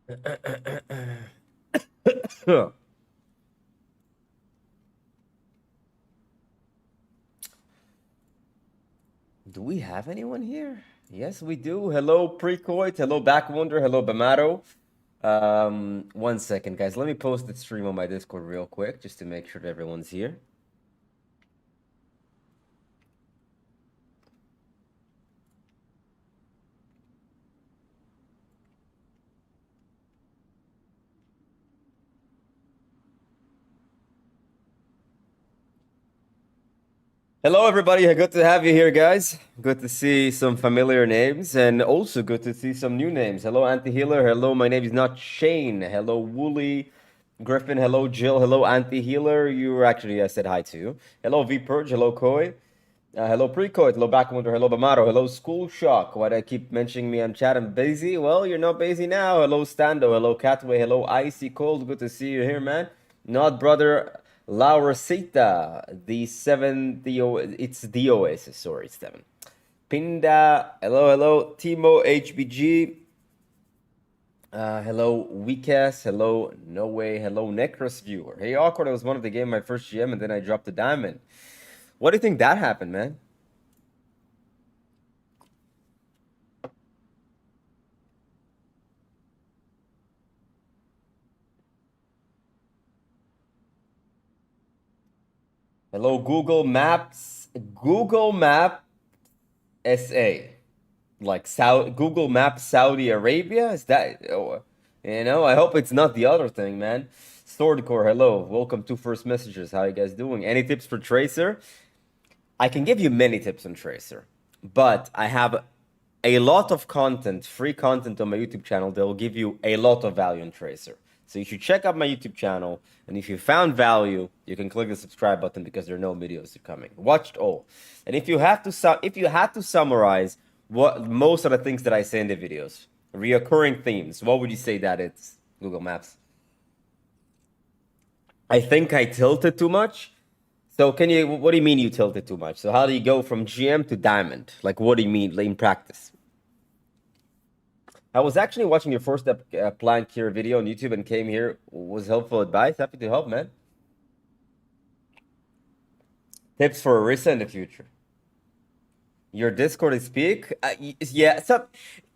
Do we have anyone here? Yes, we do. Hello, Precoit. Hello, Backwonder. Hello, Bamato. 1 second, guys. Let me post the stream on my Discord real quick, just to make sure that everyone's here. Hello, everybody. Good to have you here, guys. Good to see some familiar names, and also good to see some new names. Hello, Anti-Healer. Hello, my name is not Shane. Hello, Wooly. Griffin. Hello, Jill. Hello, Anti-Healer. You actually said hi to. Hello, V-Purge. Hello, Koi. Hello, Precoit. Hello, Backwonder. Hello, Bamato. Hello, School Shock. Why do I keep mentioning me on chat? I'm busy. Well, you're not busy now. Hello, Stando. Hello, Catway. Hello, Icy Cold. Good to see you here, man. Not brother Lauracita. The 7 it's the Oasis. Sorry, it's 7. Pinda. Hello, hello. Timo HBG. Hello, Weekas. Hello, No Way. Hello, Necros Viewer. Hey, Awkward. I was one of the game my first GM, and then I dropped a diamond. What do you think that happened, man? Hello, Google Maps. Google Map SA. Like Google Maps Saudi Arabia? Is that, I hope it's not the other thing, man. Swordcore, hello. Welcome to First Messages. How you guys doing? Any tips for Tracer? I can give you many tips on Tracer, but I have a lot of content, free content on my YouTube channel that will give you a lot of value on Tracer. So you should check out my YouTube channel, and if you found value, you can click the subscribe button because there are no videos coming. Watched all. And if you had to summarize what most of the things that I say in the videos, reoccurring themes, what would you say that it's? Google Maps. I think I tilted too much. So what do you mean you tilted too much? So how do you go from GM to diamond? Like, what do you mean in practice? I was actually watching your first plank here video on YouTube and came here. Was helpful advice. Happy to help, man. Tips for Orisa in the future. Your Discord is peak? Yeah,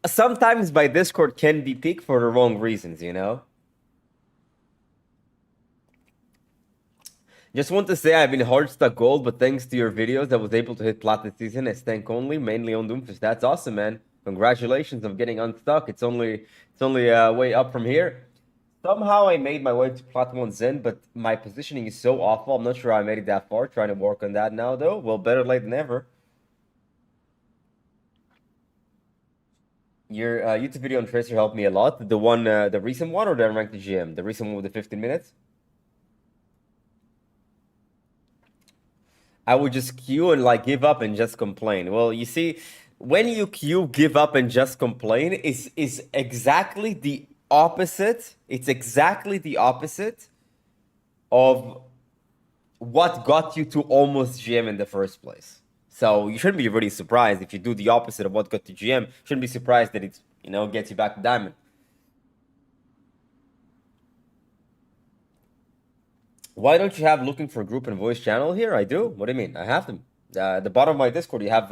sometimes my Discord can be peak for the wrong reasons, you know? Just want to say I've been hard stuck gold, but thanks to your videos, I was able to hit Platinum season as tank only, mainly on Doomfist. That's awesome, man. Congratulations on getting unstuck. It's only way up from here. Somehow I made my way to Platinum on Zen, but my positioning is so awful. I'm not sure I made it that far. Trying to work on that now, though. Well, better late than never. Your YouTube video on Tracer helped me a lot. The one, the recent one, or the Unranked GM? The recent one with the 15 minutes? I would just queue and like give up and just complain. Well, you see, when you queue, give up and just complain is exactly the opposite. It's exactly the opposite of what got you to almost GM in the first place. So you shouldn't be really surprised if you do the opposite of what got to GM. Shouldn't be surprised that it's, gets you back to diamond. Why don't you have looking for group and voice channel here? I do. What do you mean? I have them. At the bottom of my Discord, you have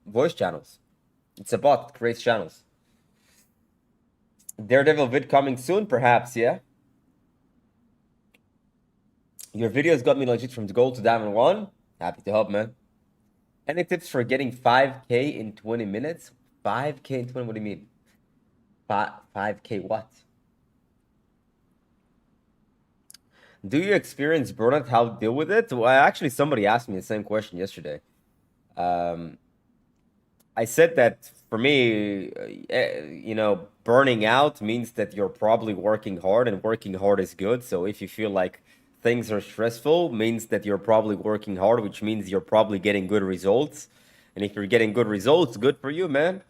voice channels. It's a bot that creates channels. Daredevil vid coming soon, perhaps, yeah? Your videos got me legit from gold to diamond 1. Happy to help, man. Any tips for getting 5K in 20 minutes? 5K in 20, what do you mean? 5K what? Do you experience burnout? How to deal with it? Well, actually, somebody asked me the same question yesterday. I said that for me, burning out means that you're probably working hard, and working hard is good. So if you feel like things are stressful, means that you're probably working hard, which means you're probably getting good results. And if you're getting good results, good for you, man.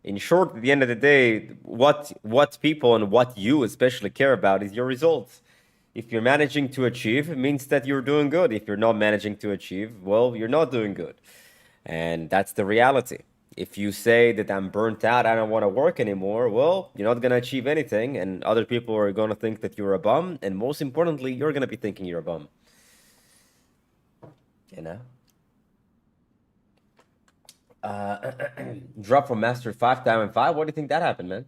In short, at the end of the day, what people and what you especially care about is your results. If you're managing to achieve, it means that you're doing good. If you're not managing to achieve, well, you're not doing good. And that's the reality. If you say that I'm burnt out, I don't want to work anymore, well, you're not going to achieve anything, and other people are going to think that you're a bum, and most importantly, you're going to be thinking you're a bum. You know? Drop from Master 5, Diamond 5. What do you think that happened, man?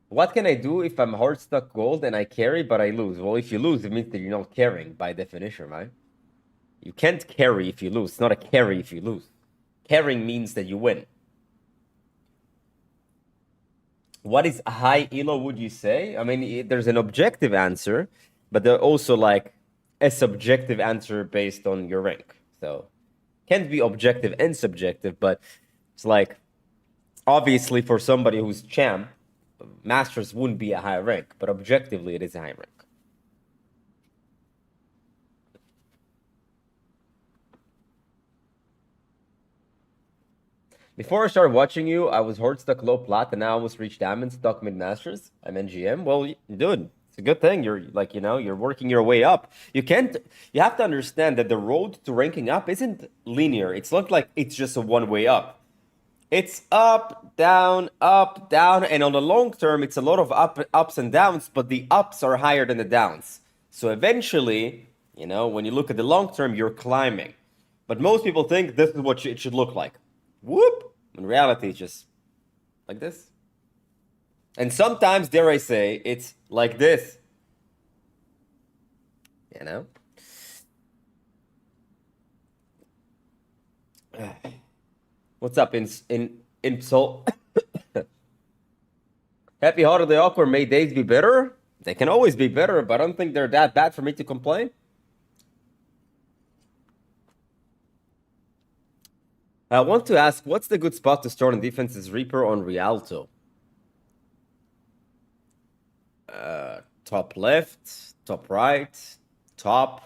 What can I do if I'm hard stuck gold and I carry but I lose? Well, if you lose, it means that you're not carrying by definition, right? You can't carry if you lose. It's not a carry if you lose. Carrying means that you win. What is a high elo, would you say? I mean, there's an objective answer, but there's also like a subjective answer based on your rank. So can't be objective and subjective, but it's like obviously for somebody who's champ, Masters wouldn't be a high rank, but objectively it is a high rank. Before I started watching you, I was hard stuck low plat, and now I almost reached diamond, stuck mid masters. I'm NGM. Well, dude, it's a good thing. You're like, you're working your way up. You have to understand that the road to ranking up isn't linear. It's not like it's just a one-way up. It's up, down, and on the long term, it's a lot of ups and downs, but the ups are higher than the downs. So eventually, when you look at the long term, you're climbing. But most people think this is what it should look like. Whoop! In reality, it's just like this. And sometimes, dare I say, it's like this. What's up in Seoul? Happy holiday, awkward. May days be better? They can always be better, but I don't think they're that bad for me to complain. I want to ask, what's the good spot to start on defense's Reaper on Rialto? Top left, top right, top,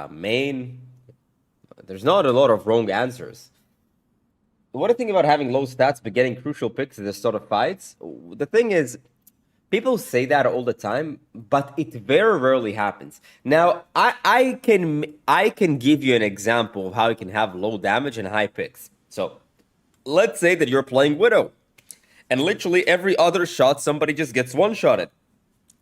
main. There's not a lot of wrong answers. What do you think about having low stats but getting crucial picks at the start of fights? The thing is, people say that all the time, but it very rarely happens. Now, I can give you an example of how you can have low damage and high picks. So, let's say that you're playing Widow, and literally every other shot somebody just gets one-shotted.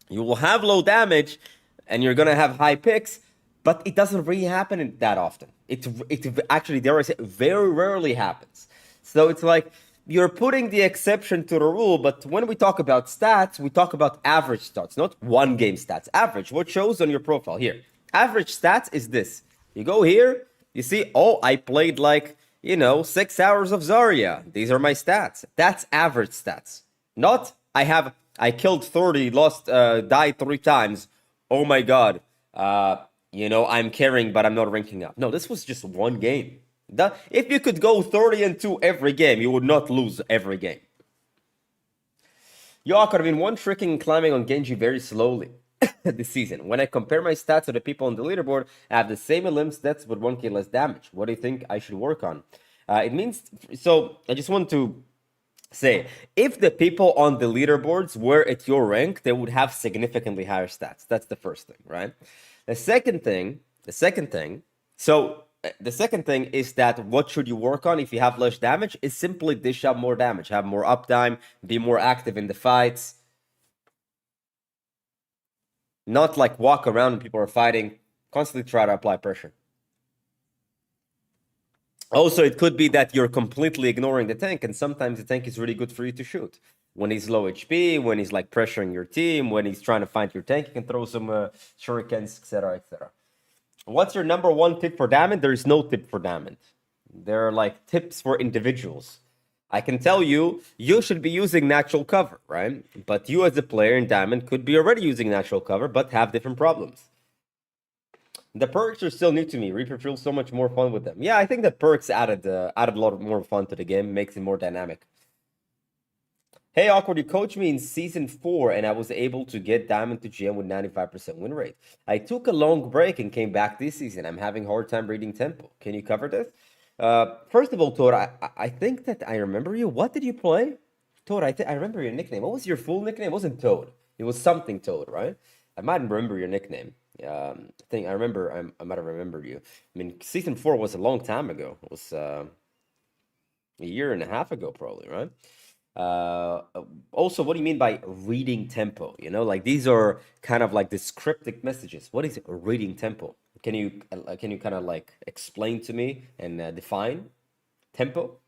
You will have low damage, and you're gonna have high picks, but it doesn't really happen that often. It actually, dare I say, very rarely happens. So it's like you're putting the exception to the rule, but when we talk about stats, we talk about average stats, not one game stats. Average, what shows on your profile here. Average stats is this. You go here, you see, oh, I played like, 6 hours of Zarya. These are my stats. That's average stats. Not, I killed 30, died 3 times. Oh my god. I'm carrying, but I'm not ranking up. No, this was just one game. If you could go 30-2 every game, you would not lose every game. Yo, I could have been one tricking and climbing on Genji very slowly this season. When I compare my stats to the people on the leaderboard, I have the same elim stats but 1k less damage. What do you think I should work on? So I just want to say, if the people on the leaderboards were at your rank, they would have significantly higher stats. That's the first thing, right? The second thing is that what should you work on if you have less damage is simply dish out more damage, have more uptime, be more active in the fights. Not like walk around when people are fighting, constantly try to apply pressure. Also, it could be that you're completely ignoring the tank, and sometimes the tank is really good for you to shoot. When he's low HP, when he's like pressuring your team, when he's trying to find your tank, you can throw some shurikens, etc., etc. What's your number one tip for Diamond? There is no tip for Diamond. There are like tips for individuals. I can tell you, you should be using natural cover, right? But you as a player in Diamond could be already using natural cover, but have different problems. The perks are still new to me. Reaper feels so much more fun with them. Yeah, I think the perks added a lot more fun to the game, makes it more dynamic. Hey, Awkward, you coached me in Season 4, and I was able to get Diamond to GM with 95% win rate. I took a long break and came back this season. I'm having a hard time reading tempo. Can you cover this? First of all, Toad, I think that I remember you. What did you play? Toad, I remember your nickname. What was your full nickname? It wasn't Toad. It was something Toad, right? I might remember your nickname. I think I might have remembered you. I mean, Season 4 was a long time ago. It was a year and a half ago, probably, right? Also, what do you mean by reading tempo? You know, like these are kind of like the cryptic messages. What is reading tempo? Can you kind of like explain to me and define tempo?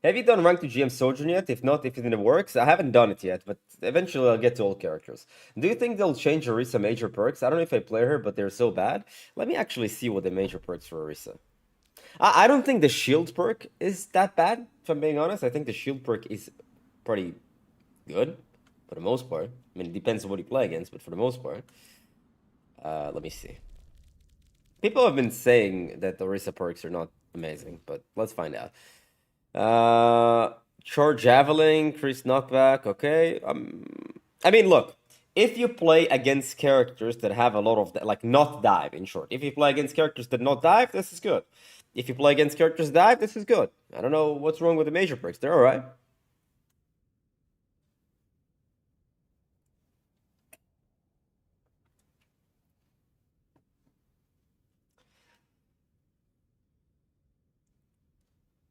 Have you done Rank to GM Sojourn yet? If not, if it works, I haven't done it yet, but eventually I'll get to all characters. Do you think they'll change Orisa major perks? I don't know if I play her, but they're so bad. Let me actually see what the major perks for Orisa. I don't think the shield perk is that bad, if I'm being honest. I think the shield perk is pretty good for the most part. I mean, it depends on what you play against, but for the most part. Let me see. People have been saying that the Orisa perks are not amazing, but let's find out. Charge Javelin, increased knockback, okay. I mean, look, if you play against characters that have a lot of, like, not dive, in short. If you play against characters that not dive, this is good. If you play against characters dive, this is good. I don't know what's wrong with the major perks. They're alright.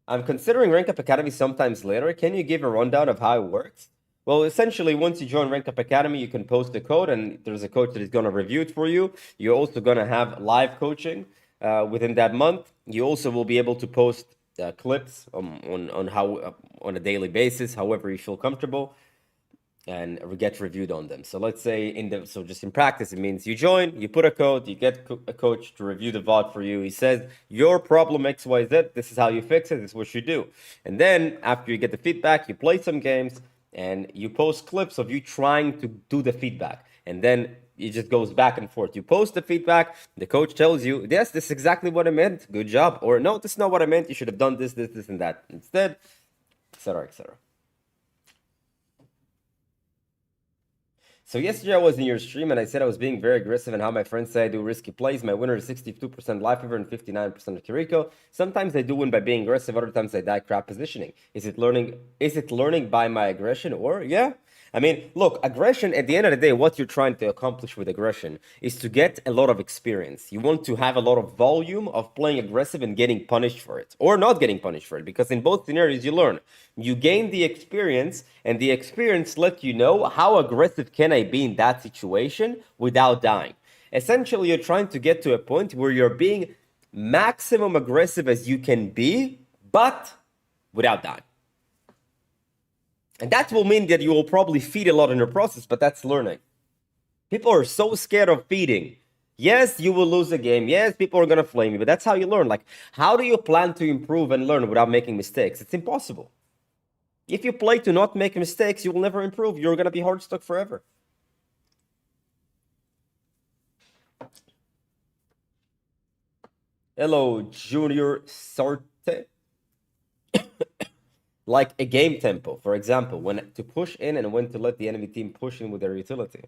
I'm considering Rankup Academy sometimes later. Can you give a rundown of how it works? Well, essentially, once you join Rankup Academy, you can post the code, and there's a coach that is going to review it for you. You're also going to have live coaching within that month. You also will be able to post clips on how on a daily basis, however you feel comfortable, and get reviewed on them. So let's say just in practice, it means you join, you put a code, you get a coach to review the VOD for you. He says, your problem XYZ, this is how you fix it, this is what you do. And then after you get the feedback, you play some games and you post clips of you trying to do the feedback. And then it just goes back and forth. You post the feedback, the coach tells you, yes, this is exactly what I meant, good job. Or no, this is not what I meant, you should have done this, and that instead, etc., etc. So yesterday I was in your stream and I said I was being very aggressive and how my friends say I do risky plays. My winner is 62% life over and 59% of Kiriko. Sometimes I do win by being aggressive, other times I die crap positioning. Is it learning by my aggression? Or yeah. I mean, look, aggression, at the end of the day, what you're trying to accomplish with aggression is to get a lot of experience. You want to have a lot of volume of playing aggressive and getting punished for it, or not getting punished for it, because in both scenarios you learn. You gain the experience, and the experience lets you know how aggressive can I be in that situation without dying. Essentially, you're trying to get to a point where you're being maximum aggressive as you can be, but without dying. And that will mean that you will probably feed a lot in the process, but that's learning. People are so scared of feeding. Yes, you will lose a game. Yes, people are going to flame you, but that's how you learn. Like, how do you plan to improve and learn without making mistakes? It's impossible. If you play to not make mistakes, you will never improve. You're going to be hard stuck forever. Hello, Junior Sorte. Like a game tempo, for example, when to push in and when to let the enemy team push in with their utility.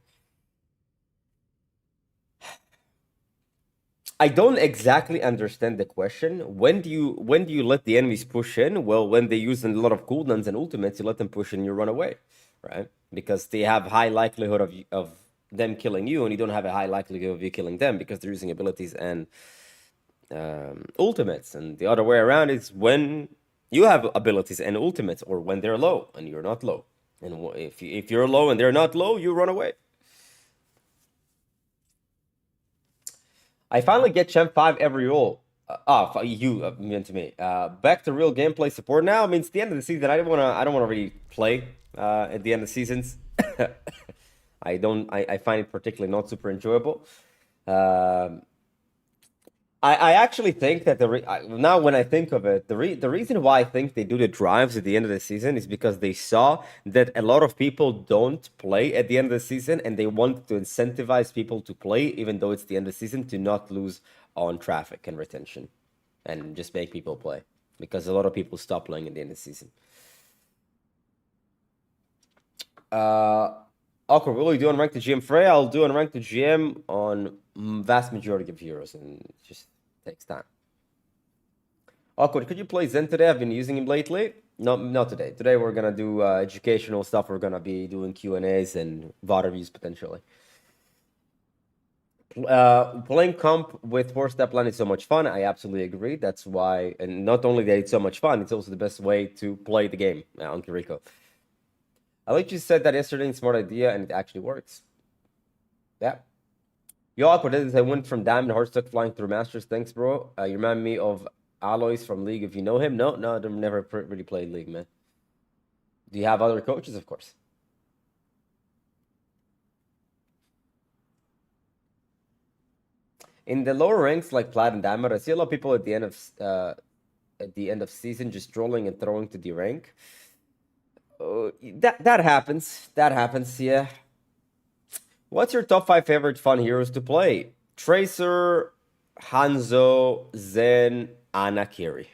I don't exactly understand the question. When do you let the enemies push in? Well, when they use a lot of cooldowns and ultimates, you let them push in and you run away, right? Because they have high likelihood of them killing you, and you don't have a high likelihood of you killing them because they're using abilities and ultimates. And the other way around is when you have abilities and ultimates, or when they're low and you're not low. And if you're low and they're not low, you run away. I finally get Champ 5 every roll. You meant to me. Back to real gameplay support now. I mean, it's the end of the season. I don't wanna really play at the end of seasons. I find it particularly not super enjoyable. I actually think that now when I think of it, the reason why I think they do the drives at the end of the season is because they saw that a lot of people don't play at the end of the season, and they want to incentivize people to play even though it's the end of the season, to not lose on traffic and retention, and just make people play, because a lot of people stop playing at the end of the season. Awkward, will you do on Rank to GM Frey? I'll do on Rank to GM on vast majority of heroes, and just takes time. Awkward, could you play Zen today? I've been using him lately. No, not today. Today we're gonna do educational stuff. We're gonna be doing Q&As and VOD reviews potentially. Playing comp with four-step plan is so much fun. I absolutely agree. That's why, and not only that it's so much fun, it's also the best way to play the game on Kiriko. I like you said that yesterday, it's a smart idea, and it actually works. Yeah. Yo, Awkward, I went from Diamond Heartstock flying through Masters. Thanks, bro. You remind me of Alois from League, if you know him. No, I've never really played League, man. Do you have other coaches? Of course. In the lower ranks, like Plat and Diamond, I see a lot of people at the end of season just trolling and throwing to derank. That happens. That happens, yeah. What's your top 5 favorite fun heroes to play? Tracer, Hanzo, Zen, Ana, Kiri.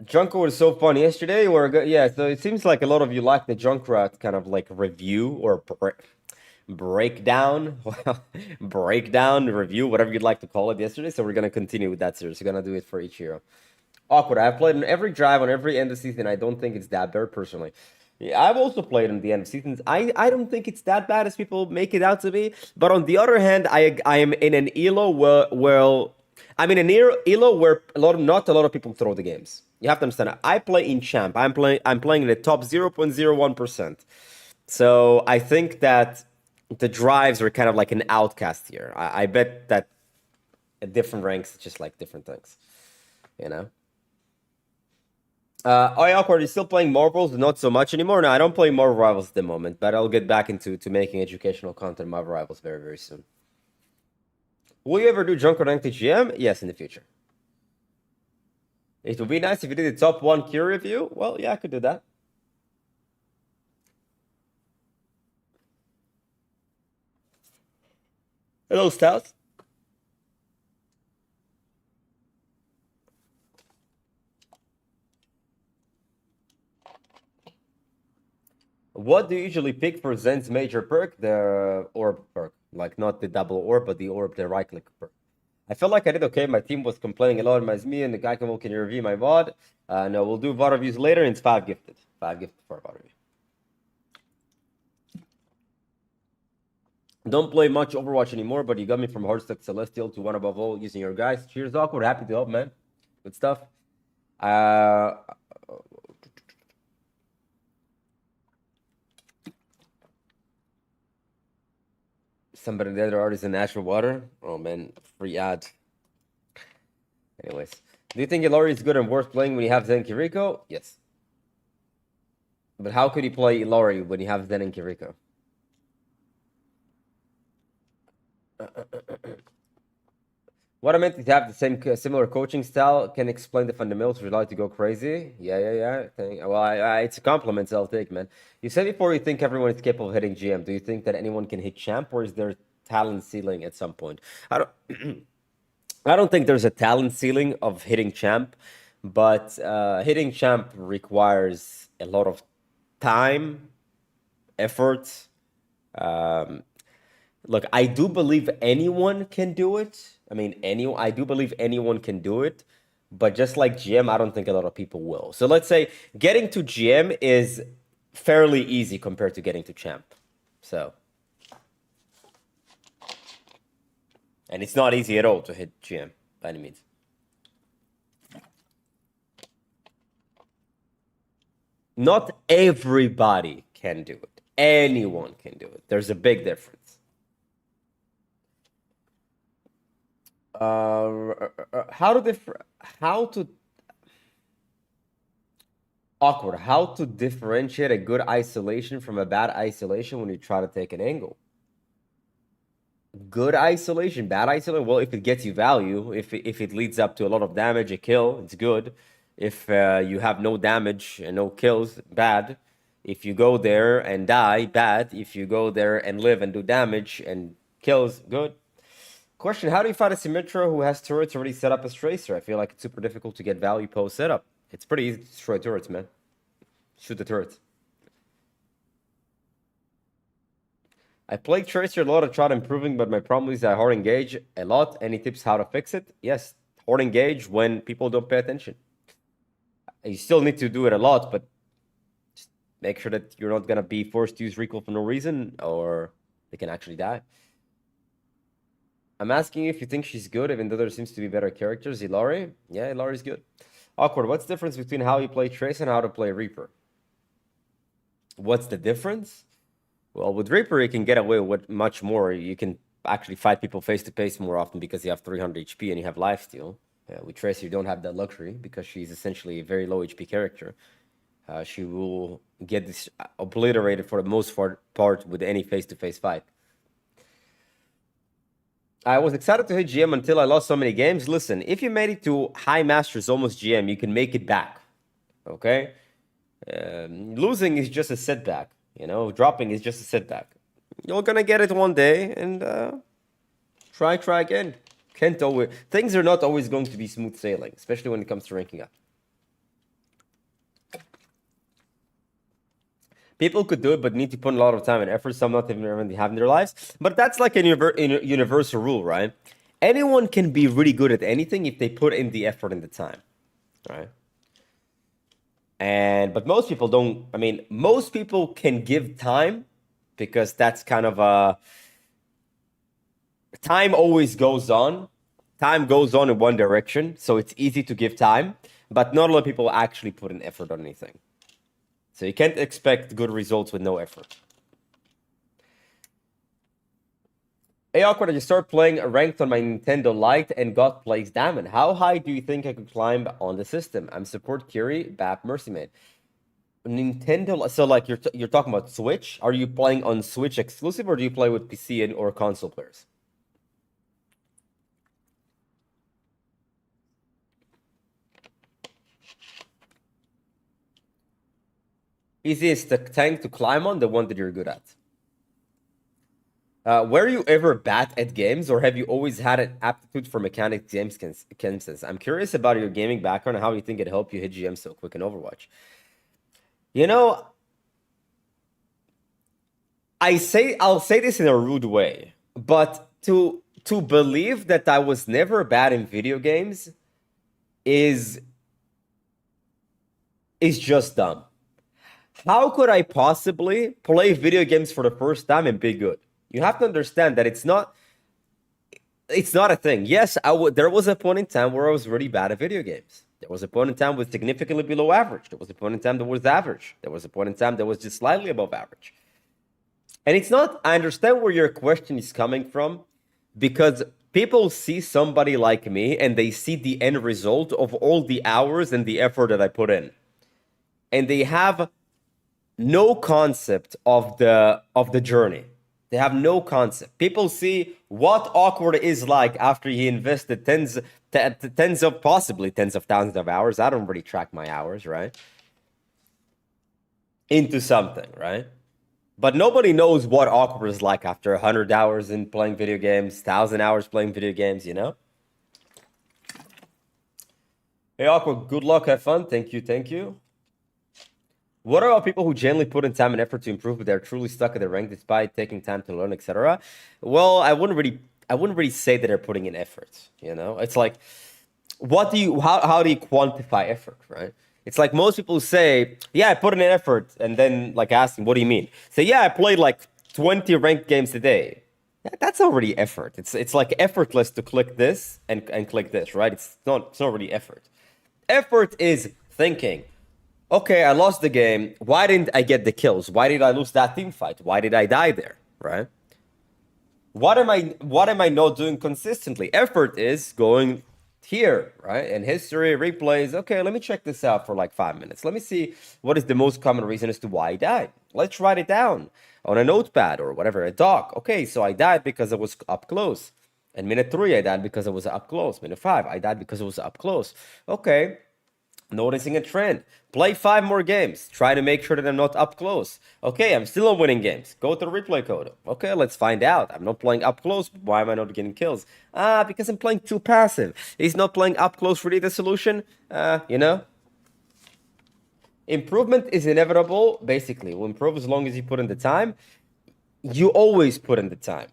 Junker was so fun yesterday. Yeah, so it seems like a lot of you like the Junkrat kind of like review or breakdown, well, breakdown review, whatever you'd like to call it yesterday. So we're gonna continue with that series. We're gonna do it for each hero. Awkward. I've played in every drive on every end of season. I don't think it's that bad personally. Yeah, I've also played in the end of seasons. I don't think it's that bad as people make it out to be. But on the other hand, I am in an elo where I'm in an elo where not a lot of people throw the games. You have to understand. I play in champ. I'm playing in the top 0.01%. So I think that the drives are kind of like an outcast here. I bet that at different ranks, it's just like different things. You know. Awkward, are you still playing Marvels? Not so much anymore. No, I don't play Marvel Rivals at the moment, but I'll get back into making educational content Marvel Rivals very, very soon. Will you ever do Junker Ranked GM? Yes, in the future. It would be nice if you did the top 1 Cure review. Well, yeah, I could do that. Hello, Stout. What do you usually pick for Zen's major perk? The orb perk. Like, not the double orb, but the orb, the right-click perk. I felt like I did okay. My team was complaining a lot about me, and the guy can you review my VOD? No, we'll do VOD reviews later, and it's 5 gifted. 5 gifted for a VOD review. Don't play much Overwatch anymore, but you got me from Heartstock Celestial to one above all using your guys. Cheers, Awkward. Happy to help, man. Good stuff. Somebody the other artist in Natural Water. Oh man, free ad. Anyways, do you think Ilari is good and worth playing when you have Zen Kiriko? Yes. But how could you play Ilari when you have Zen and Kiriko? What I meant is have the similar coaching style. Can explain the fundamentals. Would you like to go crazy? Yeah. Well, it's a compliment, so I'll take, man. You said before you think everyone is capable of hitting GM. Do you think that anyone can hit champ, or is there talent ceiling at some point? I don't. I don't think there's a talent ceiling of hitting champ, but hitting champ requires a lot of time, effort. Look, I do believe anyone can do it. I mean, I do believe anyone can do it, but just like GM, I don't think a lot of people will. So let's say getting to GM is fairly easy compared to getting to champ. So, and it's not easy at all to hit GM by any means. Not everybody can do it. Anyone can do it. There's a big difference. How to differentiate a good isolation from a bad isolation when you try to take an angle? Good isolation, bad isolation. Well, if it gets you value, if it leads up to a lot of damage, a kill, it's good. If you have no damage and no kills, bad. If you go there and die, bad. If you go there and live and do damage and kills, good. Question, how do you fight a Symmetra who has turrets already set up as Tracer? I feel like it's super difficult to get value post setup. It's pretty easy to destroy turrets, man. Shoot the turrets. I played Tracer a lot. I tried improving, but my problem is I hard engage a lot. Any tips how to fix it? Yes, hard engage when people don't pay attention. You still need to do it a lot, but just make sure that you're not gonna be forced to use recall for no reason, or they can actually die. I'm asking you if you think she's good, even though there seems to be better characters. Ilari? Yeah, Ilari's good. Awkward. What's the difference between how you play Trace and how to play Reaper? What's the difference? Well, with Reaper, you can get away with much more. You can actually fight people face-to-face more often because you have 300 HP and you have lifesteal. With Tracer, you don't have that luxury because she's essentially a very low HP character. She will get this obliterated for the most part with any face-to-face fight. I was excited to hit GM until I lost so many games. Listen, if you made it to High Masters, almost GM, you can make it back. Okay? Losing is just a setback. You know, dropping is just a setback. You're gonna get it one day and try again. Can't always. Things are not always going to be smooth sailing, especially when it comes to ranking up. People could do it, but need to put a lot of time and effort. Some not even really have in their lives. But that's like a universal rule, right? Anyone can be really good at anything if they put in the effort and the time, right? But most people don't. I mean, most people can give time because that's kind of a time always goes on. Time goes on in one direction, so it's easy to give time. But not a lot of people actually put an effort on anything. So you can't expect good results with no effort. Hey, Awkward, I just started playing ranked on my Nintendo Lite and got plays diamond. How high do you think I could climb on the system? I'm support Kiri, Bap, Mercy Mate. Nintendo, so like you're talking about Switch? Are you playing on Switch exclusive or do you play with PC or console players? Easiest tank to climb on, the one that you're good at. Were you ever bad at games, or have you always had an aptitude for mechanic games? I'm curious about your gaming background and how you think it helped you hit GM so quick in Overwatch. You know, I'll say this in a rude way, but to believe that I was never bad in video games is just dumb. How could I possibly play video games for the first time and be good? You have to understand that it's not a thing. Yes, there was a point in time where I was really bad at video games. There was a point in time with significantly below average. There was a point in time that was average. There was a point in time that was just slightly above average. And it's not, I understand where your question is coming from, because people see somebody like me and they see the end result of all the hours and the effort that I put in. And they have no concept of the journey. They have no concept. People see what Awkward is like after he invested tens of possibly tens of thousands of hours. I don't really track my hours, right? Into something, right? But nobody knows what Awkward is like after 100 hours in playing video games, 1,000 hours playing video games, you know? Hey, Awkward, good luck, have fun. Thank you. What about people who genuinely put in time and effort to improve, but they're truly stuck at their rank despite taking time to learn, etc.? Well, I wouldn't really say that they're putting in effort. You know, it's like, how do you quantify effort, right? It's like most people say, yeah, I put in an effort, and then like asking, what do you mean? Say, yeah, I played like 20 ranked games a day. That's already effort. It's like effortless to click this and click this, right? It's not really effort. Effort is thinking, okay, I lost the game. Why didn't I get the kills? Why did I lose that team fight? Why did I die there, right? What am I not doing consistently? Effort is going here, right? And history, replays. Okay, let me check this out for like 5 minutes. Let me see what is the most common reason as to why I died. Let's write it down on a notepad or whatever, a doc. Okay, so I died because I was up close. And minute 3, I died because I was up close. Minute 5, I died because I was up close. Okay. Noticing a trend. Play 5 more games. Try to make sure that I'm not up close. Okay, I'm still on winning games. Go to the replay code. Okay, let's find out. I'm not playing up close. Why am I not getting kills? Because I'm playing too passive. Is not playing up close really the solution? You know? Improvement is inevitable, basically. We'll improve as long as you put in the time. you always put in the time.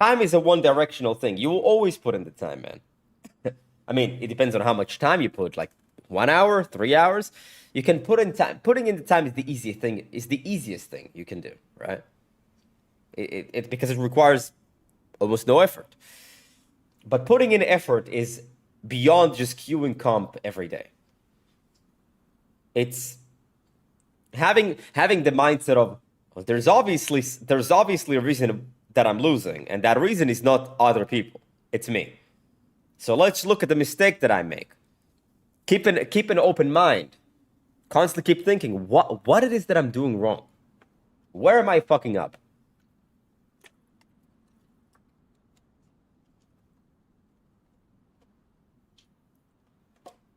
Time is a one-directional thing. You will always put in the time, man. I mean, it depends on how much time you put, like 1 hour, 3 hours. You can put in time. Putting in the time is the easiest thing, you can do, right? Because it requires almost no effort. But putting in effort is beyond just queuing comp every day. It's having the mindset of, well, there's obviously a reason that I'm losing, and that reason is not other people. It's me. So let's look at the mistake that I make. Keep an open mind. Constantly keep thinking, what it is that I'm doing wrong? Where am I fucking up?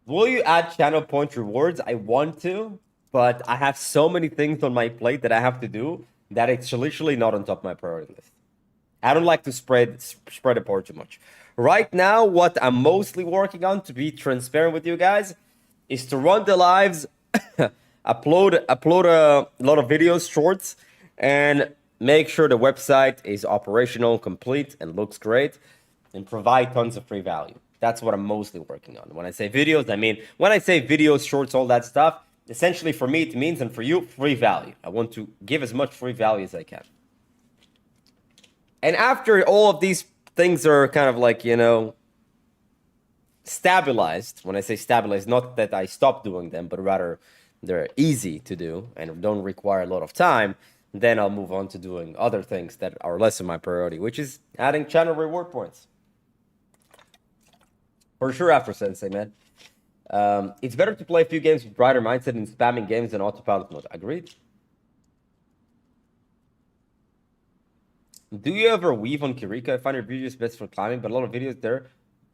Will you add channel point rewards? I want to, but I have so many things on my plate that I have to do that it's literally not on top of my priority list. I don't like to spread apart too much. Right now, what I'm mostly working on, to be transparent with you guys, is to run the lives, upload a lot of videos, shorts, and make sure the website is operational, complete, and looks great, and provide tons of free value. That's what I'm mostly working on. When I say videos, I mean, when I say videos, shorts, all that stuff, essentially for me it means, and for you, free value. I want to give as much free value as I can. And after all of these things are kind of like, you know, stabilized. When I say stabilized, not that I stop doing them, but rather they're easy to do and don't require a lot of time, then I'll move on to doing other things that are less of my priority, which is adding channel reward points. For sure, after Sensei, man. It's better to play a few games with brighter mindset and spamming games in autopilot mode. Agreed? Do you ever weave on Kiriko? I find your videos best for climbing, but a lot of videos there,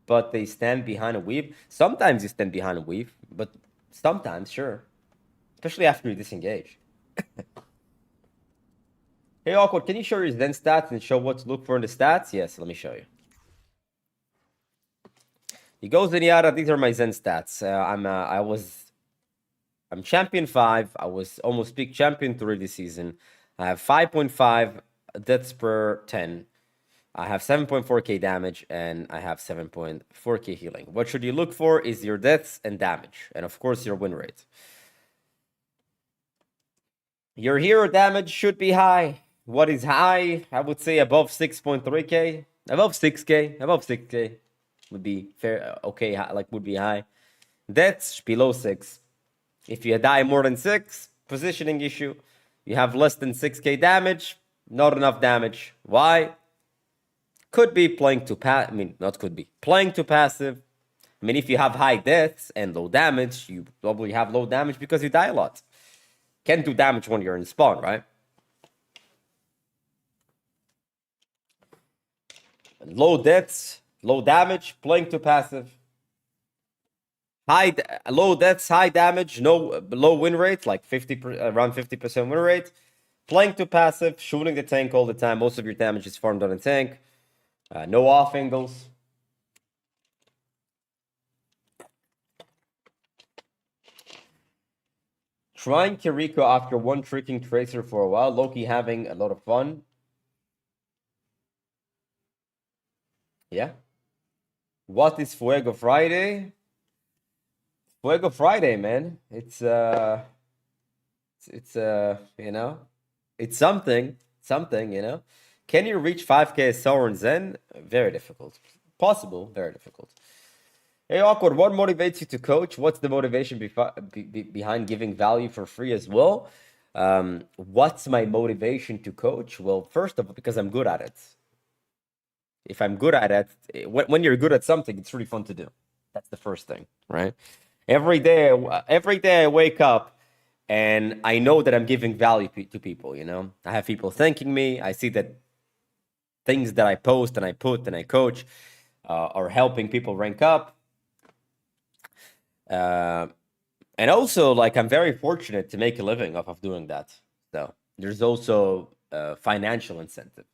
but they stand behind a weave. Sometimes you stand behind a weave, but sometimes, sure. Especially after you disengage. Hey, Awkward, can you show your Zen stats and show what to look for in the stats? Yes, let me show you. You go Zenyatta, these are my Zen stats. I'm champion 5. I was almost peak champion 3 this season. I have 5.5 deaths per 10. I have 7.4k damage, and I have 7.4k healing. What should you look for is your deaths and damage, and of course your win rate. Your hero damage should be high. What is high? I would say above 6.3k. Above 6k. Above 6k would be fair. Okay, like would be high. Deaths below 6. If you die more than 6, positioning issue. You have less than 6k damage, not enough damage. Why? Could be playing to playing to passive. I mean, if you have high deaths and low damage, you probably have low damage because you die a lot. Can't do damage when you're in spawn, right? Low deaths, low damage, playing to passive. Low deaths, high damage, no low win rate, like around 50% win rate. Playing to passive, shooting the tank all the time. Most of your damage is farmed on a tank. No off angles. Trying Kiriko after one tricking Tracer for a while. Loki having a lot of fun. Yeah. What is Fuego Friday? Fuego Friday, man. It's you know, it's something, you know. Can you reach 5k Sovereign Zen? Very difficult. Possible, very difficult. Hey, Awkward, what motivates you to coach? What's the motivation behind giving value for free as well? What's my motivation to coach? Well, first of all, because I'm good at it. If I'm good at it, when you're good at something, it's really fun to do. That's the first thing, right? Every day I wake up and I know that I'm giving value to people, you know? I have people thanking me. I see that things that I post and I put and I coach are helping people rank up. And also, like, I'm very fortunate to make a living off of doing that. So there's also a financial incentive.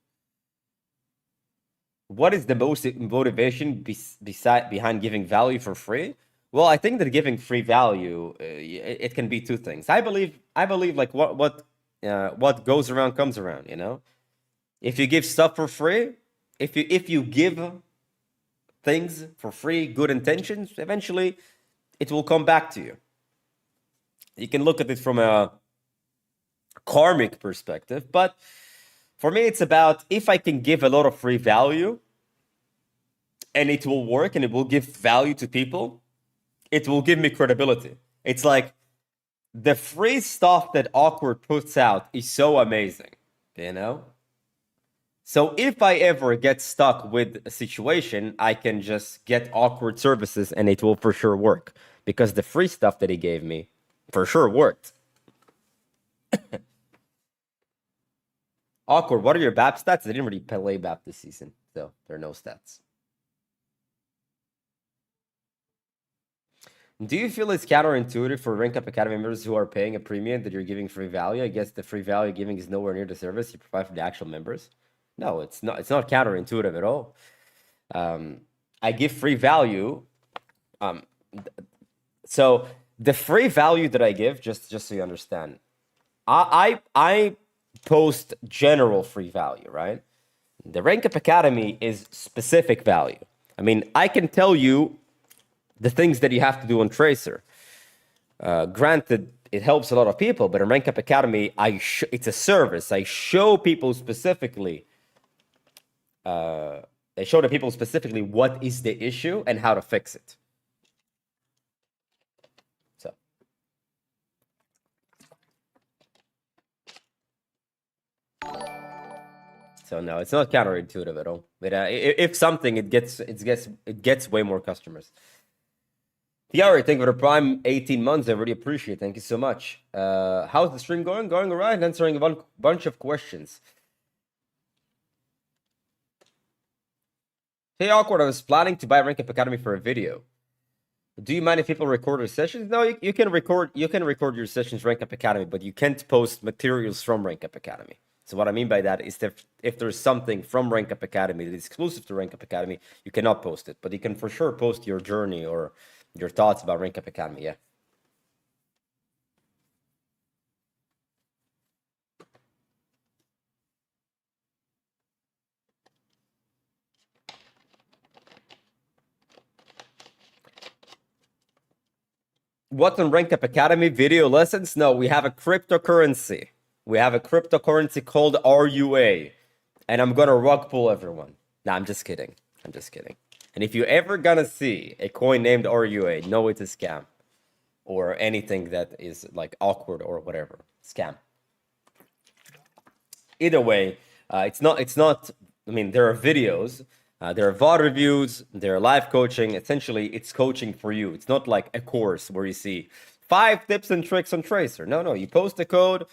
What is the most motivation behind giving value for free? Well, I think that giving free value, it can be two things. I believe like what goes around comes around, you know? If you give stuff for free, if you give things for free, good intentions, eventually it will come back to you. You can look at it from a karmic perspective, but for me, it's about if I can give a lot of free value and it will work and it will give value to people, it will give me credibility. It's like the free stuff that Awkward puts out is so amazing, you know? So if I ever get stuck with a situation, I can just get Awkward services and it will for sure work. Because the free stuff that he gave me for sure worked. Awkward, what are your BAP stats? I didn't really play BAP this season, so there are no stats. Do you feel it's counterintuitive for Rankup Academy members who are paying a premium that you're giving free value? I guess the free value giving is nowhere near the service you provide for the actual members. No, it's not. It's not counterintuitive at all. I give free value. So the free value that I give, just so you understand, I post general free value, right? The Rankup Academy is specific value. I mean, I can tell you the things that you have to do on Tracer. Granted, it helps a lot of people, but in Rankup Academy, it's a service. I show people specifically. I show the people specifically what is the issue and how to fix it. So no, it's not counterintuitive at all. But if something, it gets way more customers. Tiari, thank you for the prime 18 months. I really appreciate it. Thank you so much. How's the stream going? Going all right. Answering a bunch of questions. Hey, Awkward, I was planning to buy Rankup Academy for a video. Do you mind if people record their sessions? No, you can record your sessions Rankup Academy, but you can't post materials from Rankup Academy. So what I mean by that is that if there's something from Rankup Academy that is exclusive to Rankup Academy, you cannot post it. But you can for sure post your journey or your thoughts about Rankup Academy, yeah. What's on Rankup Academy? Video lessons? No, we have a cryptocurrency. We have a cryptocurrency called RUA. And I'm gonna rug pull everyone. Nah, I'm just kidding. I'm just kidding. And if you're ever gonna see a coin named RUA, know it's a scam. Or anything that is like Awkward or whatever. Scam. Either way, it's not, I mean, there are videos, there are VOD reviews, there are live coaching. Essentially, it's coaching for you. It's not like a course where you see 5 tips and tricks on Tracer. No, you post a code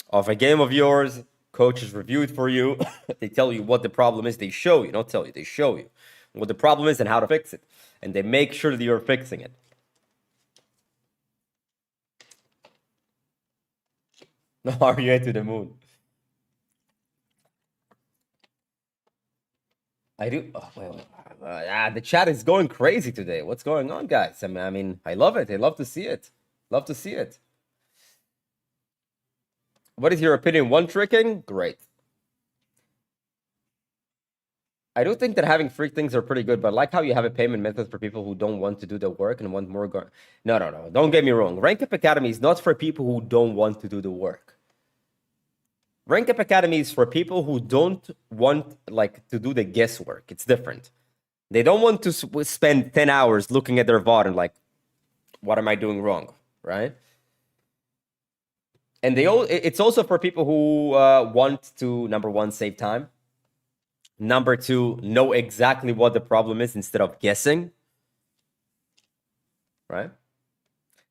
of a game of yours, coaches review it for you. They tell you what the problem is. They show you, not tell you, they show you what the problem is and how to fix it. And they make sure that you're fixing it. No, are you to the moon? I do. Oh, wait. The chat is going crazy today. What's going on, guys? I mean, I love it. I love to see it. Love to see it. What is your opinion? One tricking? Great. I do think that having free things are pretty good, but I like how you have a payment method for people who don't want to do the work and want more. No. Don't get me wrong. Rankup Academy is not for people who don't want to do the work. Rankup Academy is for people who don't want to do the guesswork. It's different. They don't want to spend 10 hours looking at their VOD and what am I doing wrong, right? And it's also for people who want to, number one, save time. Number two, know exactly what the problem is instead of guessing, right?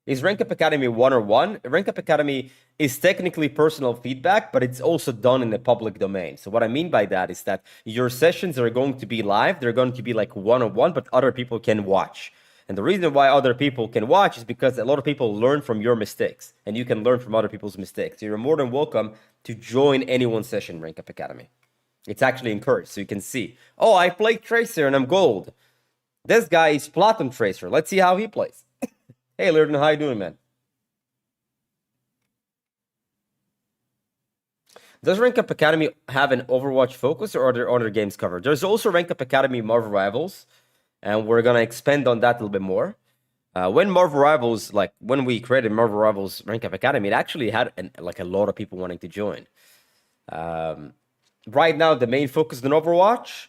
Is Rankup Academy 101? Rankup Academy is technically personal feedback, but it's also done in the public domain. So what I mean by that is that your sessions are going to be live. They're going to be like one-on-one, but other people can watch. And the reason why other people can watch is because a lot of people learn from your mistakes, and you can learn from other people's mistakes. So you're more than welcome to join anyone's session, Rankup Academy. It's actually encouraged, so you can see, oh, I play Tracer and I'm gold. This guy is Platinum Tracer. Let's see how he plays. Hey, Lurden, how you doing, man? Does Rankup Academy have an Overwatch focus, or are there other games covered? There's also Rankup Academy Marvel Rivals, and we're gonna expand on that a little bit more. When Marvel Rivals, like when we created Marvel Rivals Rankup Academy, it actually had like a lot of people wanting to join. Right now, the main focus is on Overwatch,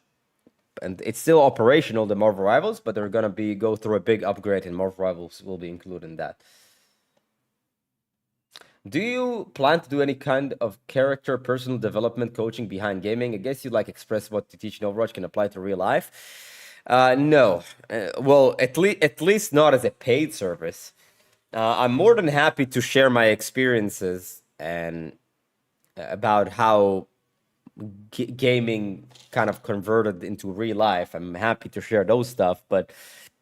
and it's still operational, the Marvel Rivals, but they're gonna go through a big upgrade, and Marvel Rivals will be included in that. Do you plan to do any kind of character personal development coaching behind gaming? I guess you like express what you teach in Overwatch can apply to real life. No. Well, at least not as a paid service. I'm more than happy to share my experiences and about how gaming kind of converted into real life. I'm happy to share those stuff, but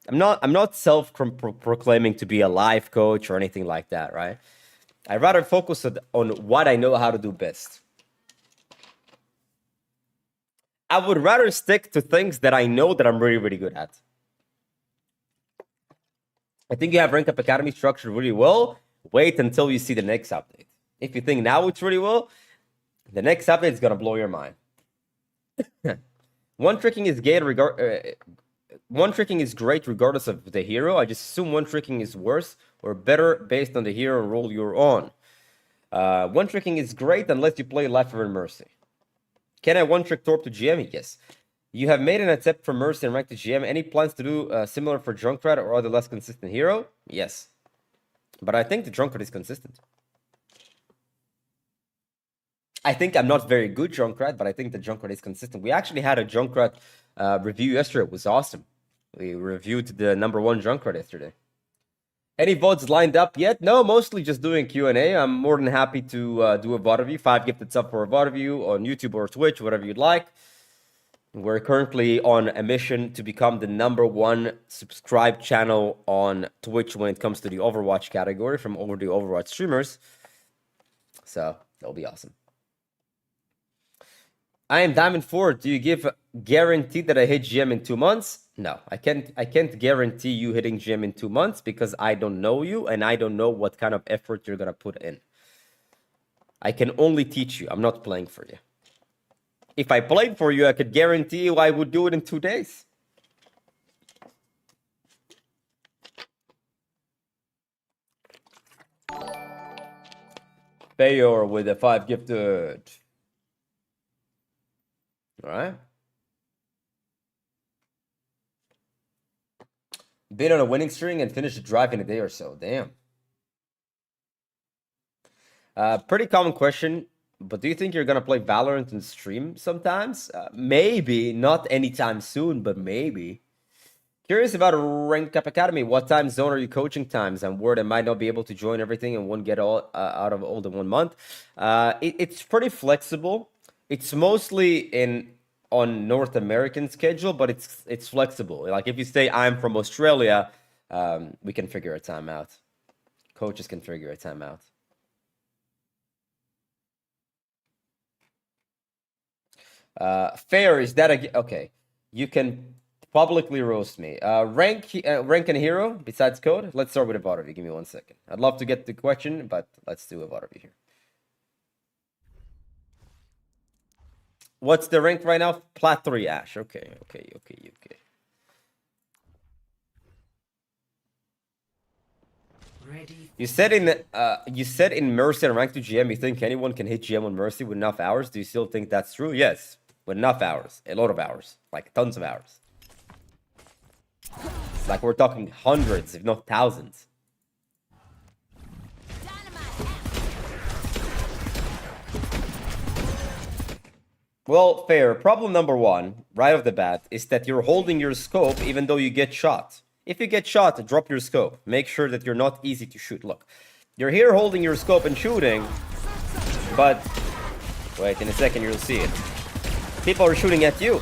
I'm not self-proclaiming to be a life coach or anything like that, right? I'd rather focus on what I know how to do best. I would rather stick to things that I know that I'm really, really good at. I think you have Rankup Academy structured really well. Wait until you see the next update. If you think now it's really well, the next update is going to blow your mind. One-tricking is one-tricking is great regardless of the hero. I just assume one-tricking is worse or better based on the hero and role you're on. One-tricking is great unless you play Life of Mercy. Can I one-trick Torp to GM? Yes. You have made an attempt for Mercy and rank to GM. Any plans to do similar for Junkrat or other less consistent hero? Yes. But I think the Junkrat is consistent. I think I'm not very good Junkrat, but I think the Junkrat is consistent. We actually had a Junkrat review yesterday. It was awesome. We reviewed the #1 Junkrat yesterday. Any VODs lined up yet? No, mostly just doing Q&A. I'm more than happy to do a VOD review. 5 gifted sub for a VOD review on YouTube or Twitch, whatever you'd like. We're currently on a mission to become the #1 subscribed channel on Twitch when it comes to the Overwatch category from over the Overwatch streamers. So that'll be awesome. I am Diamond 4. Do you give guarantee that I hit GM in 2 months? No, I can't guarantee you hitting GM in 2 months because I don't know you and I don't know what kind of effort you're gonna put in. I can only teach you. I'm not playing for you. If I played for you, I could guarantee you I would do it in 2 days. Bayor with a 5 gifted. All right. Been on a winning string and finished the drive in a day or so. Damn. Pretty common question, but do you think you're going to play Valorant and stream sometimes? Maybe. Not anytime soon, but maybe. Curious about Rankup Academy. What time zone are you coaching times? I'm worried I might not be able to join everything and won't get all out of all in 1 month. It's pretty flexible. It's mostly on North American schedule, but it's flexible. Like if you say I'm from Australia, we can figure a time out. Coaches can figure a time out. Fair, is that okay? You can publicly roast me. Rank and hero besides code. Let's start with a VOD review. Give me 1 second. I'd love to get the question, but let's do a VOD review here. What's the rank right now? Plat 3 Ashe. Okay. Ready. You said in Mercy and rank to GM, you think anyone can hit GM on Mercy with enough hours? Do you still think that's true? Yes, with enough hours, a lot of hours, like tons of hours. Like we're talking hundreds, if not thousands. Well, fair. Problem #1, right off the bat, is that you're holding your scope even though you get shot. If you get shot, drop your scope. Make sure that you're not easy to shoot. Look, you're here holding your scope and shooting, but wait, in a second you'll see it. People are shooting at you.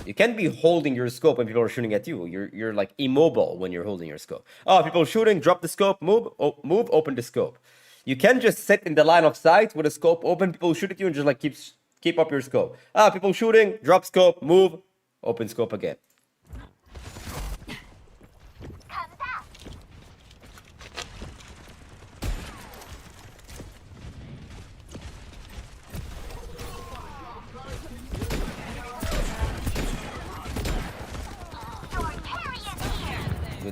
You can't be holding your scope when people are shooting at you. You're like immobile when you're holding your scope. Oh, people are shooting, drop the scope, move, open the scope. You can't just sit in the line of sight with a scope open, people shoot at you and just like keep up your scope. Ah, people shooting, drop scope, move, open scope again.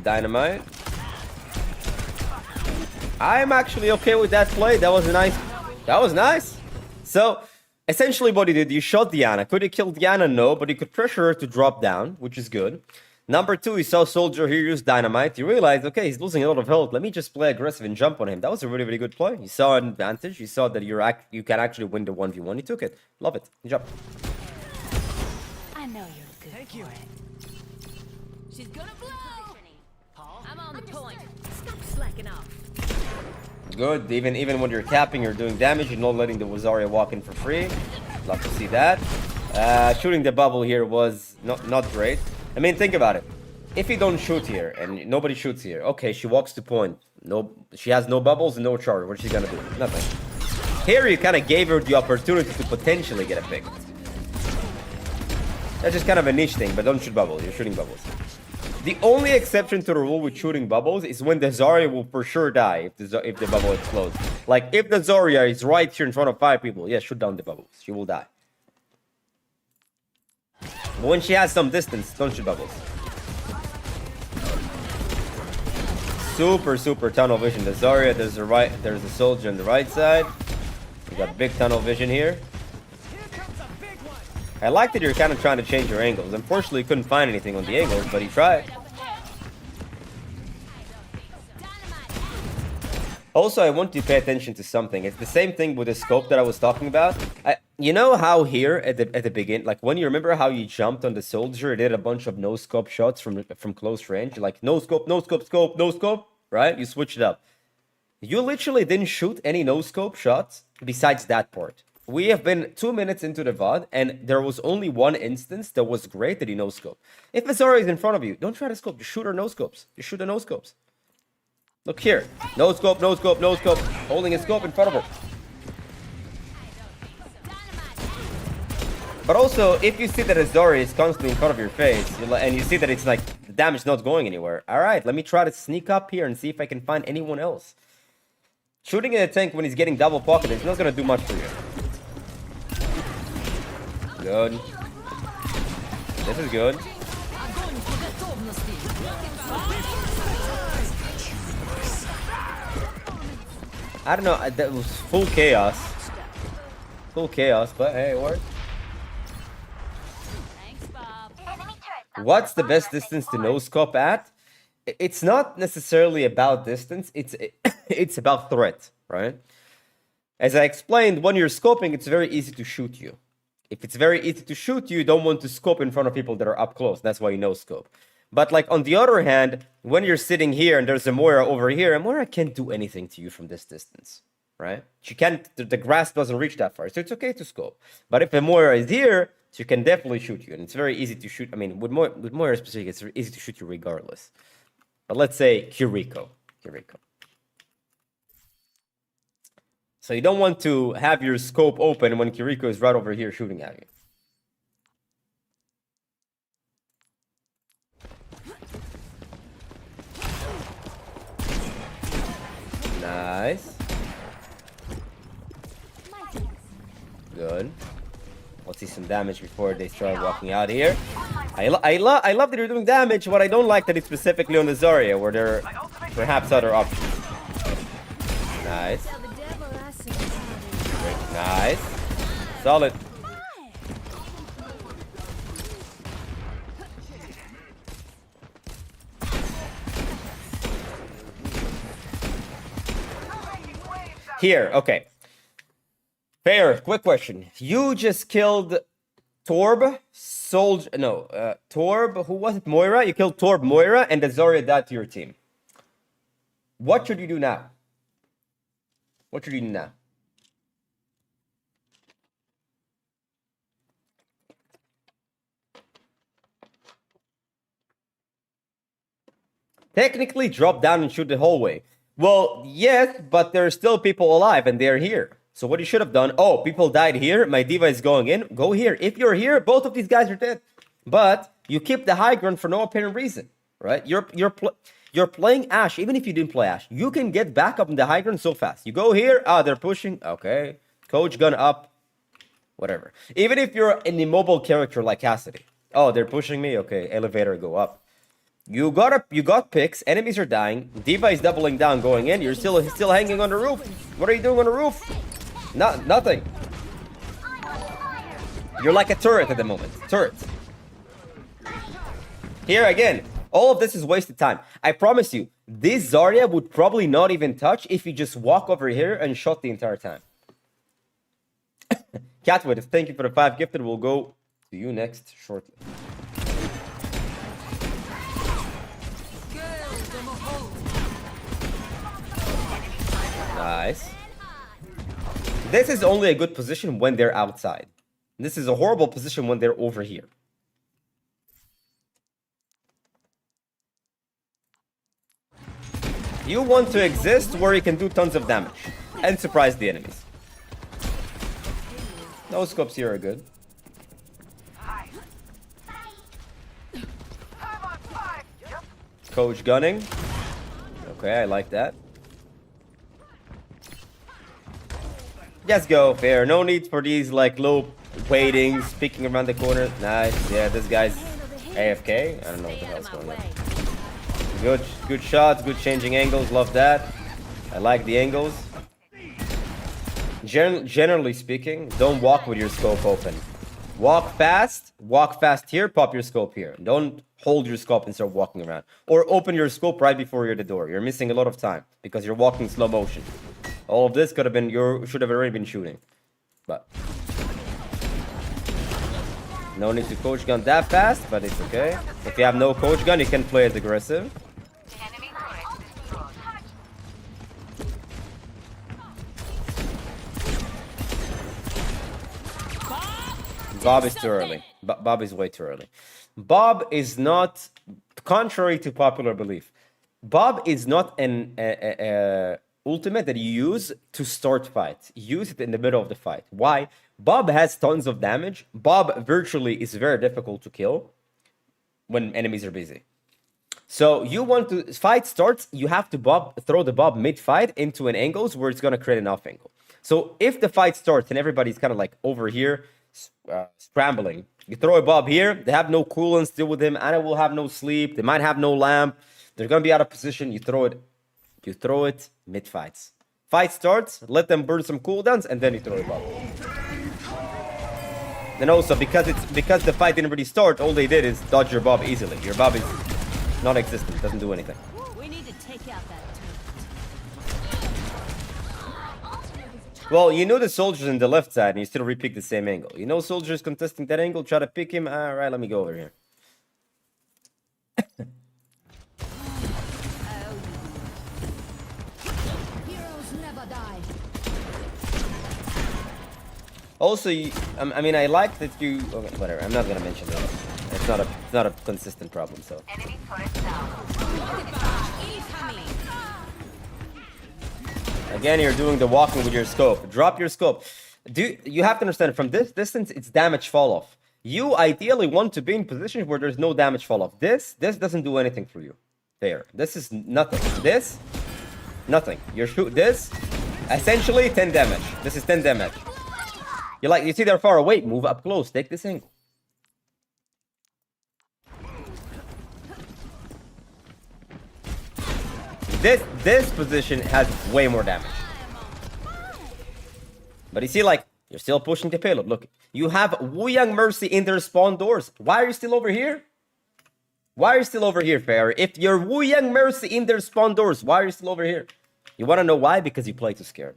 dynamite. I'm actually okay with that play. That was nice. That was nice. So, essentially what he did, you shot Diana. Could he kill Diana? No, but he could pressure her to drop down, which is good. Number 2, he saw Soldier here use dynamite. He realized, okay, he's losing a lot of health. Let me just play aggressive and jump on him. That was a really, really good play. He saw an advantage. He saw that you can actually win the 1v1. He took it. Love it. Good job. I know you're good. Thank you. She's gonna blow. I'm on the point. Stop slacking off. Good. Even when you're capping, you're doing damage. You're not letting the Zarya walk in for free. Love to see that. Shooting the bubble here was not great. I mean, think about it. If you don't shoot here and nobody shoots here, okay, she walks to point. No, she has no bubbles and no charge. What's she gonna do? Nothing. Here, you kind of gave her the opportunity to potentially get a pick. That's just kind of a niche thing, but don't shoot bubbles. You're shooting bubbles. The only exception to the rule with shooting bubbles is when the Zarya will for sure die if the bubble explodes. Like, if the Zarya is right here in front of 5 people, yeah, shoot down the bubbles. She will die. But when she has some distance, don't shoot bubbles. Super tunnel vision. The Zarya, there's a soldier on the right side. You got big tunnel vision here. I like that you're kind of trying to change your angles. Unfortunately, you couldn't find anything on the angles, but he tried. Also, I want you to pay attention to something. It's the same thing with the scope that I was talking about. You know how here at the beginning, like when you remember how you jumped on the soldier, it did a bunch of no scope shots from close range, like no scope, no scope, scope, no scope, right? You switched it up. You literally didn't shoot any no scope shots besides that part. We have been 2 minutes into the VOD, and there was only one instance that was great that he no scope. If Azara is in front of you, don't try to scope. You shoot her no scopes. You shoot the no scopes. Look here. No scope, no scope, no scope. Holding a scope in front of her. But also, if you see that Azari is constantly in front of your face, and you see that it's like, the damage not going anywhere. Alright, let me try to sneak up here and see if I can find anyone else. Shooting in a tank when he's getting double pocketed is not going to do much for you. Good. This is good. I don't know, that was full chaos. Full chaos, but hey, it worked. What's the best distance to no scope at? It's not necessarily about distance, it's about threat, right? As I explained, when you're scoping, it's very easy to shoot you. If it's very easy to shoot you, you don't want to scope in front of people that are up close. That's why you no scope. But like on the other hand, when you're sitting here and there's a Moira over here, and Moira can't do anything to you from this distance, right? She can't, the grass doesn't reach that far, so it's okay to scope. But if a Moira is here, she can definitely shoot you, and it's very easy to shoot. I mean, with Moira specifically, it's very easy to shoot you regardless. But let's say Kiriko. So you don't want to have your scope open when Kiriko is right over here shooting at you. Nice. Good. Let's see some damage before they start walking out here. I love that you're doing damage. What I don't like that it's specifically on the Zarya, where there are perhaps other options. Nice. Nice. Solid. Here, okay. Fair, quick question. You just killed Torb, Torb, who was it? Moira? You killed Torb, Moira, and the Zarya died to your team. What should you do now? What should you do now? Technically, drop down and shoot the hallway. Well, yes, but there are still people alive and they're here. So what you should have done, oh, people died here, my diva is going in, go here. If you're here, both of these guys are dead. But you keep the high ground for no apparent reason, right? You're playing Ashe, even if you didn't play Ashe. You can get back up in the high ground so fast. You go here, they're pushing, okay. Coach gun up, whatever. Even if you're an immobile character like Cassidy. Oh, they're pushing me, okay, elevator go up. You got picks. Enemies are dying. D.Va is doubling down, going in. You're still hanging on the roof. What are you doing on the roof? Nothing. You're like a turret at the moment. Turret. Here again. All of this is wasted time. I promise you, this Zarya would probably not even touch if you just walk over here and shot the entire time. Catwood, thank you for the 5 gifted. We'll go to you next shortly. Nice. This is only a good position when they're outside. This is a horrible position when they're over here. You want to exist where you can do tons of damage and surprise the enemies. No scopes here are good. Coach gunning. Okay, I like that. Just go fair. No need for these like low waitings, peeking around the corner. Nice. Yeah, this guy's AFK. I don't know what the hell's going on. Good shots, good changing angles. Love that. I like the angles. Generally speaking, don't walk with your scope open. Walk fast here, pop your scope here. Don't hold your scope and start walking around. Or open your scope right before you're at the door. You're missing a lot of time because you're walking slow motion. All of this could have been, should have already been shooting. But no need to coach gun that fast, but it's okay. If you have no coach gun, you can play as aggressive. Bob is too early. Bob is way too early. Bob is not, contrary to popular belief, Bob is not an ultimate that you use to start fights. Use it in the middle of the fight. Why? Bob has tons of damage. Bob virtually is very difficult to kill when enemies are busy. So you want to, fight starts, you have to throw the Bob mid-fight into an angles where it's going to create an off angle. So if the fight starts and everybody's kind of like over here, scrambling, you throw a Bob here, they have no coolants, deal with him, Anna will have no sleep, they might have no lamp, they're going to be out of position, you throw it mid-fights. Fight starts, let them burn some cooldowns, and then you throw a Bob. And also, because the fight didn't really start, all they did is dodge your Bob easily. Your Bob is non-existent, doesn't do anything. We need to take out that Well, you know the soldiers in the left side, and you still repick the same angle. You know soldiers contesting that angle, try to pick him. All right, let me go over here. Also, I mean, I like that you. Okay, whatever. I'm not gonna mention that. It's not a consistent problem. So. Again, you're doing the walking with your scope. Drop your scope. You have to understand from this distance, it's damage fall off. You ideally want to be in positions where there's no damage fall off. This doesn't do anything for you. There. This is nothing. This, nothing. You're shoot this, essentially 10 damage. This is 10 damage. You see they're far away. Move up close. Take this angle. This position has way more damage. But you see, like, you're still pushing the payload. Look, you have Wu Yang Mercy in their spawn doors. Why are you still over here? Why are you still over here, Fair? If you're Wu Yang Mercy in their spawn doors, why are you still over here? You want to know why? Because you play too scared.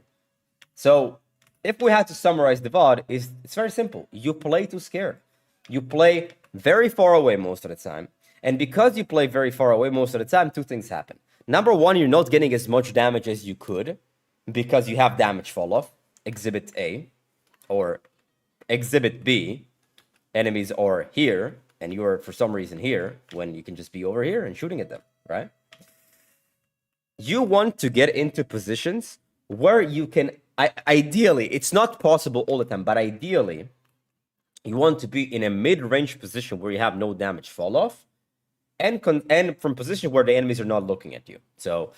So, if we had to summarize the VOD, it's very simple. You play too scared. You play very far away most of the time. And because you play very far away most of the time, two things happen. Number one, you're not getting as much damage as you could because you have damage fall off. Exhibit A or Exhibit B. Enemies are here and you are for some reason here when you can just be over here and shooting at them, right? You want to get into positions where you can, ideally, it's not possible all the time, but ideally, you want to be in a mid-range position where you have no damage fall off. And from position where the enemies are not looking at you. So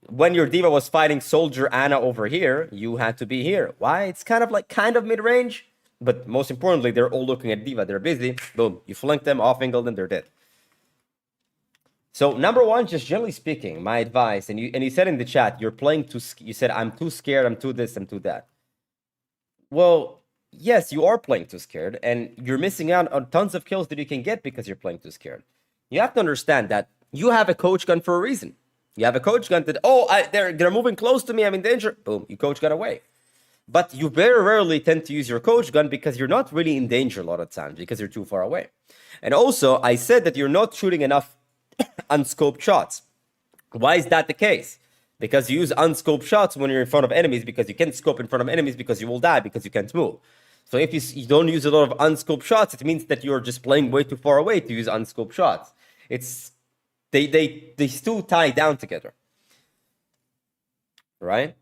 when your D.Va was fighting Soldier Anna over here, you had to be here. Why? It's kind of mid-range, but most importantly, they're all looking at D.Va. They're busy. Boom, you flank them, off-angle them, they're dead. So number one, just generally speaking, my advice, and you said in the chat, you're playing too. You said I'm too scared. I'm too this. I'm too that. Well, yes, you are playing too scared, and you're missing out on tons of kills that you can get because you're playing too scared. You have to understand that you have a coach gun for a reason. You have a coach gun that they're moving close to me. I'm in danger. Boom, your coach got away. But you very rarely tend to use your coach gun because you're not really in danger a lot of times because you're too far away. And also, I said that you're not shooting enough unscoped shots. Why is that the case? Because you use unscoped shots when you're in front of enemies because you can't scope in front of enemies because you will die because you can't move. So if you don't use a lot of unscoped shots, it means that you're just playing way too far away to use unscoped shots. It's they still tie down together, right?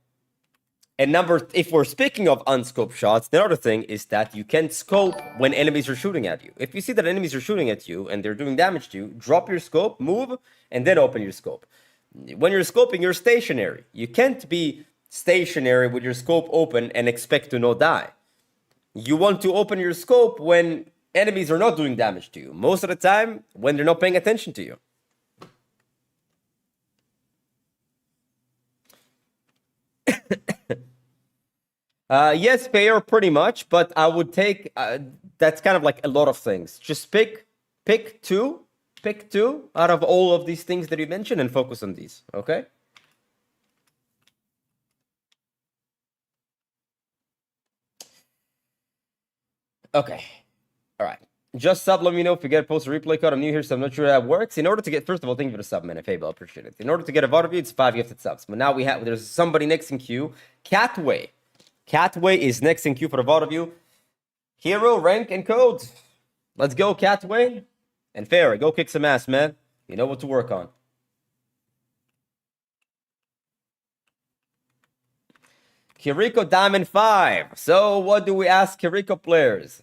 And if we're speaking of unscoped shots, the other thing is that you can't scope when enemies are shooting at you. If you see that enemies are shooting at you and they're doing damage to you, drop your scope, move, and then open your scope. When you're scoping, you're stationary. You can't be stationary with your scope open and expect to not die. You want to open your scope when enemies are not doing damage to you. Most of the time, when they're not paying attention to you. Yes, payer pretty much, but I would take that's kind of like a lot of things. Just pick two out of all of these things that you mentioned and focus on these, okay? Okay. All right. Just sub, let me know if you get post a replay code. I'm new here, so I'm not sure how that works. In order to get, first of all, thank you for the sub, man. Fable, I appreciate it. In order to get a VOD of you, it's 5 gifted subs. But now there's somebody next in queue. Catway. Catway is next in queue for the VOD of you. Hero, rank, and code. Let's go, Catway. And Farrah, go kick some ass, man. You know what to work on. Kiriko Diamond 5. So, what do we ask Kiriko players?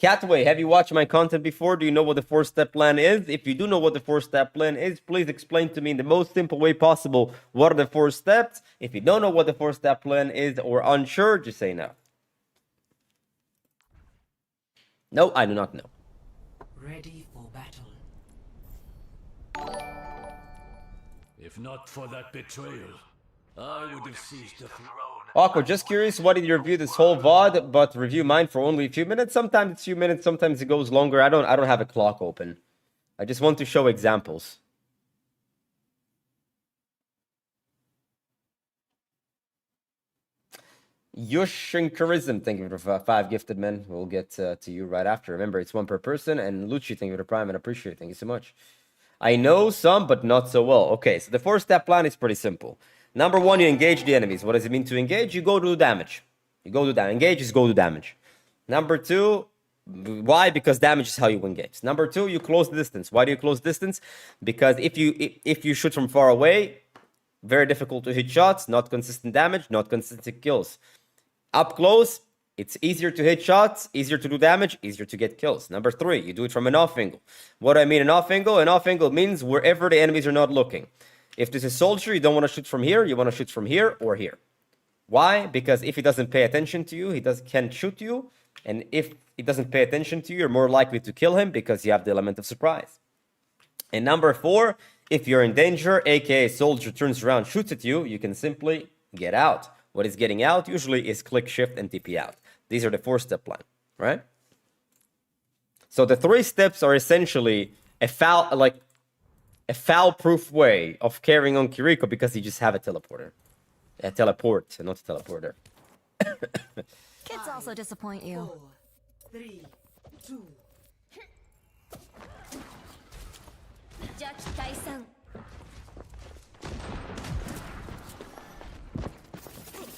Catway, have you watched my content before? Do you know what the 4-step plan is? If you do know what the 4-step plan is, please explain to me in the most simple way possible what are the 4 steps. If you don't know what the 4-step plan is or unsure, just say no. No, I do not know. Ready for battle. If not for that betrayal, I would have seized the throne. Awkward, just curious, why did you review this whole VOD, but review mine for only a few minutes? Sometimes it's a few minutes, sometimes it goes longer. I don't have a clock open. I just want to show examples. Yushinkarism, thank you for 5 gifted men. We'll get to you right after. Remember, it's 1 per person. And Lucci, thank you for the prime and appreciate it. Thank you so much. I know some, but not so well. Okay, so the 4-step plan is pretty simple. Number 1, you engage the enemies. What does it mean to engage? You go to do damage. You go to damage. Engage is go to damage. Number 2, why? Because damage is how you engage. Number 2, you close the distance. Why do you close distance? Because if you shoot from far away, very difficult to hit shots, not consistent damage, not consistent kills. Up close, it's easier to hit shots, easier to do damage, easier to get kills. Number 3, you do it from an off angle. What do I mean an off angle? An off angle means wherever the enemies are not looking. If this is soldier, you don't want to shoot from here, you want to shoot from here or here. Why? Because if he doesn't pay attention to you, can't shoot you. And if he doesn't pay attention to you, you're more likely to kill him because you have the element of surprise. And number 4, if you're in danger, aka soldier turns around, shoots at you, you can simply get out. What is getting out usually is click, shift, and TP out. These are the 4-step plan, right? So the 3 steps are essentially a foul-proof way of carrying on Kiriko because you just have a teleporter. A teleport, not a teleporter. Kids also disappoint you. 4, 3, 2.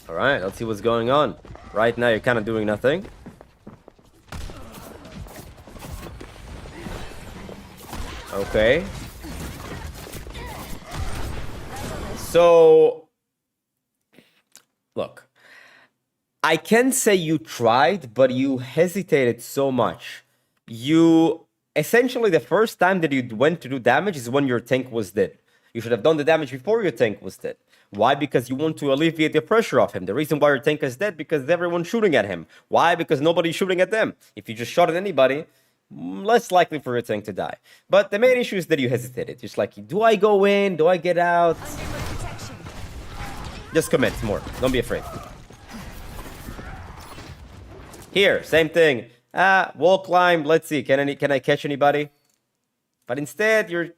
All right, let's see what's going on. Right now, you're kind of doing nothing. Okay. So, look. I can say you tried, but you hesitated so much. Essentially, the first time that you went to do damage is when your tank was dead. You should have done the damage before your tank was dead. Why? Because you want to alleviate the pressure off him. The reason why your tank is dead because everyone's shooting at him. Why? Because nobody's shooting at them. If you just shot at anybody, less likely for your tank to die. But the main issue is that you hesitated. Just like, do I go in? Do I get out? Just commit more. Don't be afraid. Here, same thing. Wall climb. Let's see. Can I catch anybody? But instead, you're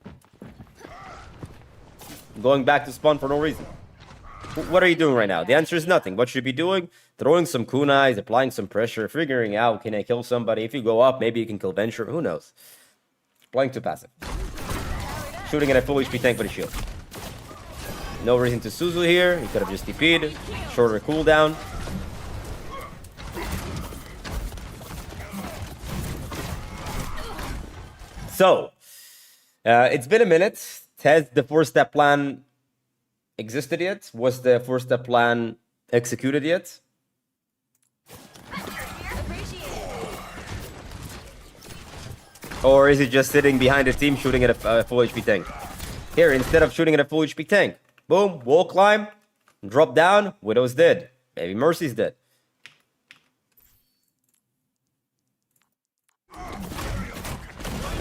going back to spawn for no reason. What are you doing right now? The answer is nothing. What should you be doing? Throwing some kunais, applying some pressure, figuring out, can I kill somebody? If you go up, maybe you can kill Venture. Who knows? Playing too passive. Shooting at a full HP tank with a shield. No reason to Suzu here. He could have just TP'd. Shorter cooldown. So, it's been a minute. Has the 4-step plan existed yet? Was the 4-step plan executed yet? Or is it just sitting behind a team shooting at a full HP tank? Here, instead of shooting at a full HP tank, boom, wall climb, drop down, Widow's dead. Maybe Mercy's dead.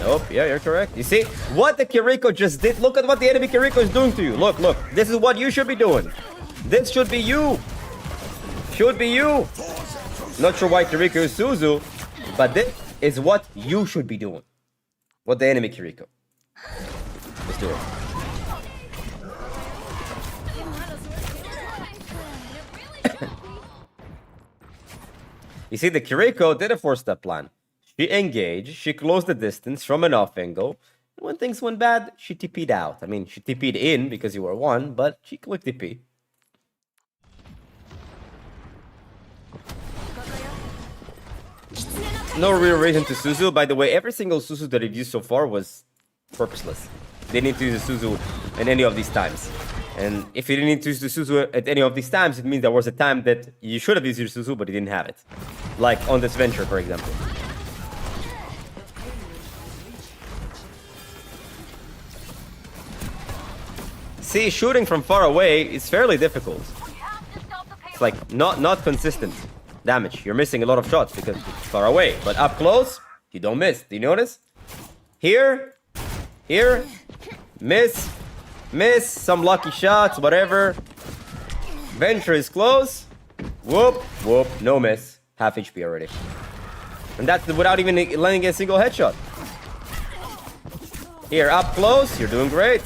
Nope, yeah, you're correct. You see, what the Kiriko just did, look at what the enemy Kiriko is doing to you. Look, look, this is what you should be doing. This should be you. Should be you. Not sure why Kiriko is Suzu, but this is what you should be doing. What the enemy Kiriko. Let's do it. You see, the Kiriko did a 4-step plan. She engaged, she closed the distance from an off angle. When things went bad, she TP'd out. I mean, she TP'd in because you were 1, but she clicked TP. No real reason to Suzu. By the way, every single Suzu that I've used so far was purposeless. They didn't use the Suzu at any of these times. And if you didn't use the Suzu at any of these times, it means there was a time that you should have used your Suzu, but you didn't have it. Like on this venture, for example. See, shooting from far away is fairly difficult. It's like not consistent damage. You're missing a lot of shots because it's far away. But up close, you don't miss. Do you notice? Here, miss, some lucky shots, whatever. Venture is close. Whoop, no miss. Half HP already. And that's without even landing a single headshot. Here, up close, you're doing great.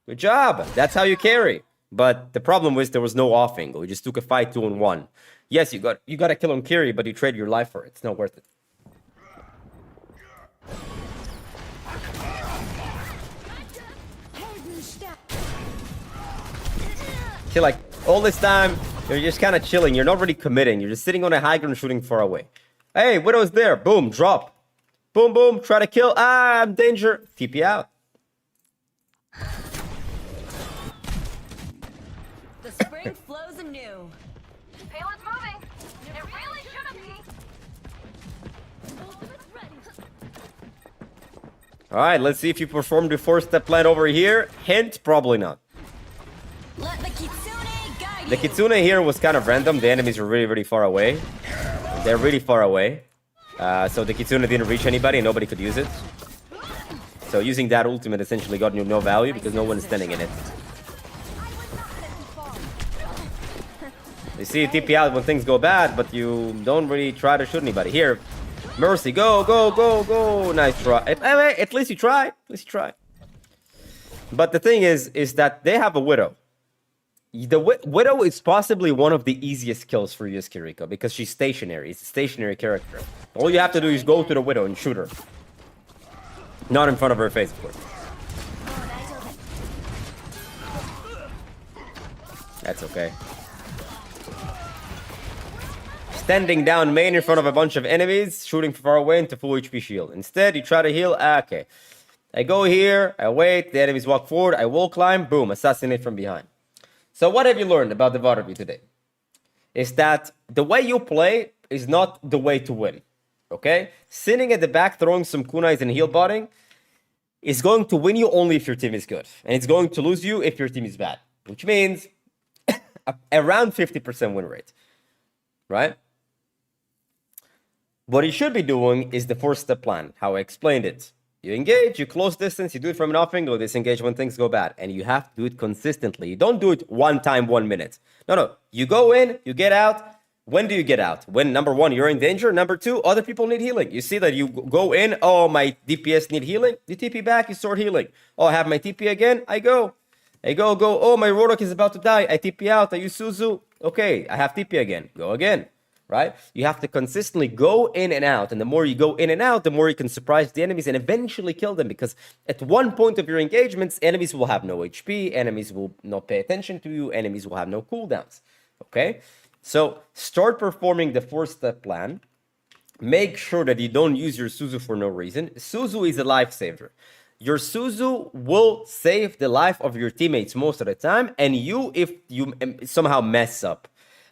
Good job. That's how you carry. But the problem was there was no off angle. You just took a fight 2-on-1. Yes, you got a kill on carry, but you trade your life for it. It's not worth it. See, like all this time, you're just kind of chilling. You're not really committing. You're just sitting on a high ground shooting far away. Hey, Widow's there. Boom, drop. Boom, boom. Try to kill. Ah, I'm danger. TP out. The spring flows anew. Payload's moving. It really shouldn't be. All right, let's see if you performed the 4-step plan over here. Hint, probably not. Let the Kitsune guide The Kitsune here was kind of random. The enemies were really, really far away. They're really far away. So the Kitsune didn't reach anybody and nobody could use it. So using that ultimate essentially got you no value because no one's standing in it. You see, you TP out when things go bad, but you don't really try to shoot anybody. Here, Mercy, go. Nice try. At least you try. But the thing is that they have a Widow. The Widow is possibly one of the easiest kills for you as Kiriko because she's stationary. It's a stationary character. All you have to do is go to the Widow and shoot her. Not in front of her face, of course. That's okay. Standing down main in front of a bunch of enemies, shooting far away into full HP shield. Instead, you try to heal. Okay. I go here, I wait, the enemies walk forward, I wall climb, boom, assassinate from behind. So what have you learned about the VOD review today? Is that the way you play is not the way to win. Okay? Sitting at the back, throwing some kunais and heal botting is going to win you only if your team is good. And it's going to lose you if your team is bad. Which means around 50% win rate. Right? What you should be doing is the 4-step plan, how I explained it. You engage, you close distance, you do it from an off angle, disengage when things go bad. And you have to do it consistently. You don't do it one time, 1 minute. No. You go in, you get out. When do you get out? When, number one, you're in danger. Number two, other people need healing. You see that you go in, oh, my DPS need healing. You TP back, you start healing. Oh, I have my TP again, I go. Go. Oh, my Rodok is about to die. I TP out, I use Suzu. Okay, I have TP again. Go again. Right? You have to consistently go in and out. And the more you go in and out, the more you can surprise the enemies and eventually kill them. Because at one point of your engagements, enemies will have no HP. Enemies will not pay attention to you. Enemies will have no cooldowns. Okay? So start performing the 4-step plan. Make sure that you don't use your Suzu for no reason. Suzu is a lifesaver. Your Suzu will save the life of your teammates most of the time. And you, if you somehow mess up,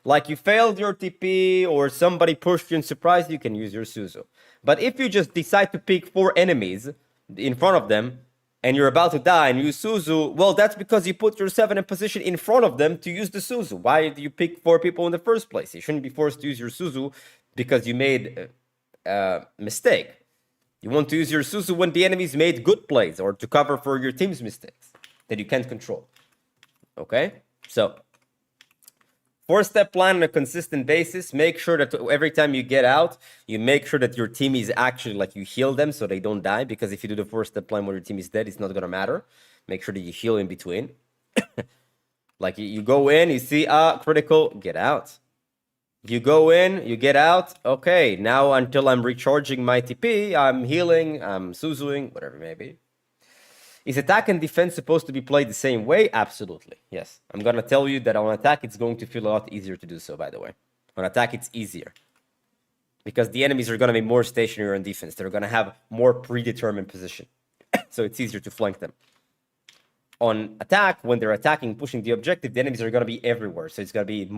like you failed your TP or somebody pushed you and surprised you, can use your Suzu. But if you just decide to pick 4 enemies in front of them and you're about to die and use Suzu, well, that's because you put yourself in a position in front of them to use the Suzu. Why do you pick 4 people in the first place? You shouldn't be forced to use your Suzu because you made a mistake. You want to use your Suzu when the enemies made good plays or to cover for your team's mistakes that you can't control. Okay? So 4-step plan on a consistent basis. Make sure that every time you get out, you make sure that your team is actually, like, you heal them so they don't die. Because if you do the 4-step plan when your team is dead, it's not going to matter. Make sure that you heal in between. Like, you go in, you see, critical, get out. You go in, you get out. Okay, now until I'm recharging my TP, I'm healing, I'm Suzuing, whatever it may be. Is attack and defense supposed to be played the same way? Absolutely, yes. I'm going to tell you that on attack, it's going to feel a lot easier to do so, by the way. On attack, it's easier. Because the enemies are going to be more stationary on defense. They're going to have more predetermined position. So it's easier to flank them. On attack, when they're attacking, pushing the objective, the enemies are going to be everywhere. So it's going to be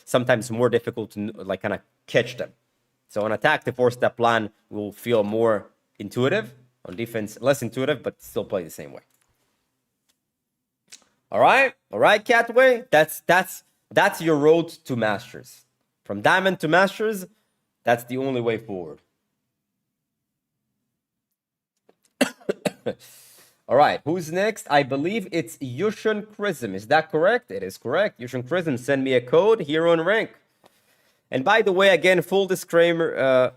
sometimes more difficult to, like, kind of catch them. So on attack, the 4-step plan will feel more intuitive. On defense, less intuitive, but still play the same way. All right, Catway. That's your road to Masters. From Diamond to Masters, that's the only way forward. All right, who's next? I believe it's Yushin Chrism. Is that correct? It is correct. Yushin Chrism, send me a code here on rank. And by the way, again, full disclaimer.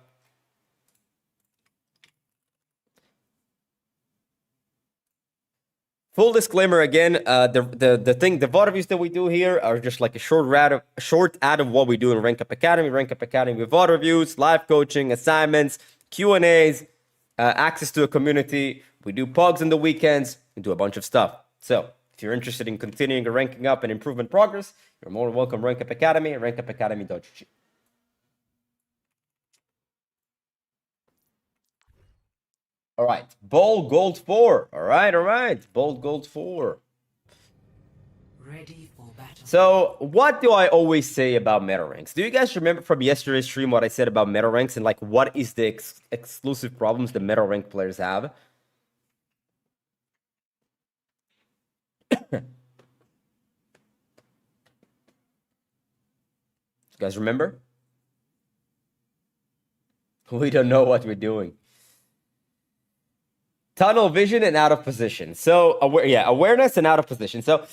Full disclaimer again, the VOD reviews that we do here are just like a short ad of what we do in Rankup Academy. Rankup Academy with VOD reviews, live coaching, assignments, Q&As, access to a community. We do pogs on the weekends. We do a bunch of stuff. So if you're interested in continuing a ranking up and improvement progress, you're more than welcome. Rankup Academy, rankupacademy.gg. All right, Ball Gold 4. All right. Ball Gold 4. Ready for battle. So, what do I always say about meta ranks? Do you guys remember from yesterday's stream what I said about meta ranks and, like, what is the exclusive problems the meta rank players have? You guys remember? We don't know what we're doing. Tunnel vision and out of position. So, awareness and out of position. So,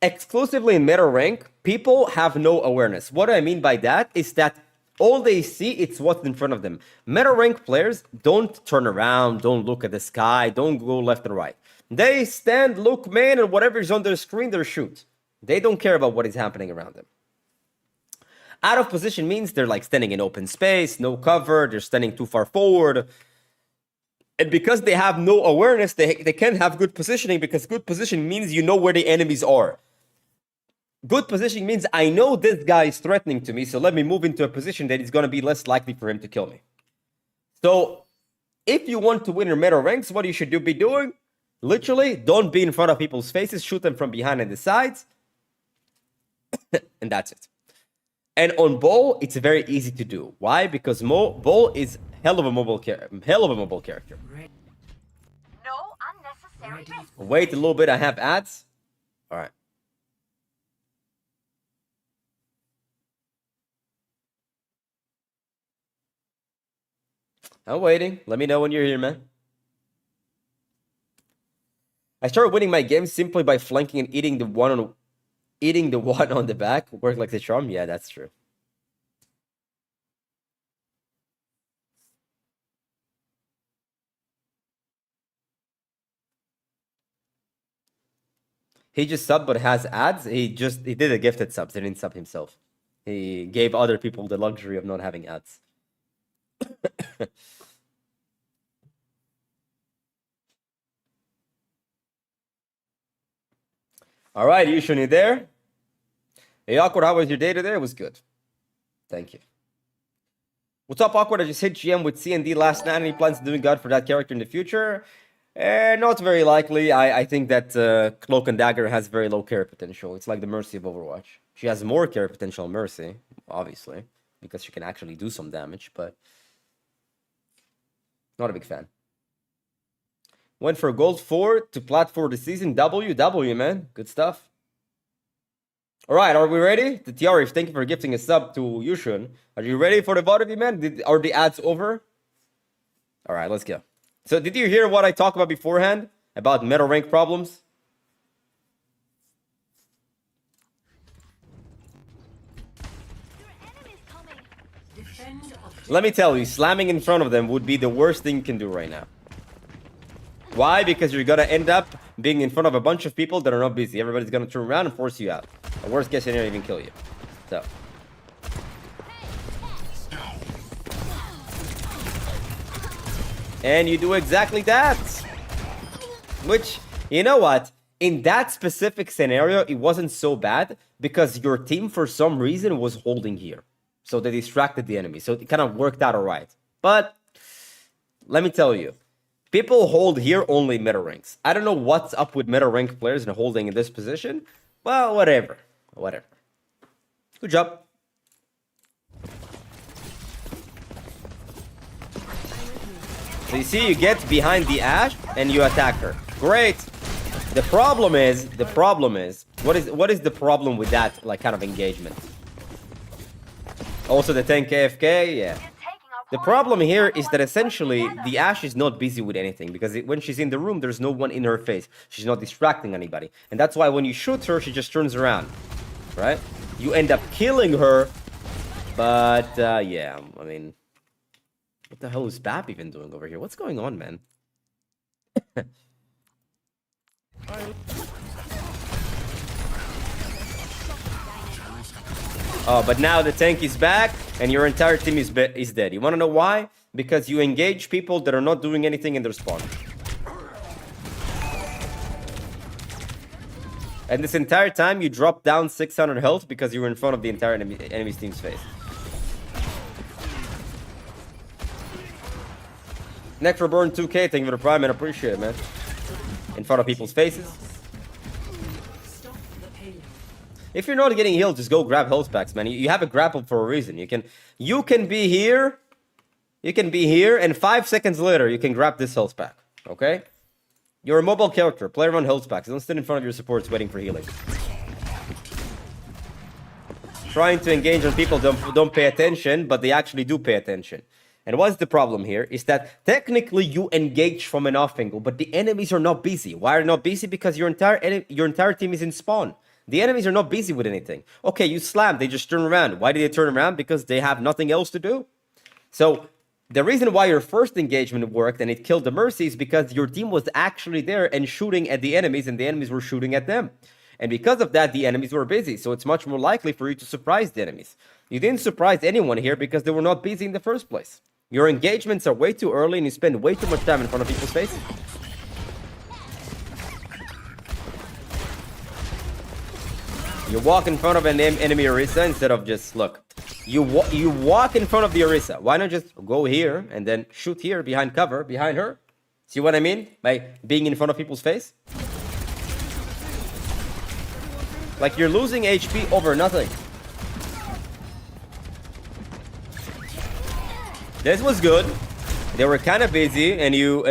exclusively in meta rank, people have no awareness. What I mean by that is that all they see is what's in front of them. Meta rank players don't turn around, don't look at the sky, don't go left and right. They stand, look, man, and whatever is on their screen, they shoot. They don't care about what is happening around them. Out of position means they're like standing in open space, no cover, they're standing too far forward. And because they have no awareness, they can't have good positioning, because good position means you know where the enemies are. Good positioning means I know this guy is threatening to me, so let me move into a position that is going to be less likely for him to kill me. So, if you want to win your meta ranks, what you should be doing? Literally, don't be in front of people's faces, shoot them from behind and the sides. And that's it. And on Ball, it's very easy to do. Why? Because Ball is hell of a mobile character. No unnecessary risk. Wait a little bit, I have ads. All right. I'm waiting. Let me know when you're here, man. I started winning my games simply by flanking and eating the one on the back. Work like the charm. Yeah, that's true. He just subbed but has ads. He did a gifted subs. He didn't sub himself. He gave other people the luxury of not having ads. All right, Yushun, you there? Hey, Awkward, how was your day today? It was good. Thank you. What's up, Awkward? I just hit GM with C&D last night. Any plans on doing God for that character in the future? Not very likely. I think that Cloak and Dagger has very low care potential. It's like the Mercy of Overwatch. She has more care potential Mercy, obviously, because she can actually do some damage, but not a big fan. Went for gold 4 to plat for the season. W, man. Good stuff. All right, are we ready? The Tiari, thank you for gifting a sub to Yushun. Are you ready for the VOD, man? Are the ads over? All right, let's go. So, did you hear what I talked about beforehand? About meta rank problems? Let me tell you, slamming in front of them would be the worst thing you can do right now. Why? Because you're gonna end up being in front of a bunch of people that are not busy. Everybody's gonna turn around and force you out. The worst case scenario, even kill you. So. And you do exactly that. Which, you know what? In that specific scenario, it wasn't so bad because your team, for some reason, was holding here. So they distracted the enemy. So it kind of worked out all right. But let me tell you, people hold here only meta ranks. I don't know what's up with meta rank players and holding in this position. Well, whatever. Whatever. Good job. So you see, you get behind the Ashe and you attack her. Great. The problem is, what is the problem with that like kind of engagement? Also the 10 KFK, yeah. The problem here is that essentially the Ashe is not busy with anything because when she's in the room, there's no one in her face. She's not distracting anybody. And that's why when you shoot her, she just turns around, right? You end up killing her, but yeah, I mean, what the hell is Bap even doing over here? What's going on, man? Oh, but now the tank is back and your entire team is dead. You want to know why? Because you engage people that are not doing anything in their spawn. And this entire time you drop down 600 health because you were in front of the entire enemy's team's face. Next for Burn 2K, thank you for the prime, man. Appreciate it, man. In front of people's faces. If you're not getting healed, just go grab health packs, man. You have a grapple for a reason. You can be here. You can be here, and 5 seconds later, you can grab this health pack. Okay? You're a mobile character. Play around health packs. Don't stand in front of your supports waiting for healing. Trying to engage on people don't pay attention, but they actually do pay attention. And what's the problem here is that technically you engage from an off angle, but the enemies are not busy. Why are they not busy? Because your entire team is in spawn. The enemies are not busy with anything. Okay, you slam, they just turn around. Why did they turn around? Because they have nothing else to do. So the reason why your first engagement worked and it killed the Mercy is because your team was actually there and shooting at the enemies and the enemies were shooting at them. And because of that, the enemies were busy. So it's much more likely for you to surprise the enemies. You didn't surprise anyone here because they were not busy in the first place. Your engagements are way too early and you spend way too much time in front of people's faces. You walk in front of an enemy Orisa instead of just, look, you walk in front of the Orisa. Why not just go here and then shoot here behind cover, behind her? See what I mean? By being in front of people's face? Like you're losing HP over nothing. This was good. They were kind of busy and you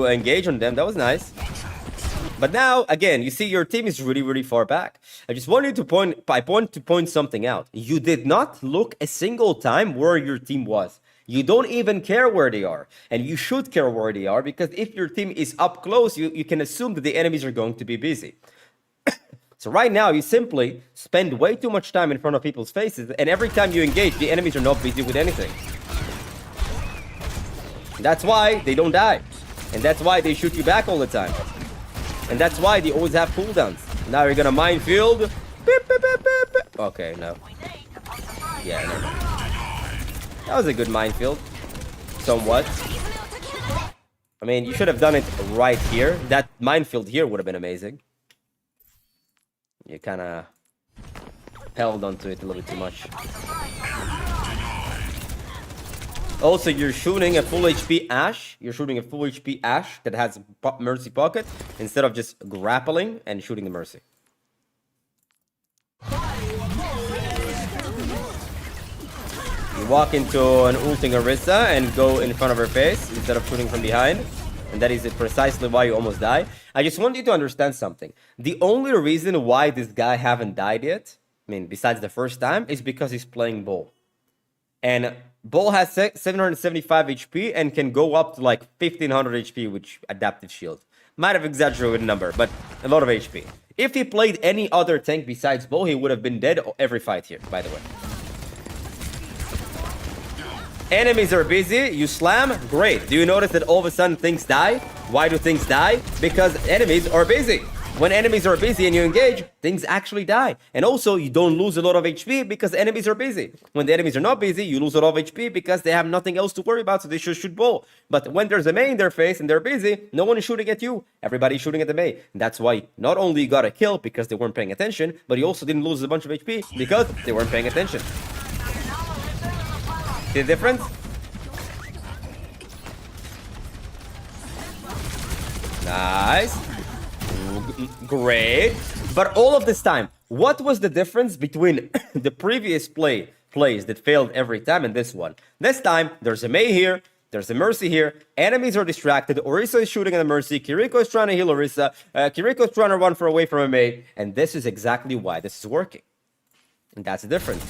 engage on them. That was nice. But now, again, you see your team is really, really far back. I just wanted to point something out. You did not look a single time where your team was. You don't even care where they are. And you should care where they are, because if your team is up close, you can assume that the enemies are going to be busy. So right now, you simply spend way too much time in front of people's faces, and every time you engage, the enemies are not busy with anything. That's why they don't die. And that's why they shoot you back all the time. And that's why they always have cooldowns. Now you're gonna minefield. Beep, beep, beep, beep, beep. Okay, no. Yeah, no. That was a good minefield. Somewhat. I mean, you should have done it right here. That minefield here would have been amazing. You kind of held onto it a little bit too much. Also, you're shooting a full HP Ashe. You're shooting a full HP Ashe that has Mercy Pocket instead of just grappling and shooting the Mercy. You walk into an ulting Orisa and go in front of her face instead of shooting from behind. And that is precisely why you almost die. I just want you to understand something. The only reason why this guy haven't died yet, I mean, besides the first time, is because he's playing Ball. And Ball has 775 HP and can go up to like 1500 HP with Adaptive Shield. Might have exaggerated with the number, but a lot of HP. If he played any other tank besides Ball, he would have been dead every fight here, by the way. Enemies are busy, you slam, great. Do you notice that all of a sudden things die? Why do things die? Because enemies are busy. When enemies are busy and you engage, things actually die. And also, you don't lose a lot of HP because enemies are busy. When the enemies are not busy, you lose a lot of HP because they have nothing else to worry about, so they should shoot Ball. But when there's a Mei in their face and they're busy, no one is shooting at you. Everybody's shooting at the Mei. And that's why not only you got a kill because they weren't paying attention, but you also didn't lose a bunch of HP because they weren't paying attention. See the difference? Nice. Great. But all of this time, what was the difference between the previous plays that failed every time and this one? This time, there's a Mei here, there's a Mercy here, enemies are distracted, Orisa is shooting at the Mercy, Kiriko is trying to heal Orisa, Kiriko is trying to run away from a Mei, and this is exactly why this is working. And that's the difference.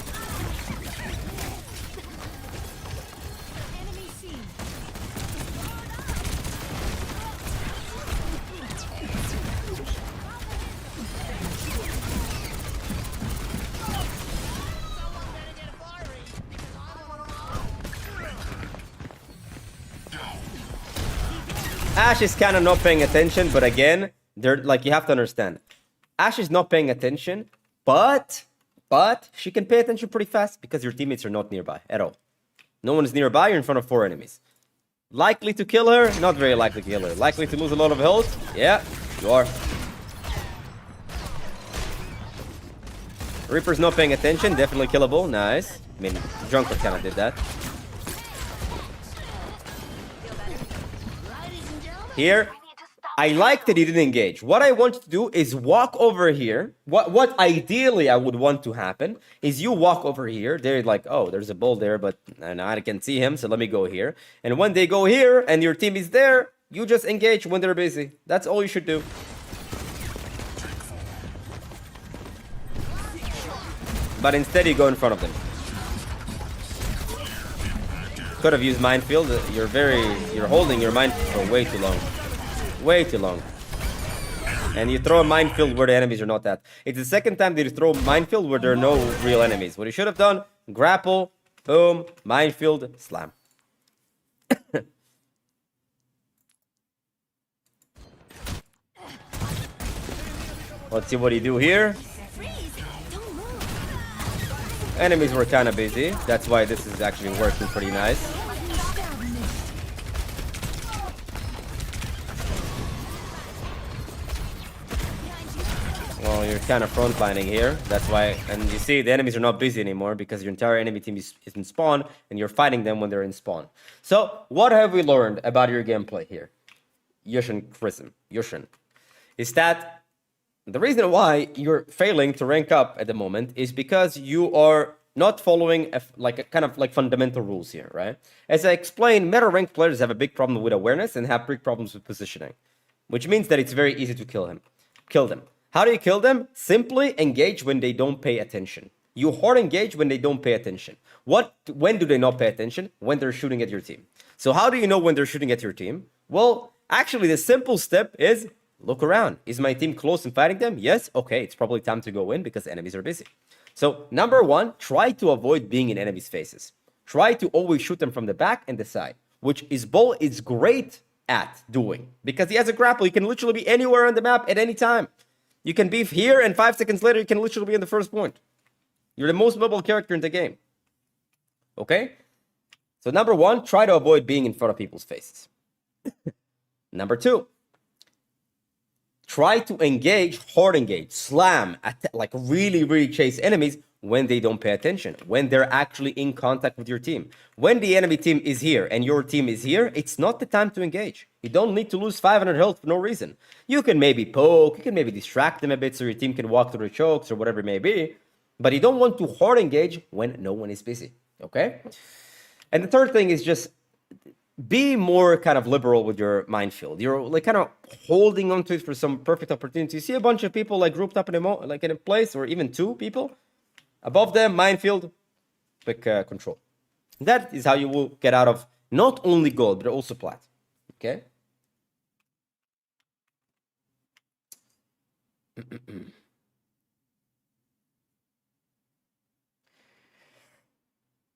Ashe is kind of not paying attention, but again, they're like, you have to understand. Ashe is not paying attention, but she can pay attention pretty fast because your teammates are not nearby at all. No one is nearby, you're in front of 4 enemies. Likely to kill her? Not very likely to kill her. Likely to lose a lot of health? Yeah, you are. Reaper's not paying attention, definitely killable, nice. I mean, Junker kind of did that. Here, I like that he didn't engage. What I want you to do is walk over here. What ideally I would want to happen is you walk over here. They're like, oh, there's a Bull there, but I can see him, so let me go here. And when they go here and your team is there, you just engage when they're busy. That's all you should do. But instead you go in front of them. Could have used minefield. You're holding your minefield for way too long. Way too long. And you throw a minefield where the enemies are not at. It's the second time that you throw minefield where there are no real enemies. What you should have done, grapple, boom, minefield, slam. Let's see what you do here. Enemies were kind of busy. That's why this is actually working pretty nice. Well, you're kind of frontlining here. That's why. And you see, the enemies are not busy anymore because your entire enemy team is in spawn and you're fighting them when they're in spawn. So, what have we learned about your gameplay here? Yushin. Is that the reason why you're failing to rank up at the moment is because you are not following kind of fundamental rules here, right? As I explained, meta ranked players have a big problem with awareness and have big problems with positioning. which means that it's very easy to kill him. Kill them. How do you kill them? Simply engage when they don't pay attention. You hard engage when they don't pay attention. When do they not pay attention? When they're shooting at your team. So how do you know when they're shooting at your team? Well, actually, the simple step is look around. Is my team close and fighting them? Yes? Okay, it's probably time to go in because enemies are busy. So, number one, try to avoid being in enemies' faces. Try to always shoot them from the back and the side, which is Ball is great at doing because he has a grapple. He can literally be anywhere on the map at any time. You can be here and 5 seconds later, you can literally be in the first point. You're the most mobile character in the game. Okay? So number one, try to avoid being in front of people's faces. Number two, try to engage, hard engage, slam, like really chase enemies when they don't pay attention, when they're actually in contact with your team. When the enemy team is here and your team is here, it's not the time to engage. You don't need to lose 500 health for no reason. You can maybe poke, you can maybe distract them a bit so your team can walk through the chokes or whatever it may be, but you don't want to hard engage when no one is busy, okay? And the third thing is just be more kind of liberal with your minefield. You're like kind of holding onto it for some perfect opportunity. You see a bunch of people like grouped up in a place, or even 2 people. Above them, minefield, pick control. That is how you will get out of not only gold, but also plat. Okay?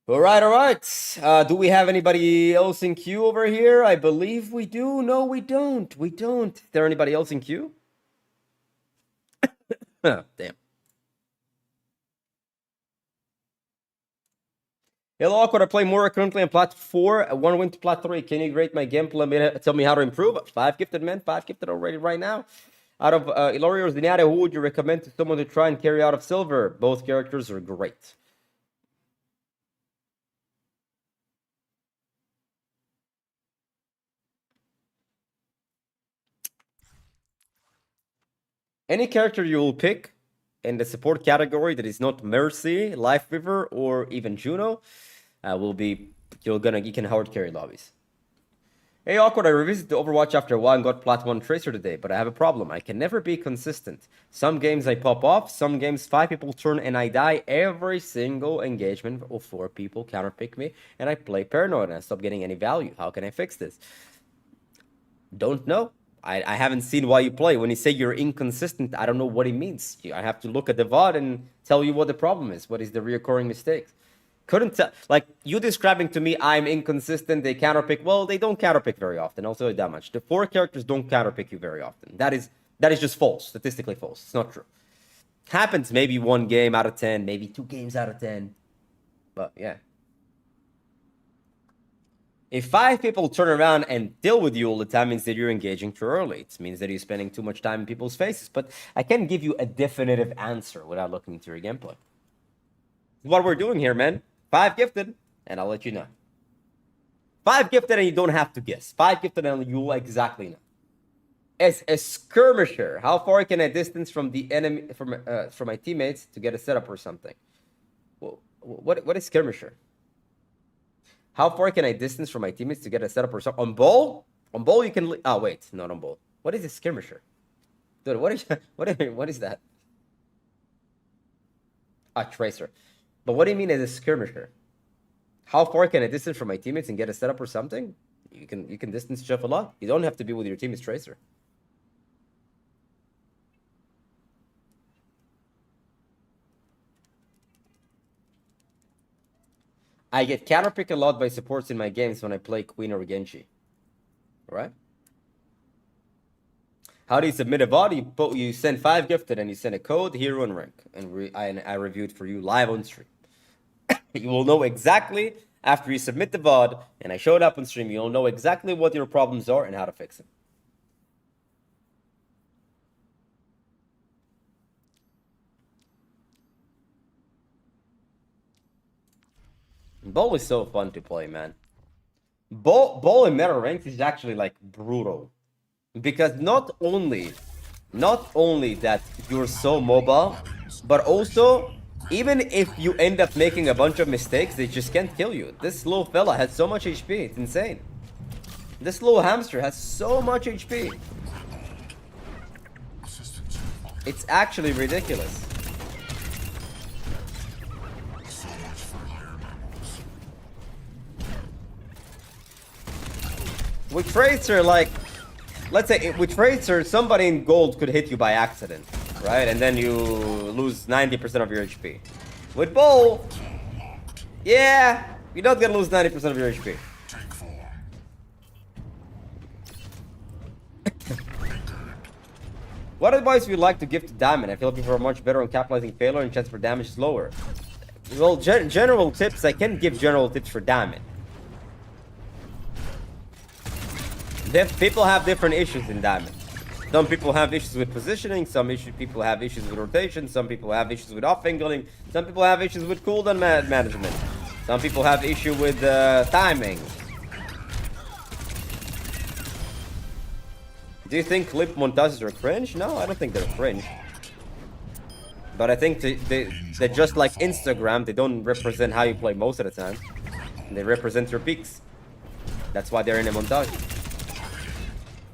All right. Do we have anybody else in queue over here? I believe we do. No, we don't. We don't. Is there anybody else in queue? Oh, damn. Hello, Awkward. I play more currently on plat 4. 1 win to plat 3. Can you rate my gameplay? Tell me how to improve. 5 gifted, man. 5 gifted already right now. Out of Illaria or Zenyatta, who would you recommend to someone to try and carry out of silver? Both characters are great. Any character you will pick in the support category that is not Mercy, Life River, or even Juno will be you can hard carry lobbies. Hey Awkward, I revisited the Overwatch after a while and got plat 1 Tracer today, but I have a problem. I can never be consistent. Some games I pop off, some games 5 people turn and I die every single engagement of 4 people counterpick me and I play paranoid and I stop getting any value. How can I fix this? Don't know. I haven't seen why you play. When you say you're inconsistent, I don't know what it means. I have to look at the VOD and tell you what the problem is. What is the reoccurring mistakes? Couldn't tell. Like, you describing to me, I'm inconsistent, they counterpick. Well, they don't counterpick very often. I'll tell you that much. The 4 characters don't counterpick you very often. That is just false. Statistically false. It's not true. Happens maybe 1 game out of 10, maybe 2 games out of 10. But, yeah. If 5 people turn around and deal with you all the time, means that you're engaging too early. It means that you're spending too much time in people's faces. But I can't give you a definitive answer without looking into your gameplay. This is what we're doing here, man. 5 gifted, and I'll let you know. 5 gifted, and you don't have to guess. 5 gifted, and you'll exactly know. As a skirmisher, how far can I distance from the enemy, from my teammates to get a setup or something? Well, what is skirmisher? How far can I distance from my teammates to get a setup or something? On Ball? On Ball you can... Oh, wait. Not on Ball. What is a skirmisher? Dude, what is that? A tracer. But what do you mean as a skirmisher? How far can I distance from my teammates and get a setup or something? You can distance yourself a lot. You don't have to be with your teammate's tracer. I get counterpicked a lot by supports in my games when I play Queen or Genji. Alright? How do you submit a VOD? You send 5 gifted and you send a code, hero, and rank. And I review it for you live on stream. You will know exactly, after you submit the VOD, and I show it up on stream, you'll know exactly what your problems are and how to fix them. Ball is so fun to play, man. Ball in meta ranks is actually like brutal. Because not only that you're so mobile, but also even if you end up making a bunch of mistakes, they just can't kill you. This little fella has so much HP, it's insane. This little hamster has so much HP. It's actually ridiculous. With Tracer, like, let's say with Tracer, somebody in gold could hit you by accident, right? And then you lose 90% of your HP. With Ball, yeah, you're not gonna lose 90% of your HP. What advice would you like to give to Diamond? I feel people are much better on capitalizing failure and chance for damage is lower. Well, general tips, I can't give general tips for Diamond. People have different issues in Diamond. Some people have issues with positioning, people have issues with rotation, some people have issues with off-angling, some people have issues with cooldown management, some people have issue with timing. Do you think clip montages are cringe? No, I don't think they're cringe. But I think they're just like Instagram, they don't represent how you play most of the time. They represent your peaks. That's why they're in a montage.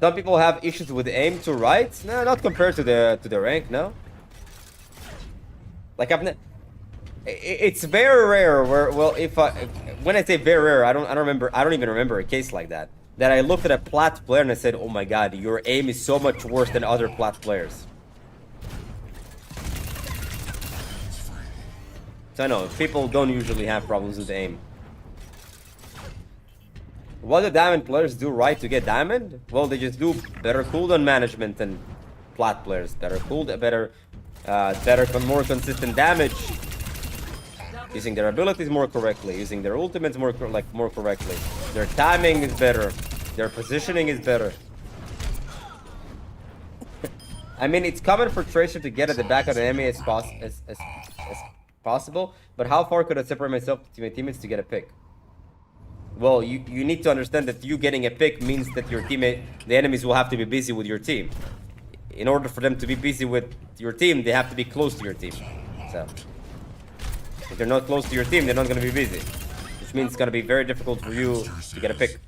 Some people have issues with aim to right. No, not compared to the rank, no. Like it's very rare where, well, when I say very rare, I don't even remember a case like that. That I looked at a plat player and I said, oh my god, your aim is so much worse than other plat players. So I know, people don't usually have problems with aim. What do diamond players do right to get diamond? Well, they just do better cooldown management than plat players. Better more consistent damage. Using their abilities more correctly, using their ultimates more correctly. Their timing is better. Their positioning is better. I mean, it's common for Tracer to get at the back of the enemy as possible, but how far could I separate myself to my teammates to get a pick? Well, you need to understand that you getting a pick means that the enemies will have to be busy with your team. In order for them to be busy with your team, they have to be close to your team. So, if they're not close to your team, they're not going to be busy. Which means it's going to be very difficult for you to get a pick.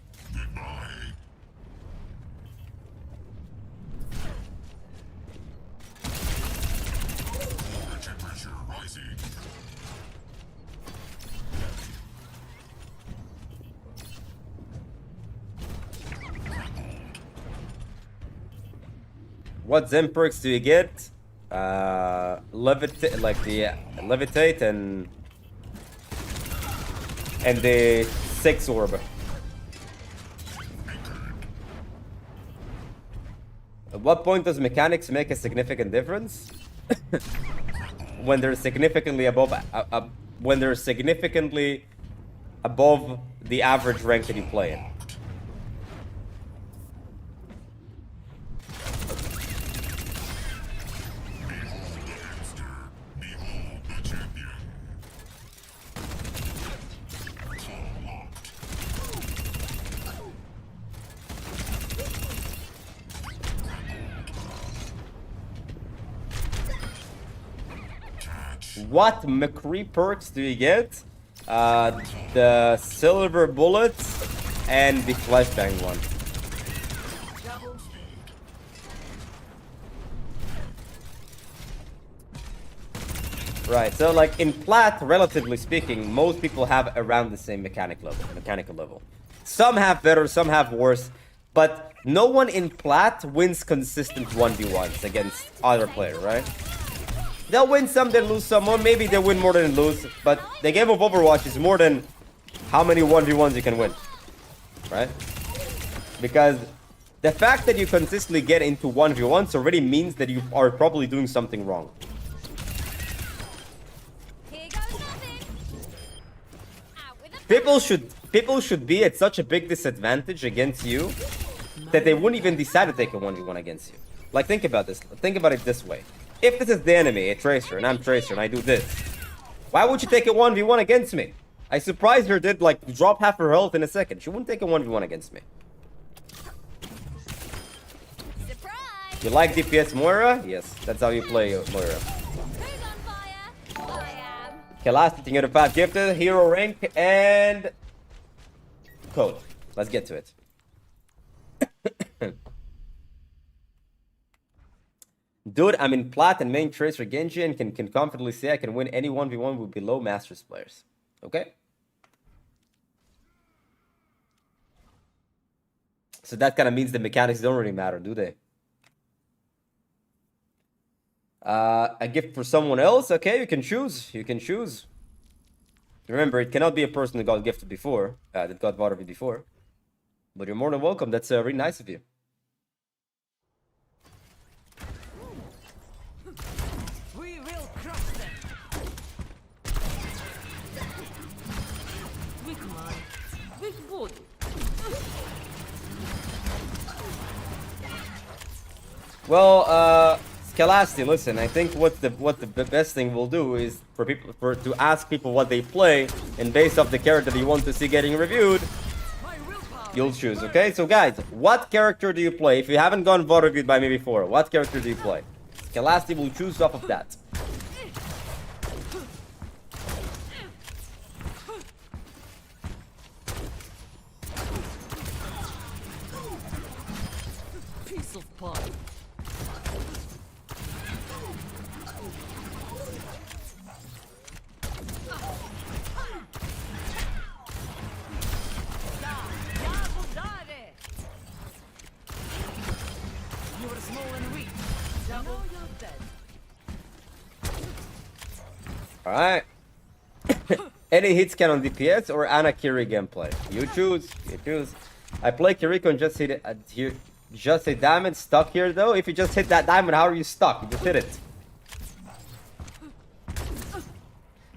What Zen perks do you get? Levitate, like the levitate and the 6 orb. At what point does mechanics make a significant difference? When they're significantly above, the average rank that you play in. What McCree perks do you get? The silver bullets and the flashbang one. Right, so like in plat, relatively speaking, most people have around the same mechanical level. Some have better, some have worse, but no one in plat wins consistent 1v1s against other player, right? They'll win some, they'll lose some, or maybe they win more than lose, but the game of Overwatch is more than how many 1v1s you can win, right? Because the fact that you consistently get into 1v1s already means that you are probably doing something wrong. People should be at such a big disadvantage against you that they wouldn't even decide to take a 1v1 against you. Like, think about this. Think about it this way. If this is the enemy, a Tracer, and I'm Tracer, and I do this, why would you take a 1v1 against me? I surprised her did, like, drop half her health in a second. She wouldn't take a 1v1 against me. Surprise! You like DPS Moira? Yes, that's how you play Moira. Okay, last thing you're the path gifted, hero rank, and code. Let's get to it. Dude, I'm in plat and main tracer Genji and can confidently say I can win any 1v1 with below Masters players. Okay? So that kind of means the mechanics don't really matter, do they? A gift for someone else? Okay, you can choose. You can choose. Remember, it cannot be a person that got gifted before, that got VOD before. But you're more than welcome. That's really nice of you. We will crush them. Weak mind, weak body. Well, Scalasti, listen. I think what the best thing we'll do is to ask people what they play, and based off the character that you want to see getting reviewed, you'll choose. Okay, so guys, what character do you play? If you haven't gone VOD reviewed by me before, what character do you play? Scalasti will choose off of that. Piece of pie. You're small and weak. Double you're dead. Alright. Any hits can on DPS or Anakiri gameplay. You choose. You choose. I play Kiriko and just hit it here. Just a diamond stuck here though. If you just hit that diamond, how are you stuck? You just hit it.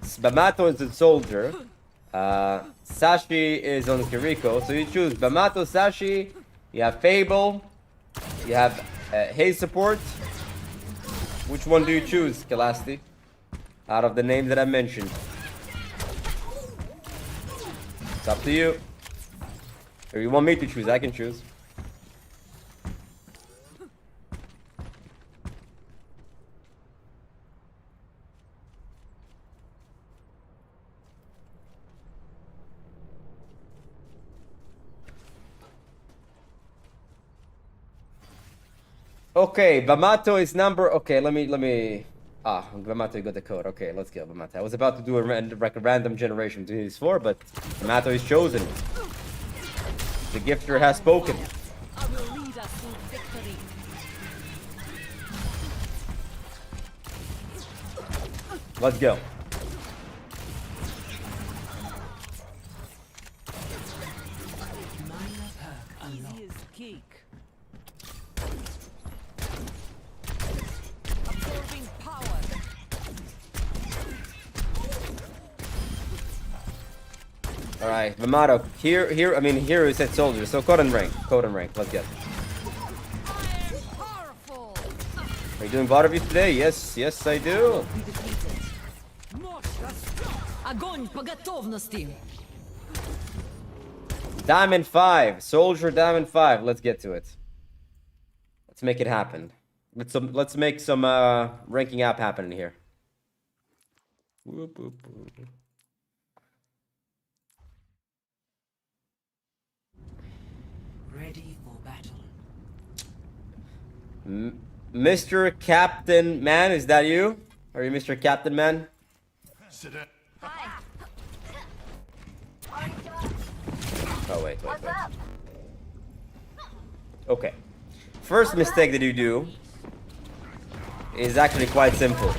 Bamato is a soldier. Sashi is on Kiriko. So you choose Bamato, Sashi. You have Fable. You have Haze support. Which one do you choose, Kalasti? Out of the names that I mentioned. It's up to you. Or you want me to choose, I can choose. Okay, Bamato is number. Okay, let me. Bamato, you got the code. Okay, let's go, Bamato. I was about to do a random generation between these four, but Bamato is chosen. The gifter has spoken. I will lead us to victory. Let's go. Easy as cake. Absorbing power. All right, Bamato. Here. I mean, here is at soldier. So code and rank. Let's get. I am powerful. Are you doing VOD reviews today? Yes, I do. Огонь по готовности. Diamond 5, soldier Diamond 5. Let's get to it. Let's make it happen. Let's make some ranking app happen in here. Whoop, whoop, whoop. Ready for battle. Mr. Captain Man, is that you? Are you Mr. Captain Man? Sit down. Hi. Oh, wait. What's up? Okay. First mistake that you do is actually quite simple.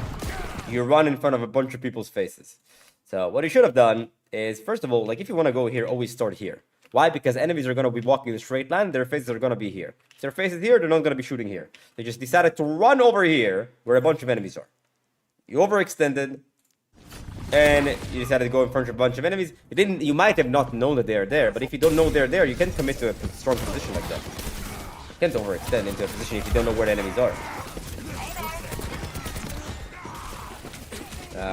You run in front of a bunch of people's faces. So what you should have done is, first of all, like if you want to go here, always start here. Why? Because enemies are going to be walking in a straight line. Their faces are going to be here. If their faces here, they're not going to be shooting here. They just decided to run over here where a bunch of enemies are. You overextended, and you decided to go in front of a bunch of enemies. You might have not known that they're there, but if you don't know they're there, you can't commit to a strong position like that. You can't overextend into a position if you don't know where the enemies are.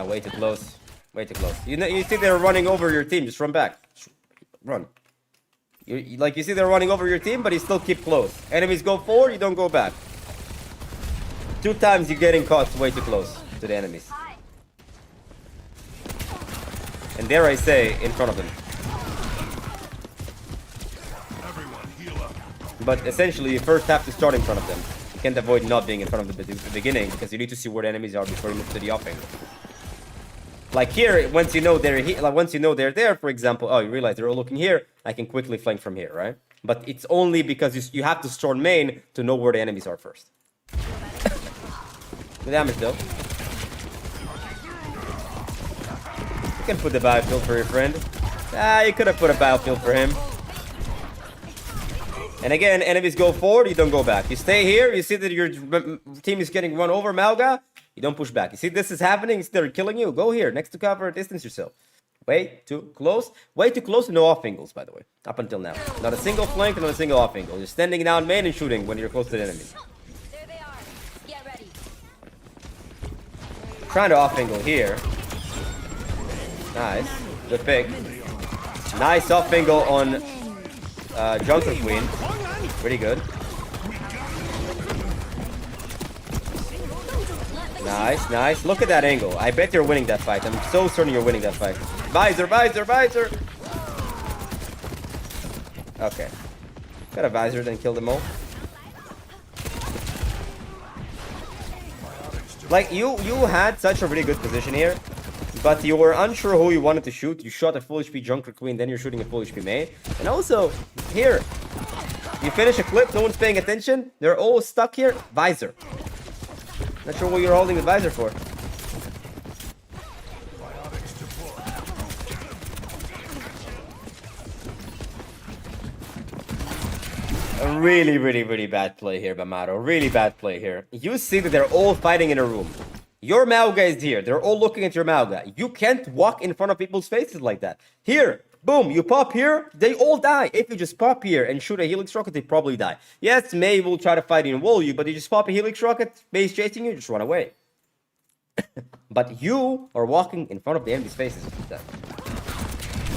Way too close. Way too close. You see they're running over your team, just run back. Run. You see they're running over your team, but you still keep close. Enemies go forward, you don't go back. 2 times you're getting caught way too close to the enemies. And dare I say, in front of them. Everyone, heal up. But essentially, you first have to start in front of them. can't avoid not being in front of the beginning because you need to see where the enemies are before you move to the off angle. Like here, once you know they're here, like once you know they're there, for example, oh, you realize they're all looking here, I can quickly flank from here, right? But it's only because you have to storm main to know where the enemies are first. The damage though. You can put the battlefield for your friend. Ah, you could have put a battlefield for him. And again, enemies go forward, you don't go back. You stay here, you see that your team is getting run over, Malga, you don't push back. You see this is happening, you see they're killing you, go here, next to cover, distance yourself. Way too close and no off angles, by the way, up until now. Not a single flank, not a single off angle. You're standing down main and shooting when you're close to the enemy. There they are. Get ready. Trying to off angle here. Nice, good pick. Nice off angle on Junker Queen. Pretty good. Nice, nice. Look at that angle. I bet you're winning that fight. I'm so certain you're winning that fight. Visor, visor, visor. Okay. Got a visor, then kill them all. Like, you had such a really good position here, but you were unsure who you wanted to shoot. You shot a full HP Junker Queen, then you're shooting a full HP main. And also, here, you finish a clip, no one's paying attention. They're all stuck here. Visor. Not sure what you're holding the visor for. A really, really, really bad play here, Bamato. Really bad play here. You see that they're all fighting in a room. Your Mauga is here. They're all looking at your Mauga. You can't walk in front of people's faces like that. Here, boom, you pop here, they all die. If you just pop here and shoot a Helix Rocket, they probably die. Yes, Mei will try to fight and wall you, but you just pop a Helix Rocket, Mei is chasing you, just run away. But you are walking in front of the enemy's faces.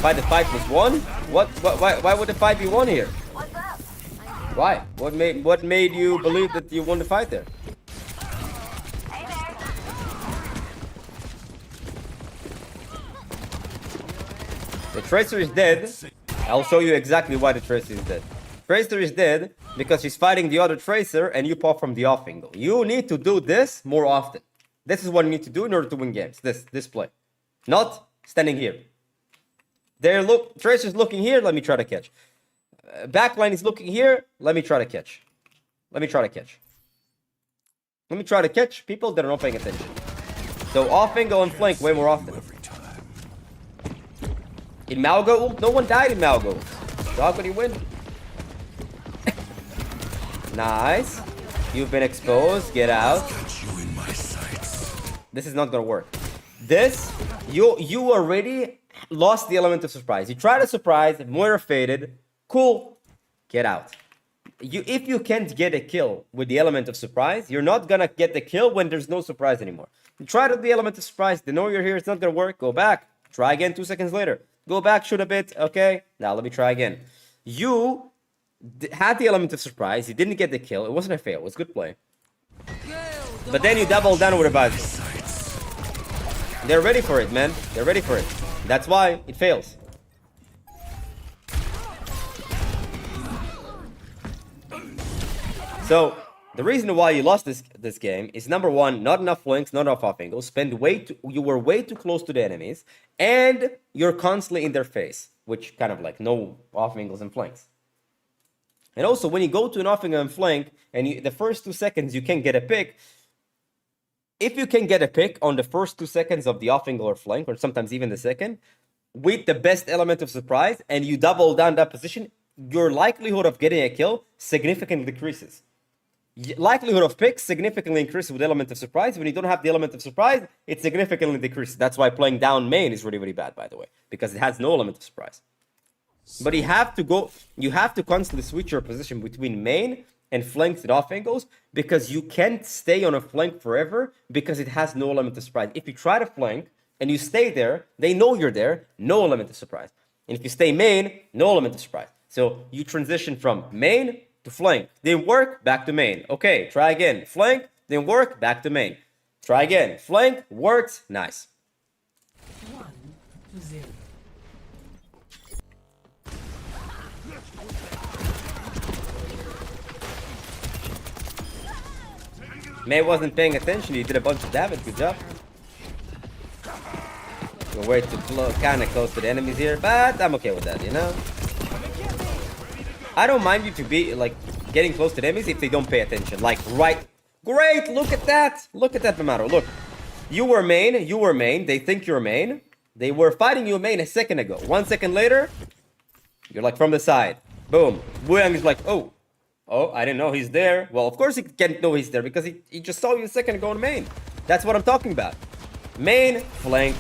Why the fight was won? Why would the fight be won here? Why? What made you believe that you won the fight there? The Tracer is dead. I'll show you exactly why the Tracer is dead. Tracer is dead because she's fighting the other Tracer and you pop from the off angle. You need to do this more often. This is what you need to do in order to win games. This play. Not standing here. Tracer's looking here, let me try to catch. Backline is looking here, let me try to catch. Let me try to catch people that are not paying attention. So off angle and flank way more often. In Malgo ult, no one died in Malgo ult. So how could he win? Nice. You've been exposed. Get out. This is not gonna work. This, you already lost the element of surprise. You try to surprise, Moira faded. Cool. Get out. If you can't get a kill with the element of surprise, you're not gonna get the kill when there's no surprise anymore. You try to the element of surprise, they know you're here, it's not gonna work, go back. Try again 2 seconds later. Go back, shoot a bit, okay? Now let me try again. You had the element of surprise, you didn't get the kill, it wasn't a fail, it was good play. But then you double down with a visor. They're ready for it, man. They're ready for it. That's why it fails. So, the reason why you lost this game is number one, not enough flanks, not enough off angles. You were way too close to the enemies, and you're constantly in their face, which kind of like no off angles and flanks. And also, when you go to an off angle and flank, and the first 2 seconds you can get a pick, if you can get a pick on the first 2 seconds of the off angle or flank, or sometimes even the second, with the best element of surprise, and you double down that position, your likelihood of getting a kill significantly decreases. Likelihood of picks significantly increases with element of surprise. When you don't have the element of surprise, it significantly decreases. That's why playing down main is really, really bad, by the way, because it has no element of surprise. But you have to constantly switch your position between main and flanks and off angles, because you can't stay on a flank forever because it has no element of surprise. If you try to flank and you stay there, they know you're there, no element of surprise. And if you stay main, no element of surprise. So you transition from main to flank. Didn't work, back to main. Okay, try again. Flank, didn't work, back to main. Try again. Flank, worked, nice. 1-0. May wasn't paying attention. He did a bunch of damage. Good job. We're way too kind of close to the enemies here, but I'm okay with that, you know? I don't mind you to be, like, getting close to the enemies if they don't pay attention. Like, right... Great! Look at that! Look at that, Bamaro. Look. You were main. They think you're main. They were fighting you main a second ago. 1 second later, you're, like, from the side. Boom. Wuyang is like, oh. Oh, I didn't know he's there. Well, of course he can't know he's there because he just saw you a second ago in main. That's what I'm talking about. Main, flank,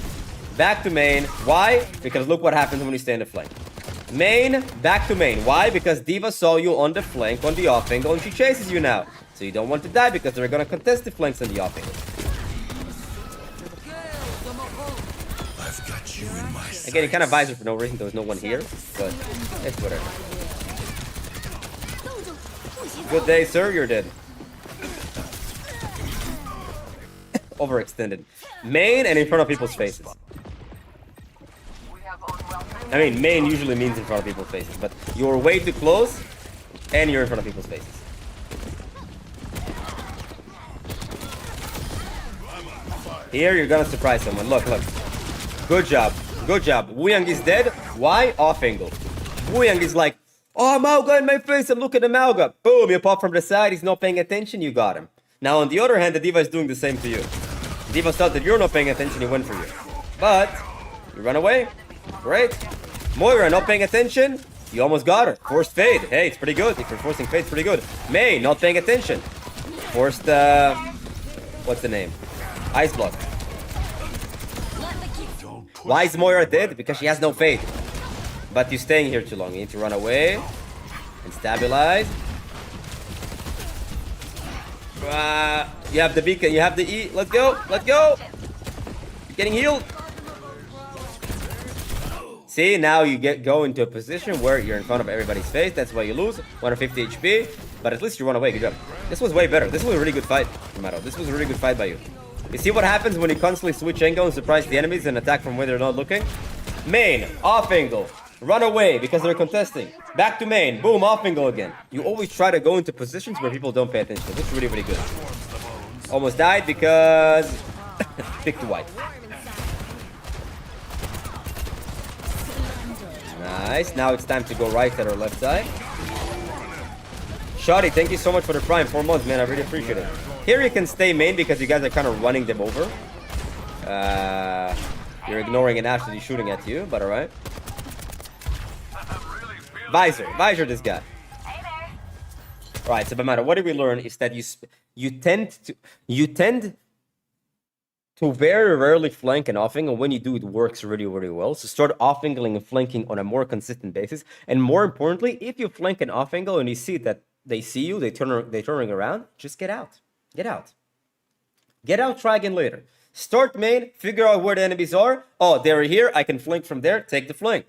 back to main. Why? Because look what happens when you stay in the flank. Main, back to main. Why? Because D.Va saw you on the flank, on the off angle, and she chases you now. So you don't want to die because they're gonna contest the flanks on the off angle. I've got you in my Again, he kind of visor for no reason. There was no one here, but it's whatever. Good day, sir. You're dead. Overextended. Main and in front of people's faces. I mean, main usually means in front of people's faces, but you're way too close and you're in front of people's faces. Here, you're gonna surprise someone. Look, look. Good job. Good job. Wuyang is dead. Why? Off angle. Wuyang is like, oh, Mauga in my face. I'm looking at Mauga. Boom, you pop from the side. He's not paying attention. You got him. Now, on the other hand, the D.Va is doing the same to you. D.Va thought that you're not paying attention. He went for you. But, you run away. Great. Moira, not paying attention. You almost got her. Forced fade. Hey, it's pretty good. If you're forcing fade, it's pretty good. May, not paying attention. Forced, what's the name? Ice block. Why is Moira dead? Because she has no fade. But you're staying here too long. You need to run away and stabilize. You have the beacon. You have the E. Let's go. Let's go. You're getting healed. See, now you go into a position where you're in front of everybody's face. That's why you lose. 150 HP. But at least you run away. Good job. This was way better. This was a really good fight, Romero. This was a really good fight by you. You see what happens when you constantly switch angle and surprise the enemies and attack from where they're not looking? Main, off angle. Run away because they're contesting. Back to main. Boom, off angle again. You always try to go into positions where people don't pay attention. This is really, really good. Almost died because... pick the white. Nice. Now it's time to go right at our left side. Shoddy, thank you so much for the prime. 4 months, man. I really appreciate it. Here you can stay main because you guys are kind of running them over. You're ignoring an Ashe that he's shooting at you, but alright. Visor this guy. Alright, so no matter what did we learn is that you tend to very rarely flank and off-angle, and when you do, it works really, really well. So start off-angling and flanking on a more consistent basis. And more importantly, if you flank an off-angle and you see that they see you, they're turning around, just get out. Get out. Get out, try again later. Start main, figure out where the enemies are. Oh, they're here, I can flank from there, take the flank.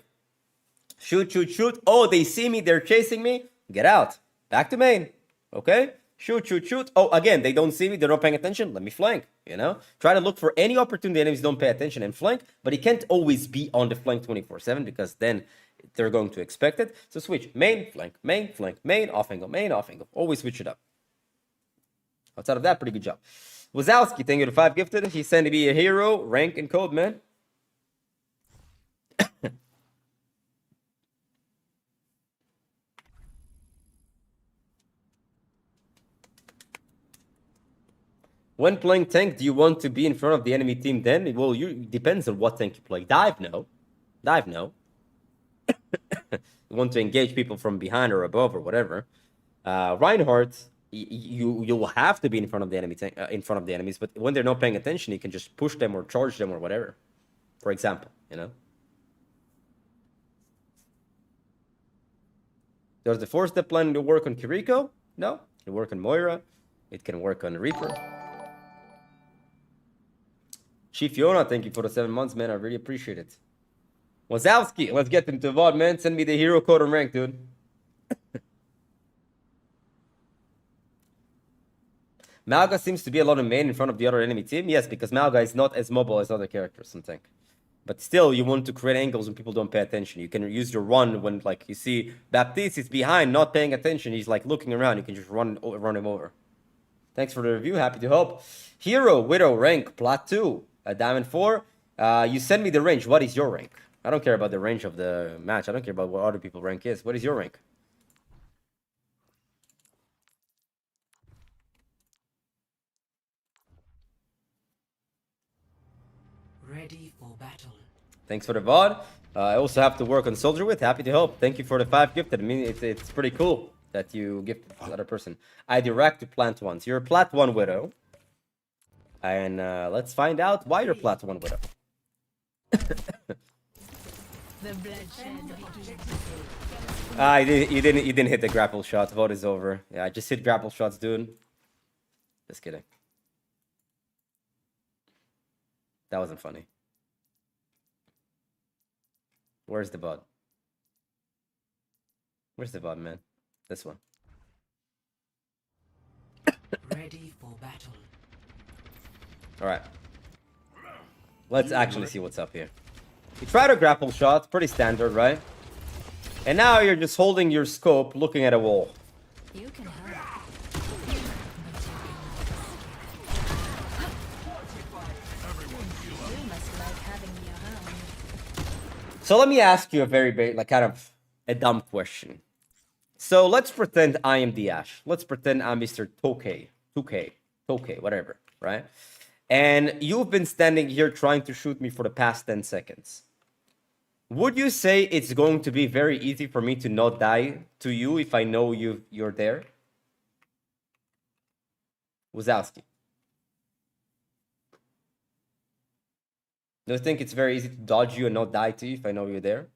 Shoot, shoot, shoot. Oh, they see me, they're chasing me. Get out. Back to main. Okay? Shoot, shoot, shoot. Oh, again, they don't see me, they're not paying attention. Let me flank, you know? Try to look for any opportunity enemies don't pay attention and flank, but he can't always be on the flank 24/7 because then they're going to expect it. So switch. Main, flank, main, off angle, main, off angle. Always switch it up. Outside of that, pretty good job. Wazowski, thank you to 5 gifted. He's sending me a hero, rank, and code, man. When playing tank, do you want to be in front of the enemy team then? Well, depends on what tank you play. Dive, no. Dive, no. You want to engage people from behind or above or whatever. Reinhardt, you'll have to be in front of the enemy in front of the enemies, but when they're not paying attention, you can just push them or charge them or whatever. For example, you know. Does the 4-step plan to work on Kiriko? No. It can work on Moira. It can work on Reaper. Chief Yona, thank you for the 7 months, man. I really appreciate it. Wazowski, let's get them to VOD, man. Send me the hero code and rank, dude. Malga seems to be a lot of main in front of the other enemy team. Yes, because Malga is not as mobile as other characters in tank. But still, you want to create angles when people don't pay attention. You can use your run when, like, you see Baptiste is behind, not paying attention. He's, like, looking around. You can just run him over. Thanks for the review. Happy to help. Hero, Widow, rank, plat 2, a diamond 4. You send me the range. What is your rank? I don't care about the range of the match. I don't care about what other people's rank is. What is your rank? Ready for battle. Thanks for the VOD. I also have to work on Soldier with. Happy to help. Thank you for the 5 gifted. I mean, it's pretty cool that you gifted the other person. I direct to plant 1. So you're a plat 1 Widow. And let's find out why you're plat 1 Widow. The bloodshed You didn't hit the grapple shot. Vote is over. Yeah, I just hit grapple shots, dude. Just kidding. That wasn't funny. Where's the VOD? Where's the VOD, man? This one. Ready for battle. Alright. Let's actually see what's up here. You tried a grapple shot, pretty standard, right? And now you're just holding your scope, looking at a wall. You can help. You must like having me around. So let me ask you a very, kind of a dumb question. So let's pretend I am the Ashe. Let's pretend I'm Mr. Tokay, whatever, right? And you've been standing here trying to shoot me for the past 10 seconds. Would you say it's going to be very easy for me to not die to you if I know you're there? Wazowski. Do you think it's very easy to dodge you and not die to you if I know you're there?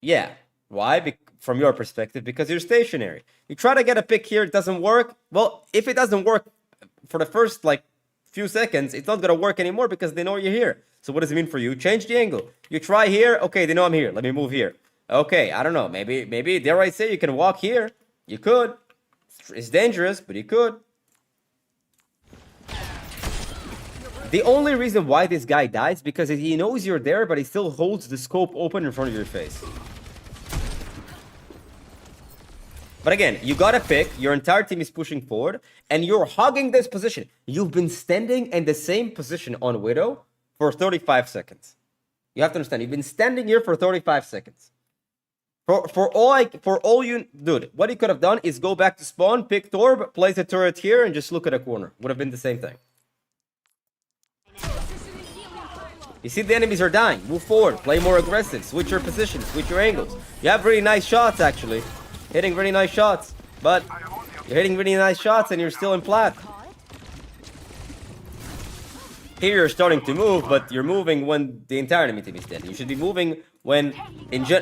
Yeah. Why? From your perspective, because you're stationary. You try to get a pick here, it doesn't work. Well, if it doesn't work for the first few seconds, it's not gonna work anymore because they know you're here. So what does it mean for you? Change the angle. You try here, okay, they know I'm here. Let me move here. Okay, I don't know. Maybe dare I say you can walk here? You could. It's dangerous, but you could. The only reason why this guy dies because he knows you're there, but he still holds the scope open in front of your face. But again, you got a pick, your entire team is pushing forward, and you're hogging this position. You've been standing in the same position on Widow for 35 seconds. You have to understand, you've been standing here for 35 seconds. For all you... Dude, what you could have done is go back to spawn, pick Torb, place a turret here, and just look at a corner. Would have been the same thing. You see the enemies are dying. Move forward, play more aggressive, switch your positions, switch your angles. You have really nice shots, actually. Hitting really nice shots, but you're hitting really nice shots and you're still in plat. Here you're starting to move, but you're moving when the entire enemy team is dead. You should be moving when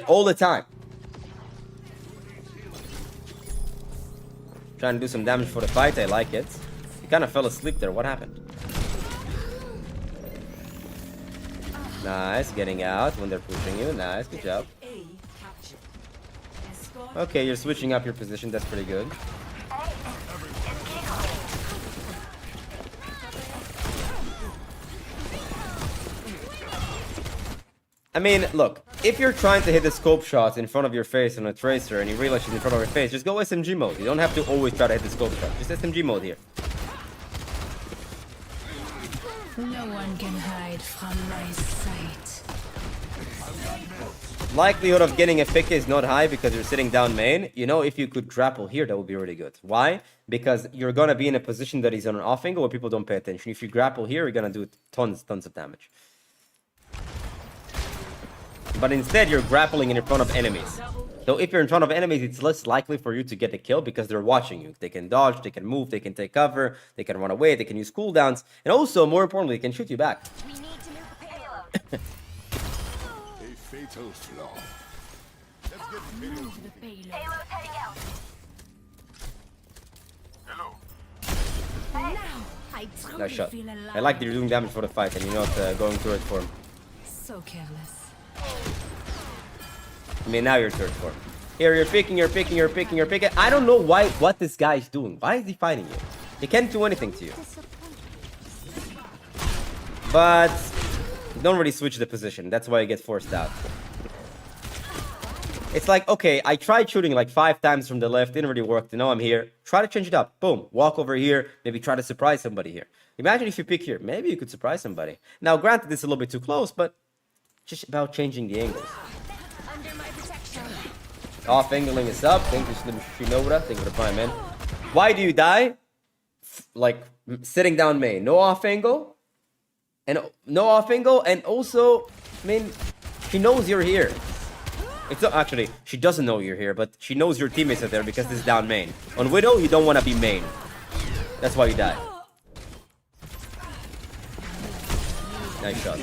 all the time. Trying to do some damage for the fight, I like it. You kind of fell asleep there, what happened? Nice, getting out when they're pushing you, nice, good job. Okay, you're switching up your position. That's pretty good. I mean, look, if you're trying to hit the scope shots in front of your face on a tracer and you realize she's in front of your face, just go SMG mode. You don't have to always try to hit the scope shot. Just SMG mode here. No one can hide from my sight. Likelihood of getting a pick is not high because you're sitting down main. You know, if you could grapple here, that would be really good. Why? Because you're going to be in a position that is on an off angle where people don't pay attention. If you grapple here, you're going to do tons of damage. But instead, you're grappling in front of enemies. So if you're in front of enemies, it's less likely for you to get a kill because they're watching you. They can dodge, they can move, they can take cover, they can run away, they can use cooldowns. And also, more importantly, they can shoot you back. We need to move the payload. A fatal flaw. Let's get Move the payload. Payload heading out. hello. Now, I truly Nice shot. feel alive. I like that you're doing damage for the fight and you're not going through it for him. So careless. I mean, now you're third form. Here, you're picking. I don't know what this guy is doing. Why is he fighting you? He can't do anything to you. But You don't really switch the position. That's why you get forced out. It's like, okay, I tried shooting like 5 times from the left, didn't really work. Now I'm here. Try to change it up. Boom. Walk over here. Maybe try to surprise somebody here. Imagine if you pick here. Maybe you could surprise somebody. Now, granted, this is a little bit too close, but just about changing the angles. Under my protection. Off angling is up. Thank you, Slim Shinoda. Thank you for the prime, man. Why do you die? Like, sitting down main. No off angle. And no off angle. And also, I mean, she knows you're here. It's not actually, she doesn't know you're here, but she knows your teammates are there because this is down main. On Widow, you don't want to be main. That's why you die. Nice shot.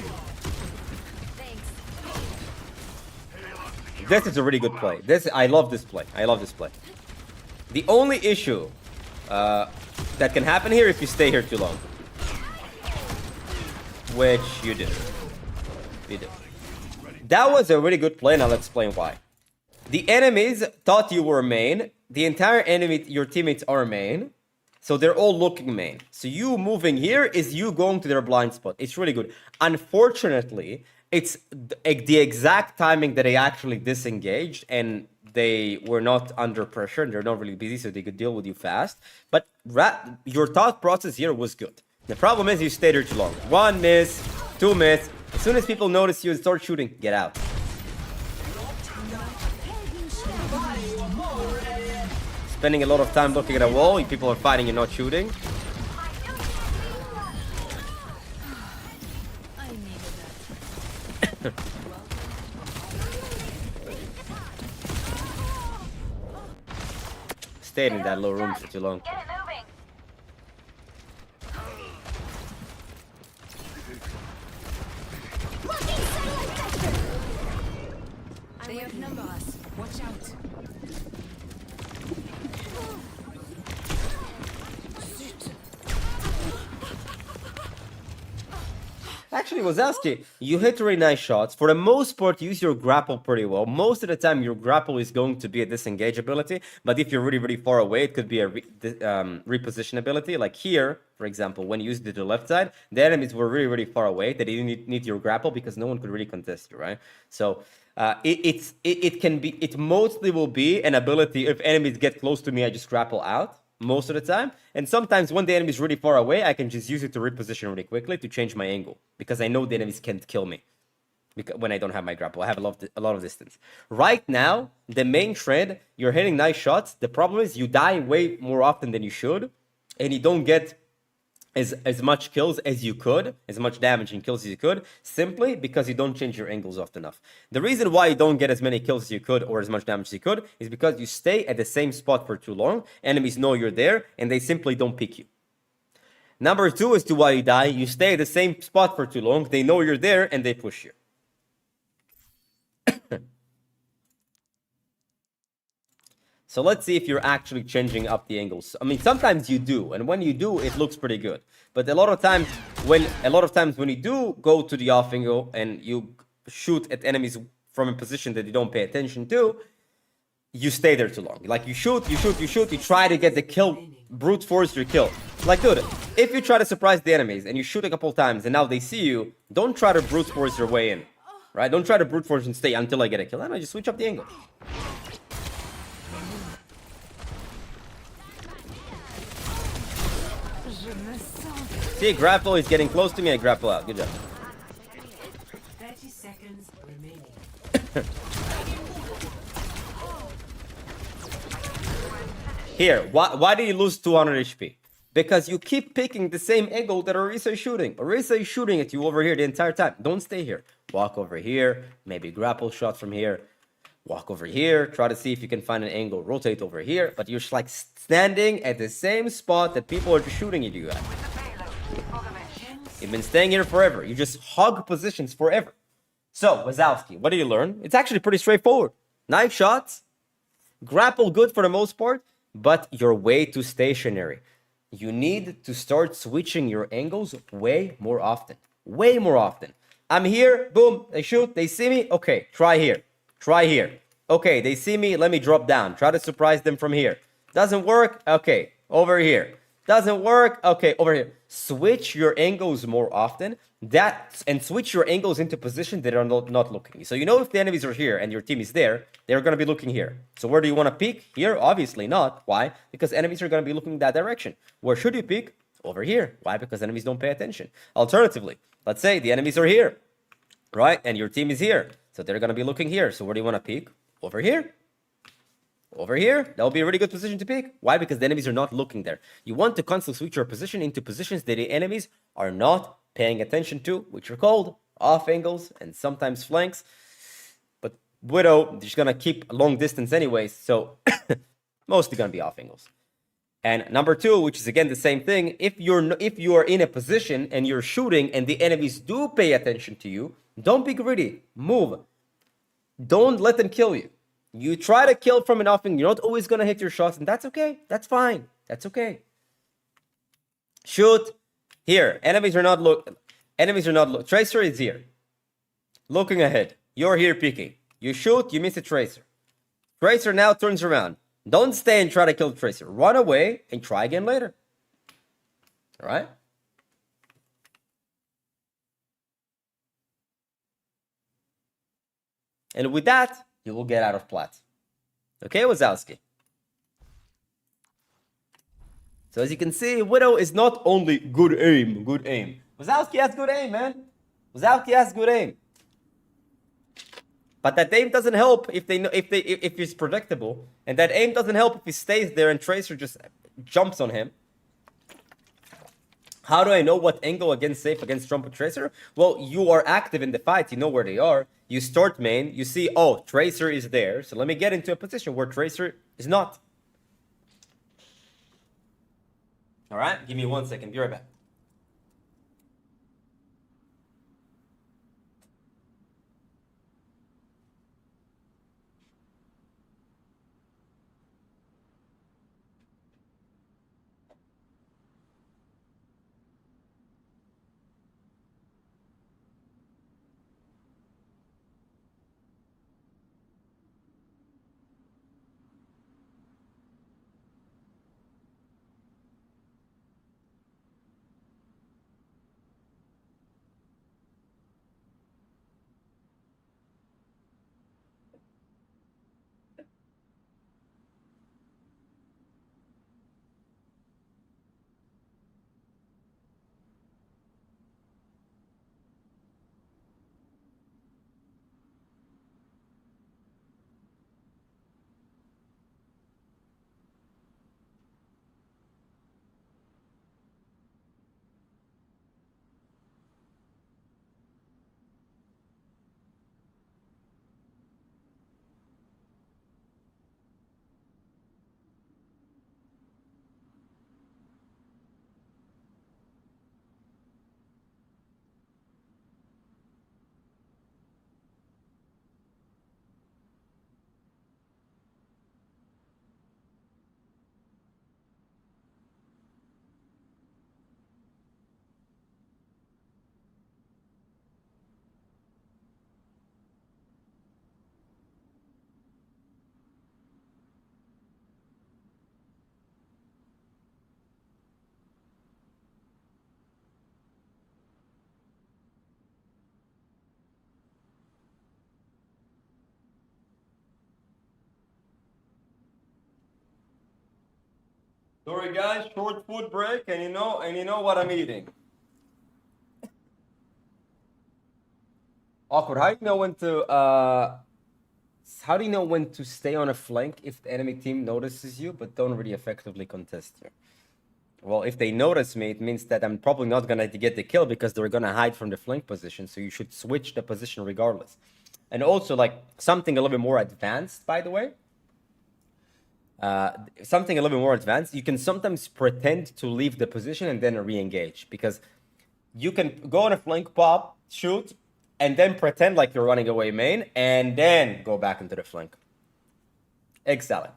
This is a really good play. I love this play. I love this play. The only issue that can happen here if you stay here too long. Which you do. You do. That was a really good play. Now let's explain why. The enemies thought you were main. The entire enemy, your teammates are main. So they're all looking main. So you moving here is you going to their blind spot. It's really good. Unfortunately, it's the exact timing that they actually disengaged and they were not under pressure and they're not really busy, so they could deal with you fast. But your thought process here was good. The problem is you stayed there too long. 1 miss, 2 miss. As soon as people notice you and start shooting, get out. Spending a lot of time looking at a wall, people are fighting and not shooting. Stayed in that low room for too long. Get it moving. They outnumber us. Watch out. Actually, Wazowski, you hit really nice shots. For the most part, use your grapple pretty well. Most of the time, your grapple is going to be a disengage ability. But if you're really, really far away, it could be a reposition ability. Like here, for example, when you used it to the left side, the enemies were really, really far away. They didn't need your grapple because no one could really contest you, right? So it mostly will be an ability. If enemies get close to me, I just grapple out. Most of the time. And sometimes when the enemy is really far away, I can just use it to reposition really quickly to change my angle. Because I know the enemies can't kill me. Because when I don't have my grapple, I have a lot of distance. Right now, the main trend, you're hitting nice shots. The problem is you die way more often than you should. And you don't get as much kills as you could, as much damage and kills as you could, simply because you don't change your angles often enough. The reason why you don't get as many kills as you could or as much damage as you could is because you stay at the same spot for too long. Enemies know you're there and they simply don't pick you. Number 2 is to why you die. You stay at the same spot for too long. They know you're there and they push you. So let's see if you're actually changing up the angles. I mean, sometimes you do, and when you do, it looks pretty good. But a lot of times when you do go to the off angle and you shoot at enemies from a position that you don't pay attention to, you stay there too long. Like you shoot, you try to get the kill, brute force your kill. Like, dude, if you try to surprise the enemies and you shoot a couple times and now they see you, don't try to brute force your way in, right? Don't try to brute force and stay until I get a kill. I know, just switch up the angle. See, grapple is getting close to me. I grapple out. Good job. 30 seconds remaining. Here, why do you lose 200 HP? Because you keep picking the same angle that Orisa is shooting. Orisa is shooting at you over here the entire time. Don't stay here. Walk over here. Maybe grapple shot from here. Walk over here. Try to see if you can find an angle. Rotate over here. But you're just like standing at the same spot that people are just shooting at you at. You've been staying here forever. You just hug positions forever. So, Wazowski, what did you learn? It's actually pretty straightforward. Nice shots. Grapple good for the most part. But you're way too stationary. You need to start switching your angles way more often. Way more often. I'm here. Boom. They shoot. They see me. Okay. Try here. Try here. Okay. They see me. Let me drop down. Try to surprise them from here. Doesn't work. Okay. Over here. Doesn't work. Okay, over here. Switch your angles more often. And switch your angles into positions that are not looking. So you know if the enemies are here and your team is there, they're going to be looking here. So where do you want to peek? Here? Obviously not. Why? Because enemies are going to be looking that direction. Where should you peek? Over here. Why? Because enemies don't pay attention. Alternatively, let's say the enemies are here, right? And your team is here. So they're going to be looking here. So where do you want to peek? Over here. Over here, that will be a really good position to pick. Why? Because the enemies are not looking there. You want to constantly switch your position into positions that the enemies are not paying attention to, which are called off angles and sometimes flanks. But Widow, she's going to keep a long distance anyways, so mostly going to be off angles. And number two, which is again the same thing, if you are in a position and you're shooting and the enemies do pay attention to you, don't be greedy. Move. Don't let them kill you. You try to kill from an offing, you're not always going to hit your shots, and that's okay. That's fine. That's okay. Shoot. Here. Enemies are not Tracer is here. Looking ahead. You're here peeking. You shoot, you miss a Tracer. Tracer now turns around. Don't stay and try to kill Tracer. Run away and try again later. Alright? And with that, you will get out of plat. Okay, Wazowski? So as you can see, Widow is not only good aim. Wazowski has good aim, man. Wazowski has good aim. But that aim doesn't help if it's predictable. And that aim doesn't help if he stays there and Tracer just jumps on him. How do I know what angle against safe against jump with Tracer? Well, you are active in the fight. You know where they are. You start main. You see, oh, Tracer is there. So let me get into a position where Tracer is not. All right, give me 1 second. Be right back. Sorry guys, short food break, and you know what I'm eating. Awkward. How do you know when to stay on a flank if the enemy team notices you but don't really effectively contest you? Well, if they notice me, it means that I'm probably not gonna get the kill because they're gonna hide from the flank position, so you should switch the position regardless. And also, like, something a little bit more advanced, by the way. Something a little bit more advanced, you can sometimes pretend to leave the position and then re-engage, because you can go on a flank pop, shoot, and then pretend like you're running away main, and then go back into the flank. Excellent.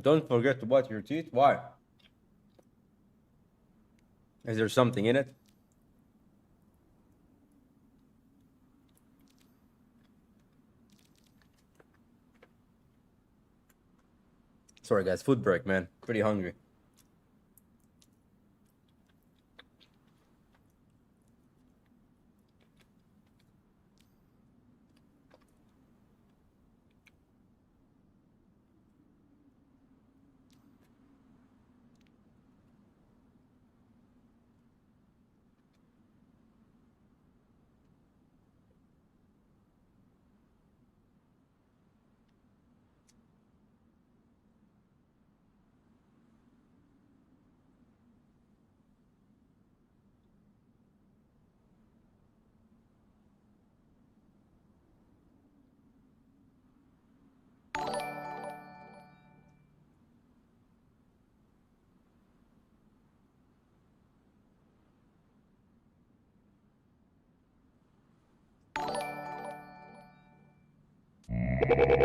Don't forget to wash your teeth. Why? Is there something in it? Sorry, guys. Food break, man. Pretty hungry.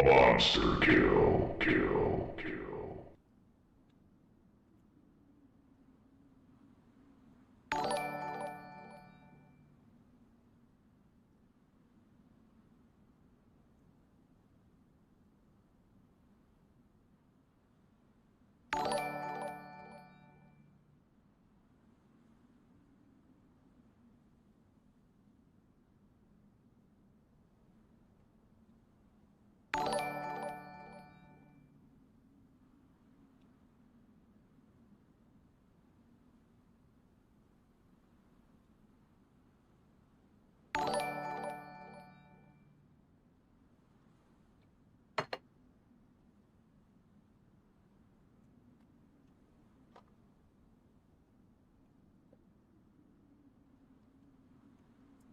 Monster kill, kill, kill.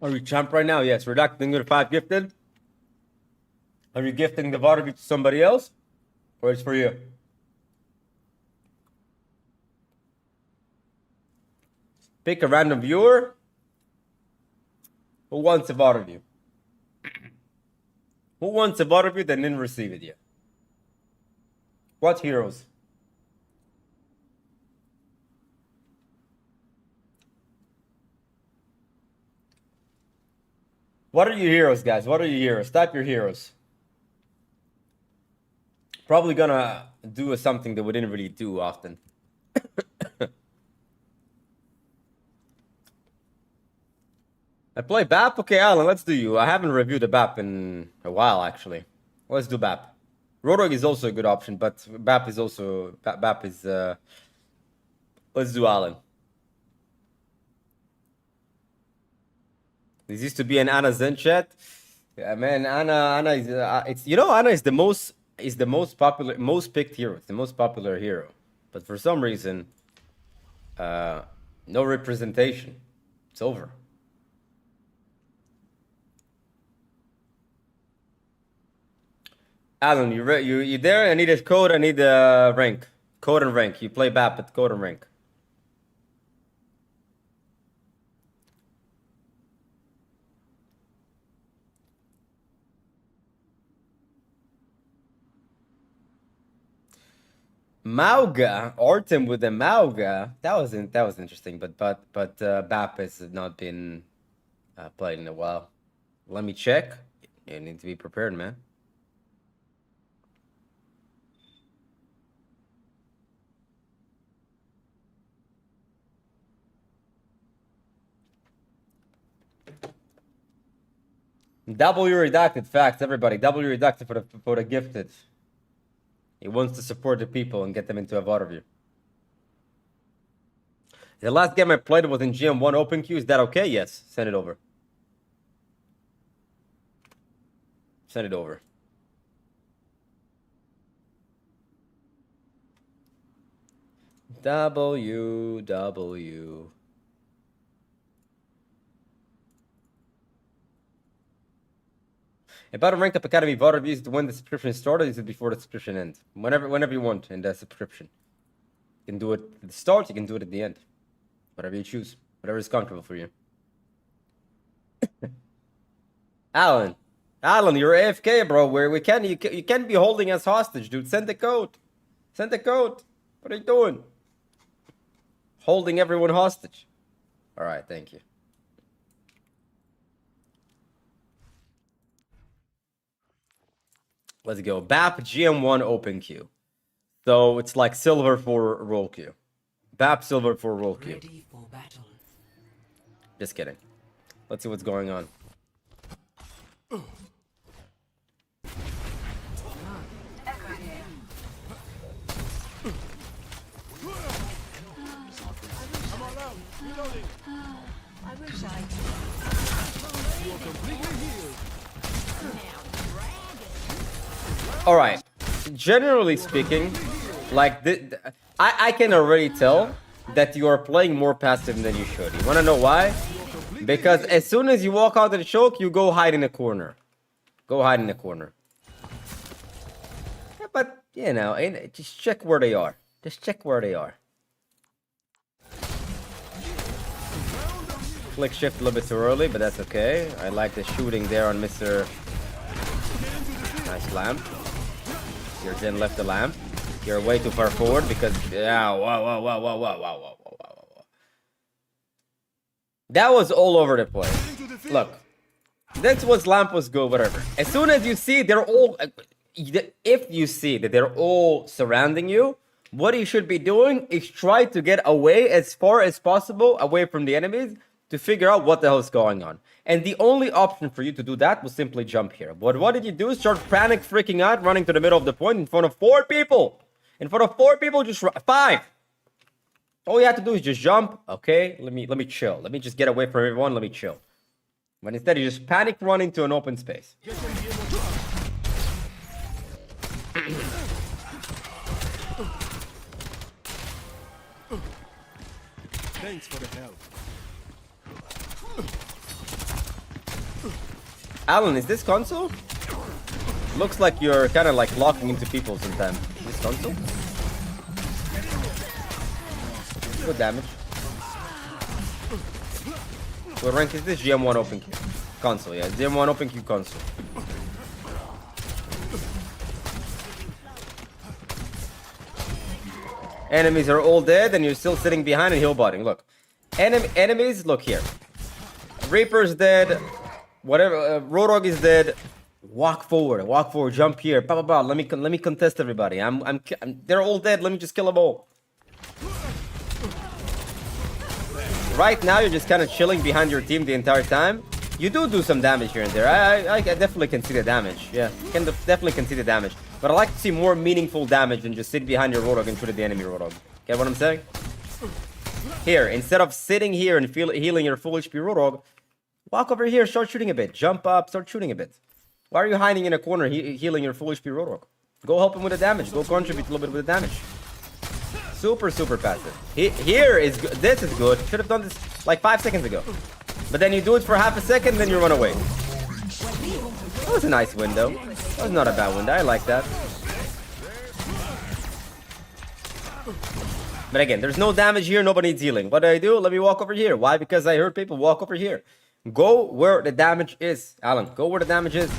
Are you champ right now? Yes. Redacting your 5 gifted. Are you gifting the VOD to somebody else? Or it's for you? Pick a random viewer who wants a VOD of you. Who wants a VOD of you that didn't receive it yet? What heroes? What are your heroes, guys? What are your heroes? Type your heroes. Probably gonna do something that we didn't really do often. I play BAP? Okay, Alan, let's do you. I haven't reviewed a BAP in a while, actually. Let's do BAP. Roadhog is also a good option, but BAP is also... BAP is... Let's do Alan. This used to be an Ana Zen chat. Yeah, man, Ana is... it's, you know, Ana is the most popular, most picked hero. It's the most popular hero. But for some reason, no representation. It's over. Alan, you there? I need a code. I need a rank. Code and rank. You play BAP, but code and rank. Mauga, Orton with the Mauga. That was interesting, but BAP has not been played in a while. Let me check. You need to be prepared, man. W redacted, facts, everybody. W redacted for the gifted. He wants to support the people and get them into a VOD review. The last game I played was in GM1 Open Queue. Is that okay? Yes. Send it over. Send it over. W. About a Rankup Academy VOD reviews to when the subscription started, is it before the subscription ends? Whenever you want in the subscription. You can do it at the start, you can do it at the end. Whatever you choose. Whatever is comfortable for you. Alan, you're AFK, bro. You can't be holding us hostage, dude. Send the code. Send the code. What are you doing? Holding everyone hostage. Alright, thank you. Let's go. BAP GM1 open queue. So it's like silver for roll queue. BAP silver for roll queue. Ready for battle. Just kidding. Let's see what's going on. All right. Generally speaking, like I can already tell that you are playing more passive than you should. You want to know why? Because as soon as you walk out of the choke, you go hide in a corner. Go hide in the corner. Yeah, but you know, just check where they are. Just check where they are. Flick shift a little bit too early, but that's okay. I like the shooting there on Mr. Nice lamp. Your Zen left the lamp. You're way too far forward because yeah, wow. That was all over the place. Look, this was lamp was good, whatever. As soon as you see they're all, if you see that they're all surrounding you, what you should be doing is try to get away as far as possible away from the enemies to figure out what the hell is going on. And the only option for you to do that was simply jump here. But what did you do? Start panic freaking out, running to the middle of the point in front of 4 people. In front of 4 people, just 5. All you have to do is just jump. Okay, let me chill. Let me just get away from everyone. Let me chill. But instead, you just panic run into an open space. Thanks for the help. Alan, is this console? Looks like you're kind of like locking into people sometimes. Is this console? Good damage. What rank is this? GM1 open queue. Console, yeah. GM1 open queue console. Enemies are all dead and you're still sitting behind and heal botting. Look. Enemies, look here. Reaper's dead. Whatever, Roadhog is dead. Walk forward, jump here. Let me contest everybody. They're all dead. Let me just kill them all. Right now, you're just kind of chilling behind your team the entire time. You do some damage here and there. I definitely can see the damage. Yeah, definitely can see the damage. But I like to see more meaningful damage than just sit behind your Roadhog and shoot at the enemy Roadhog. Get what I'm saying? Here, instead of sitting here and healing your full HP Roadhog, walk over here, start shooting a bit. Jump up, start shooting a bit. Why are you hiding in a corner healing your full HP Roadhog? Go help him with the damage. Go contribute a little bit with the damage. Super passive. Here is good. This is good. Should have done this like 5 seconds ago. But then you do it for half a second, then you run away. That was a nice window. That was not a bad window. I like that. But again, there's no damage here. Nobody needs healing. What do? Let me walk over here. Why? Because I heard people walk over here. Go where the damage is. Alan, go where the damage is.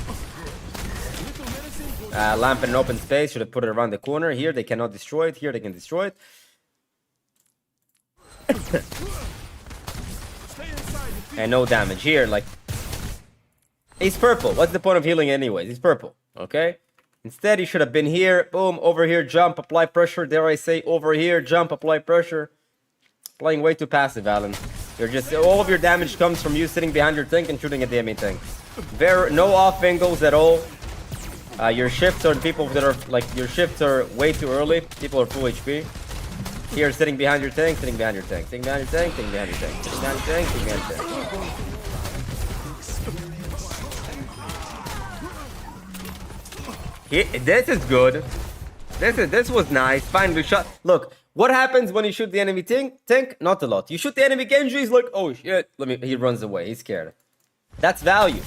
Lamp in an open space. Should have put it around the corner. Here, they cannot destroy it. Here, they can destroy it. And no damage. Here, like... He's purple. What's the point of healing anyways? He's purple. Okay? Instead, he should have been here. Boom. Over here. Jump. Apply pressure. Dare I say over here. Jump. Apply pressure. Playing way too passive, Alan. You're just... All of your damage comes from you sitting behind your tank and shooting at the enemy tank. No off angles at all. Your shifts are people that are... Like, your shifts are way too early. People are full HP. Here, sitting behind your tank. Sitting behind your tank. Sitting behind your tank. Sitting behind your tank. Sitting behind your tank. Sitting behind your tank. This is good. This was nice. Finally shot. Look, what happens when you shoot the enemy tank? Not a lot. You shoot the enemy Genji, he's like, oh shit. He runs away. He's scared. That's value.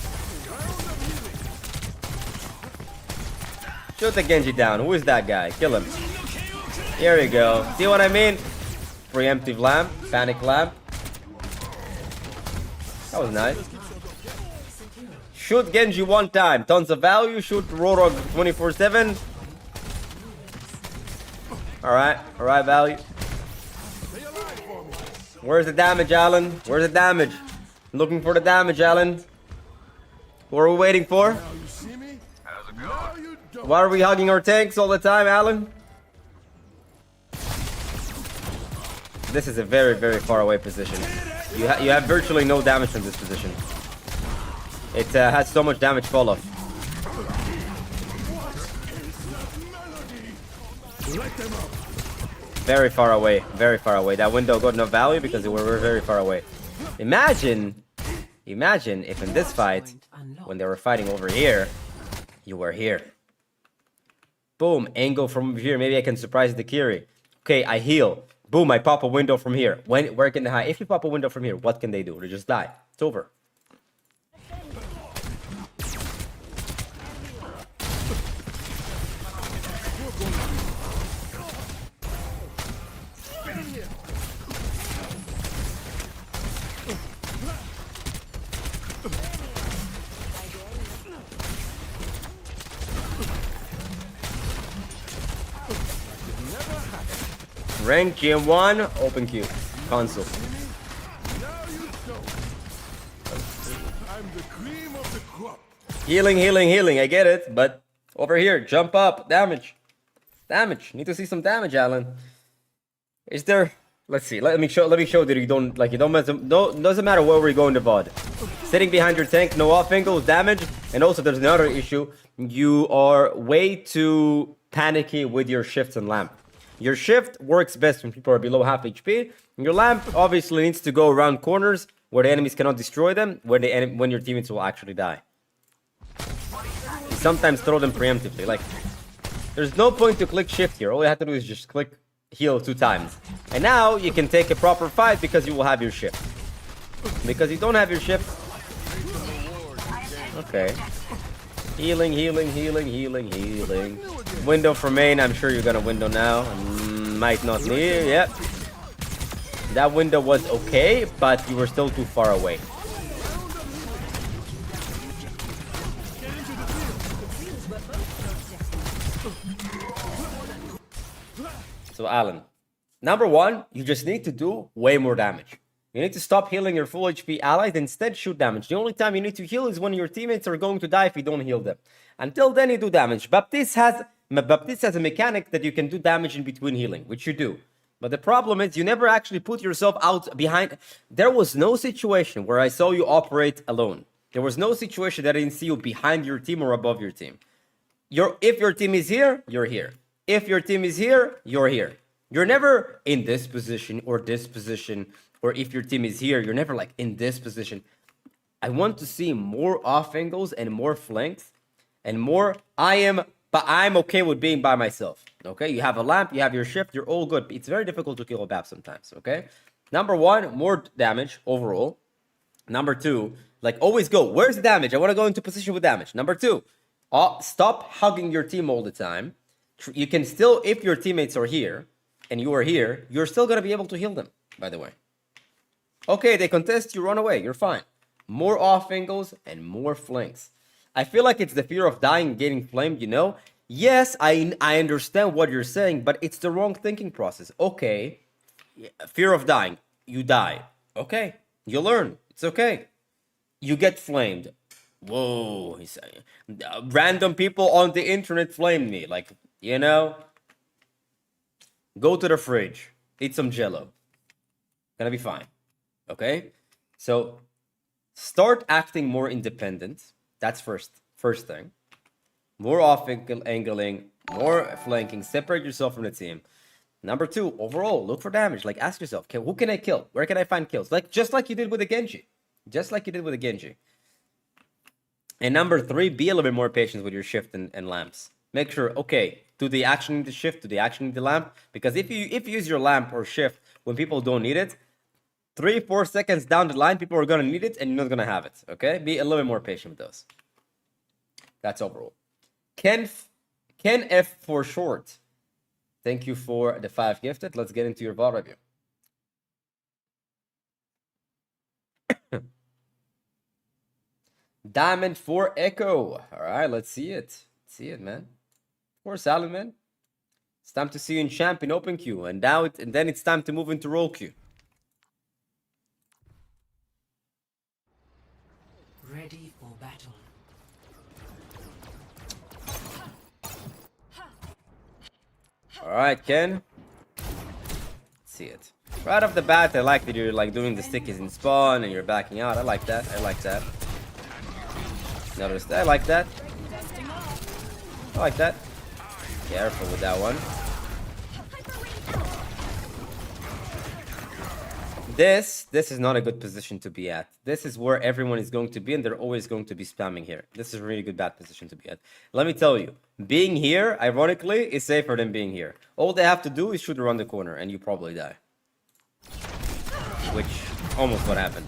Shoot the Genji down. Who is that guy? Kill him. Here we go. See what I mean? Preemptive lamp. Panic lamp. That was nice. Shoot Genji one time. Tons of value. Shoot Roadhog 24/7. Alright, value. Where's the damage, Alan? Where's the damage? Looking for the damage, Alan. What are we waiting for? Now you see me? Now you don't. Why are we hugging our tanks all the time, Alan? This is a very, very far away position. You have virtually no damage from this position. It has so much damage fall off. Very far away, very far away. That window got no value because we were very far away. Imagine if in this fight, when they were fighting over here, you were here. Boom, angle from here. Maybe I can surprise the Kiri. Okay, I heal. Boom, I pop a window from here. Where can they hide? If you pop a window from here, what can they do? They just die. It's over. Rank GM1, open queue, console. I'm the cream of the crop. Healing, I get it, but over here, jump up, damage. Need to see some damage, Alan. Is there, let's see, let me show that you don't, doesn't matter where we go in the VOD. Sitting behind your tank, no off angles, damage, and also there's another issue. You are way too panicky with your shifts and lamp. Your shift works best when people are below half HP. Your lamp obviously needs to go around corners where the enemies cannot destroy them, when your teammates will actually die. Sometimes throw them preemptively. Like, there's no point to click shift here. All you have to do is just click heal 2 times. And now you can take a proper fight because you will have your shift. Because you don't have your shift. Okay. Healing. Window for main. I'm sure you're gonna window now. Might not need. Yep. That window was okay, but you were still too far away. So Alan, number 1, you just need to do way more damage. You need to stop healing your full HP allies, instead shoot damage. The only time you need to heal is when your teammates are going to die if you don't heal them. Until then, you do damage. Baptiste has a mechanic that you can do damage in between healing, which you do. But the problem is you never actually put yourself out behind. There was no situation where I saw you operate alone. There was no situation that I didn't see you behind your team or above your team. If your team is here, you're here. If your team is here, you're here. You're never in this position or this position. Or if your team is here, you're never like in this position. I want to see more off angles and more flanks and more. But I'm okay with being by myself. Okay, you have a lamp, you have your shift, you're all good. It's very difficult to kill a BAP sometimes. Okay, number 1, more damage overall. Number 2, like always go. Where's the damage? I want to go into position with damage. Number 2, stop hugging your team all the time. You can still, if your teammates are here and you are here, you're still gonna be able to heal them. By the way. Okay, they contest, you run away, you're fine. More off angles and more flanks. I feel like it's the fear of dying and getting flamed, you know? Yes, I understand what you're saying, but it's the wrong thinking process. Okay, fear of dying, you die. Okay, you learn, it's okay. You get flamed. Whoa, he's saying. Random people on the internet flamed me, like, you know? Go to the fridge, eat some jello. Gonna be fine. Okay, so start acting more independent. That's first thing. More off angling, more flanking. Separate yourself from the team. Number 2, overall, look for damage. Like, ask yourself, okay, who can I kill? Where can I find kills? Like, just like you did with the Genji. And number 3, be a little bit more patient with your shift and lamps. Make sure, okay, do they actually need the shift? Do they actually need the lamp? Because if you use your lamp or shift when people don't need it, 3-4 seconds down the line, people are going to need it and you're not going to have it. Okay? Be a little bit more patient with those. That's overall. Ken F for short. Thank you for the 5 gifted. Let's get into your VOD review. Diamond for Echo. All right, let's see it. See it, man. Of course, Alan, man. It's time to see you in champ in open queue, and then it's time to move into role queue. Ready for battle. All right, Ken. Let's see it. Right off the bat, I like that you're like doing the stickies in spawn and you're backing out. I like that. I like that. Notice that. I like that. I like that. Careful with that one. This is not a good position to be at. This is where everyone is going to be, and they're always going to be spamming here. This is a really good bad position to be at. Let me tell you, being here, ironically, is safer than being here. All they have to do is shoot around the corner, and you probably die. Which, almost what happened.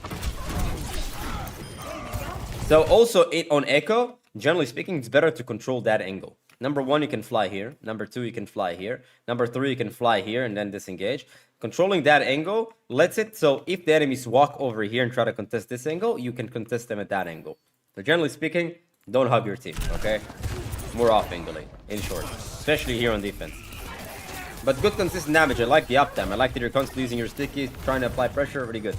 So also, on Echo, generally speaking, it's better to control that angle. Number one, you can fly here. Number two, you can fly here. Number three, you can fly here and then disengage. Controlling that angle lets it so if the enemies walk over here and try to contest this angle, you can contest them at that angle. So generally speaking, don't hug your team, okay? More off-angling, in short. Especially here on defense. But good consistent damage. I like the uptime. I like that you're constantly using your stickies, trying to apply pressure. Really good.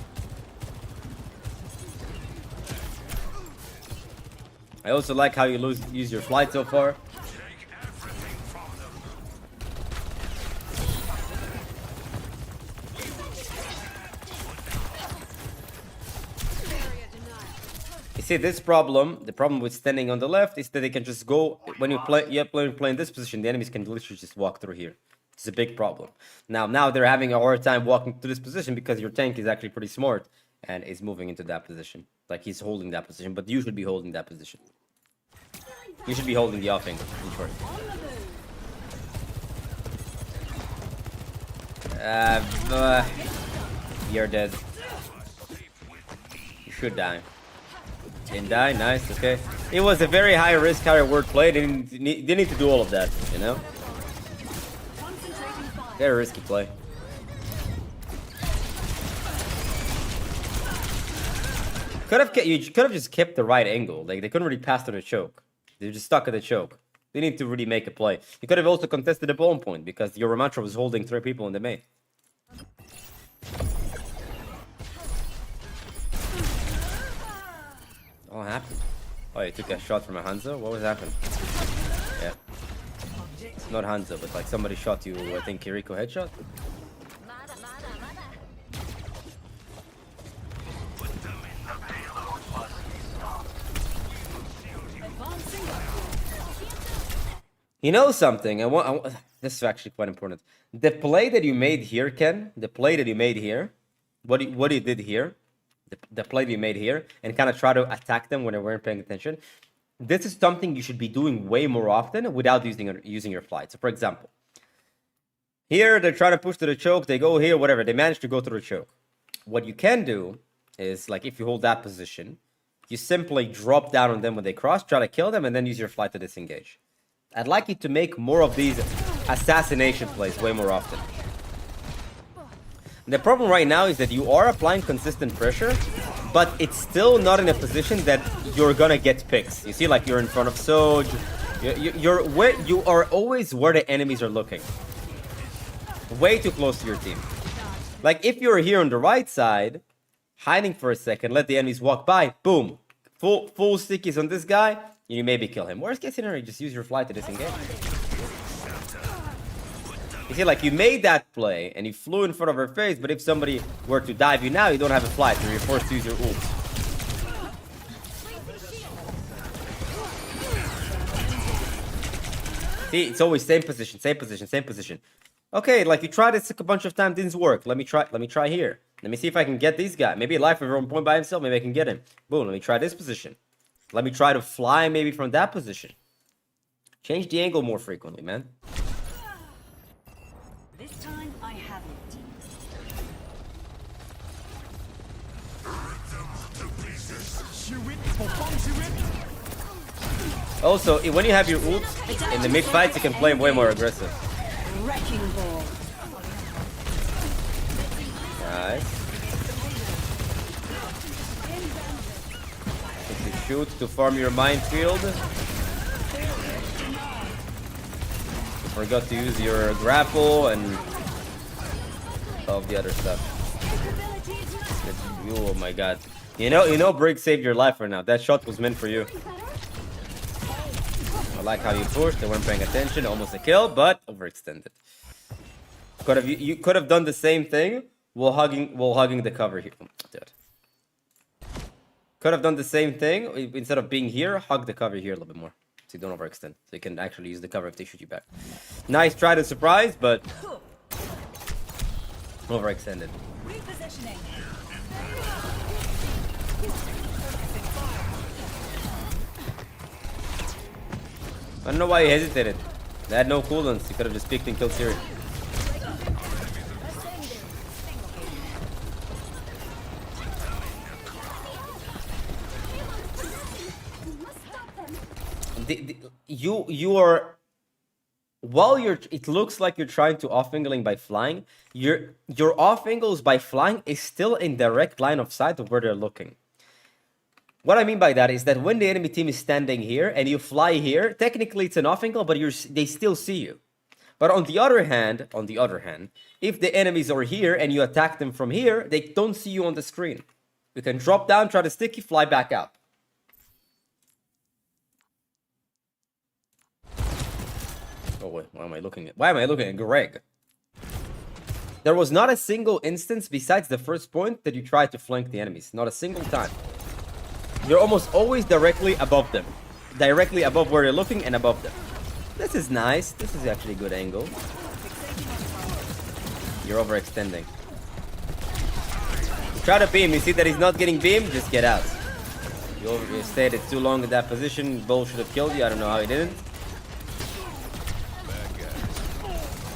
I also like how you use your flight so far. See, this problem, the problem with standing on the left is that they can just go, when you play in this position, the enemies can literally just walk through here. It's a big problem. Now they're having a hard time walking to this position because your tank is actually pretty smart and is moving into that position. Like he's holding that position, but you should be holding that position. You should be holding the off angle, in short. You're dead. You should die. Didn't die, nice, okay. It was a very high risk, high reward play. They didn't need to do all of that, you know? Very risky play. You could have just kept the right angle. Like they couldn't really pass to the choke. They're just stuck at the choke. They need to really make a play. You could have also contested the ball point because your Ramatra was holding 3 people in the main. What happened? Oh, you took a shot from a Hanzo? What was happening? Yeah. Not Hanzo, but like somebody shot you, I think Kiriko headshot? You know something? I want this is actually quite important. The play that you made here, Ken, the play that you made here, what you did here, the play you made here, and kind of try to attack them when they weren't paying attention. This is something you should be doing way more often without using your flight. So, for example, here they're trying to push to the choke. They go here, whatever. They manage to go through the choke. What you can do is, like, if you hold that position, you simply drop down on them when they cross, try to kill them, and then use your flight to disengage. I'd like you to make more of these assassination plays way more often. The problem right now is that you are applying consistent pressure, but it's still not in a position that you're gonna get picks. You see, like you're in front of Soj. You are always where the enemies are looking. Way too close to your team. Like if you're here on the right side, hiding for a second, let the enemies walk by, boom. Full stickies on this guy, you maybe kill him. Worst case scenario, just use your flight to disengage. You see, like, you made that play, and you flew in front of her face, but if somebody were to dive you now, you don't have a flight, so you're forced to use your ult. See, it's always same position, same position, same position. Okay, like, you tried this a bunch of times, didn't work. Let me try here. Let me see if I can get these guys. Maybe life of one point by himself, maybe I can get him. Boom, let me try this position. Let me try to fly maybe from that position. Change the angle more frequently, man. This time I have it. Also, when you have your ult in the mid fights, you can play way more aggressive. Wrecking ball. Nice. To shoot to farm your minefield. forgot to use your grapple and all the other stuff. Oh my god. You know, Brig saved your life right now. That shot was meant for you. I like how you pushed. They weren't paying attention. Almost a kill, but overextended. You could have done the same thing while hugging the cover here. Dude. Could have done the same thing instead of being here. Hug the cover here a little bit more, so you don't overextend. So you can actually use the cover if they shoot you back. Nice try to surprise, but overextended. Repositioning. I don't know why he hesitated. They had no cooldowns. He could have just picked and killed Siri. You are, while it looks like you're trying to off angling by flying, your off angles by flying is still in direct line of sight of where they're looking. What I mean by that is that when the enemy team is standing here and you fly here, technically it's an off angle, but they still see you. But on the other hand, if the enemies are here and you attack them from here, they don't see you on the screen. You can drop down, try to sticky, fly back up. Oh wait, why am I looking at Greg? There was not a single instance besides the first point that you tried to flank the enemies. Not a single time. You're almost always directly above them. Directly above where you're looking and above them. This is nice. This is actually a good angle. You're overextending. Try to beam. You see that he's not getting beamed? Just get out. You stayed it too long in that position. Bull should have killed you. I don't know how he didn't.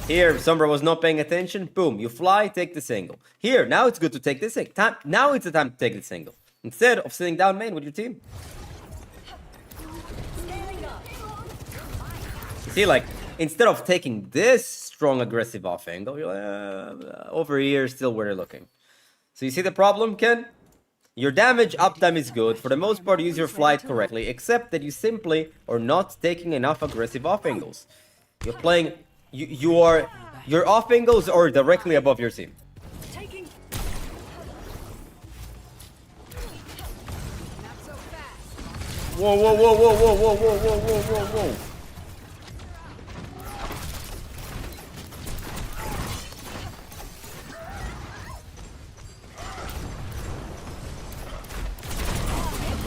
Here, Sombra was not paying attention. Boom. You fly, take this angle. Here, now it's good to take this angle. Now it's the time to take this angle. Instead of sitting down main with your team. See, like, instead of taking this strong aggressive off angle, you're like, over here, still where you're looking. So you see the problem, Ken? Your damage uptime is good. For the most part, use your flight correctly, except that you simply are not taking enough aggressive off angles. You're playing... Your off angles are directly above your team. Whoa, whoa, whoa, whoa, whoa, whoa, whoa, whoa, whoa, whoa, whoa.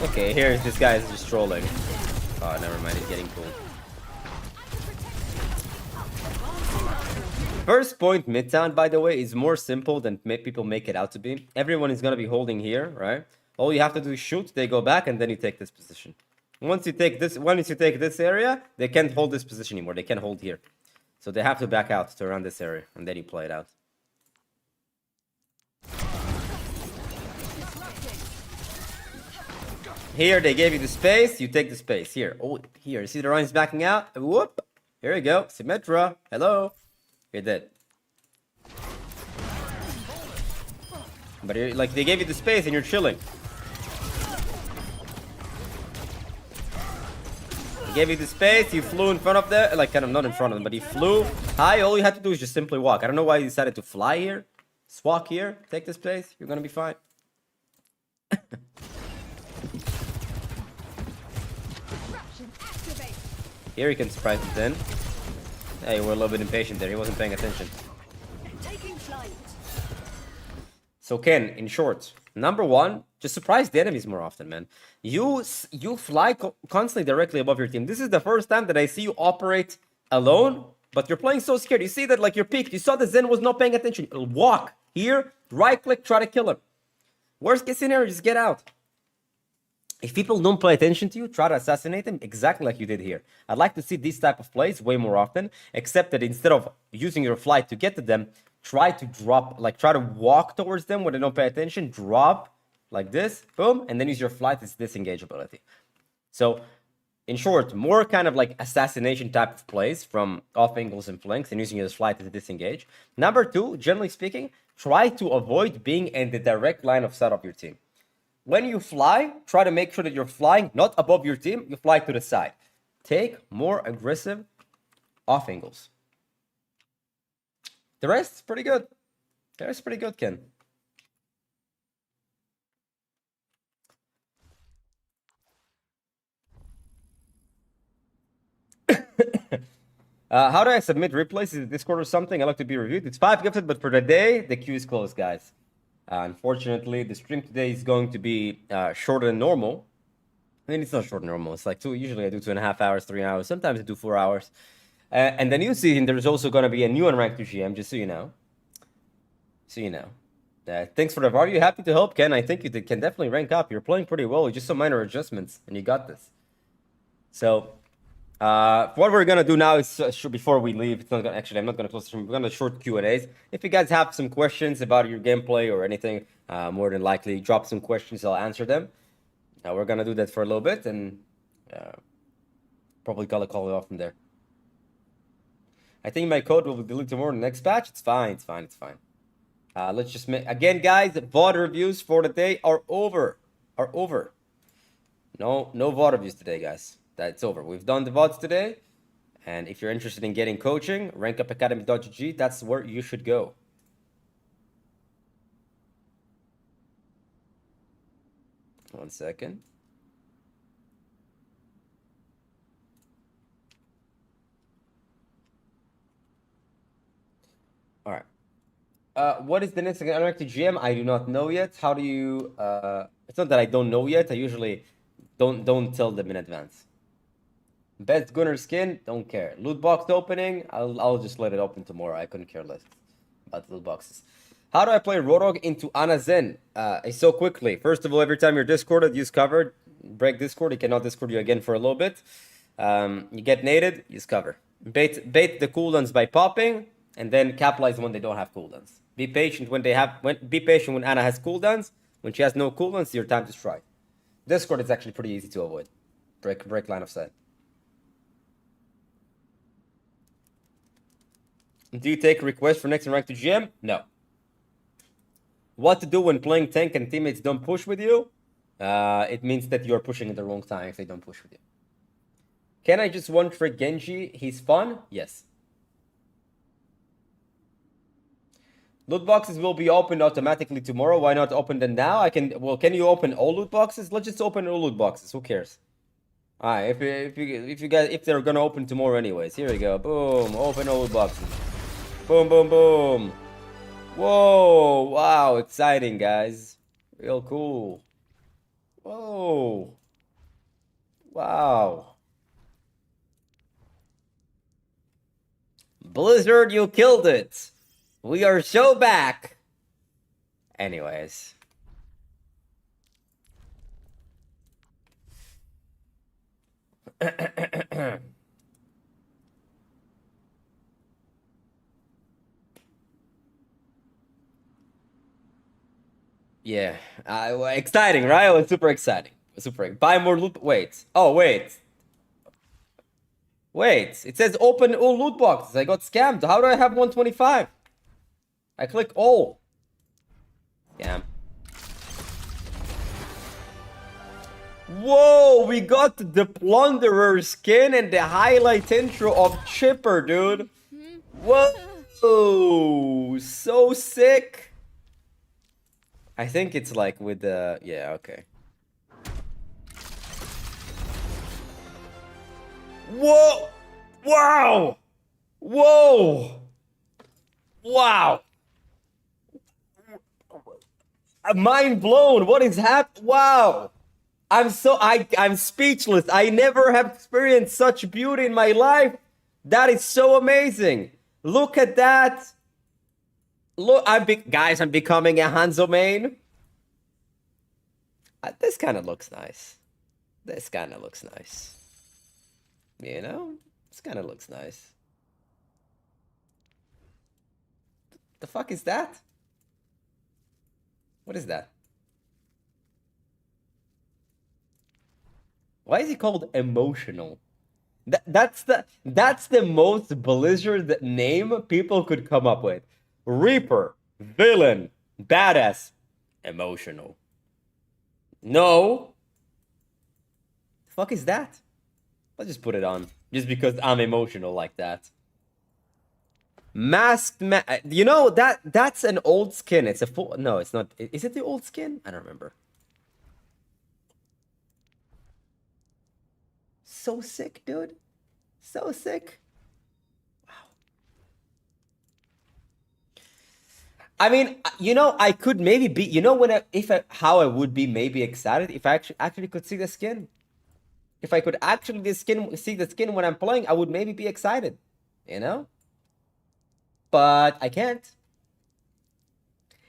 Okay, here's this guy is just trolling. Oh, never mind, he's getting pulled. First point midtown, by the way, is more simple than people make it out to be. Everyone is gonna be holding here, right? All you have to do is shoot, they go back, and then you take this position. Once you take this area, they can't hold this position anymore. They can't hold here. So they have to back out to around this area, and then you play it out. Here, they gave you the space, you take the space. Here, oh, here, you see the Ryan's backing out? Whoop! Here you go, Symmetra, hello. You're dead. But you're, like, they gave you the space and you're chilling. He gave you the space, you flew in front of them, like kind of not in front of them, but he flew high. All you had to do is just simply walk. I don't know why you decided to fly here. Just walk here, take this place, you're gonna be fine. Here he can surprise it then. Hey, we're a little bit impatient there, he wasn't paying attention. So Ken, in short, number one, just surprise the enemies more often, man. You fly constantly directly above your team. This is the first time that I see you operate alone, but you're playing so scared. You see that, like, you're peaked. You saw that Zen was not paying attention. Walk here, right click, try to kill him. Worst case scenario, just get out. If people don't pay attention to you, try to assassinate them exactly like you did here. I'd like to see these type of plays way more often, except that instead of using your flight to get to them, try to drop, like try to walk towards them when they don't pay attention, drop like this, boom, and then use your flight as disengage ability. So, in short, more kind of like assassination type of plays from off angles and flanks and using your flight as disengage. Number two, generally speaking, try to avoid being in the direct line of sight of your team. When you fly, try to make sure that you're flying not above your team, you fly to the side. Take more aggressive off angles. The rest, pretty good. The rest, pretty good, Ken. How do I submit replays? Is it Discord or something? I like to be reviewed. It's 5 gifted, but for the day, the queue is closed, guys. Unfortunately, the stream today is going to be shorter than normal. I mean, it's not short than normal. It's like 2. Usually I do 2.5 hours, 3 hours. Sometimes I do 4 hours. And the new season, there's also going to be a new unranked GM, just so you know. So you know. Thanks for the VOD. Are you happy to help, Ken? I think you can definitely rank up. You're playing pretty well. Just some minor adjustments, and you got this. So, what we're gonna do now is before we leave. It's not gonna, actually, I'm not gonna close the stream. We're gonna short Q&As. If you guys have some questions about your gameplay or anything, more than likely drop some questions. I'll answer them. We're gonna do that for a little bit, and probably call it off from there. I think my code will be deleted tomorrow in the next patch. It's fine. It's fine. It's fine. Let's just make again, guys. VOD reviews for the day are over. No VOD reviews today, guys. That's over. We've done the VODs today, and if you're interested in getting coaching, rankupacademy.gg. That's where you should go. One second. All right. What is the next unranked GM? I do not know yet. How do you? It's not that I don't know yet. I usually don't tell them in advance. Best Gunner skin, don't care. Loot box opening, I'll just let it open tomorrow. I couldn't care less about loot boxes. How do I play Roadhog into Ana Zen? So quickly. First of all, every time you're discorded, use covered. Break Discord. He cannot discord you again for a little bit. You get naded, use cover. Bait the cooldowns by popping, and then capitalize when they don't have cooldowns. Be patient when Ana has cooldowns. When she has no cooldowns, your time to strike. Discord is actually pretty easy to avoid. Break line of sight. Do you take requests for next rank to GM? No. What to do when playing tank and teammates don't push with you? It means that you're pushing at the wrong time if they don't push with you. Can I just one trick Genji? He's fun? Yes. Loot boxes will be opened automatically tomorrow. Why not open them now? Can you open all loot boxes? Let's just open all loot boxes. Who cares? Alright, if they're gonna open tomorrow anyways. Here we go. Boom. Open all loot boxes. Boom, boom, boom. Whoa. Wow. Exciting, guys. Real cool. Whoa. Wow. Blizzard, you killed it. We are so back. Anyways. Yeah, exciting, right? It was super exciting. Buy more loot. Wait. Oh, wait. It says open all loot boxes. I got scammed. How do I have 125? I click all. Scam. Whoa, we got the Plunderer skin and the highlight intro of Chipper, dude. Whoa, so sick. I think it's like with the... Yeah, okay. Whoa! Wow! Whoa! Wow! Mind blown. What is happening? Wow! I'm speechless. I never have experienced such beauty in my life. That is so amazing. Look at that. Look, guys, I'm becoming a Hanzo main. This kind of looks nice. You know? This kind of looks nice. The fuck is that? What is that? Why is he called emotional? That's the most Blizzard name people could come up with. Reaper, villain, badass, emotional. No. The fuck is that? Let's just put it on. Just because I'm emotional like that. Masked man. You know that's an old skin. It's a full. No, it's not. Is it the old skin? I don't remember. So sick, dude. So sick. Wow. I mean, you know, I could maybe be. You know, how I would be maybe excited if I actually could see the skin. If I could actually see the skin when I'm playing, I would maybe be excited. You know. But I can't.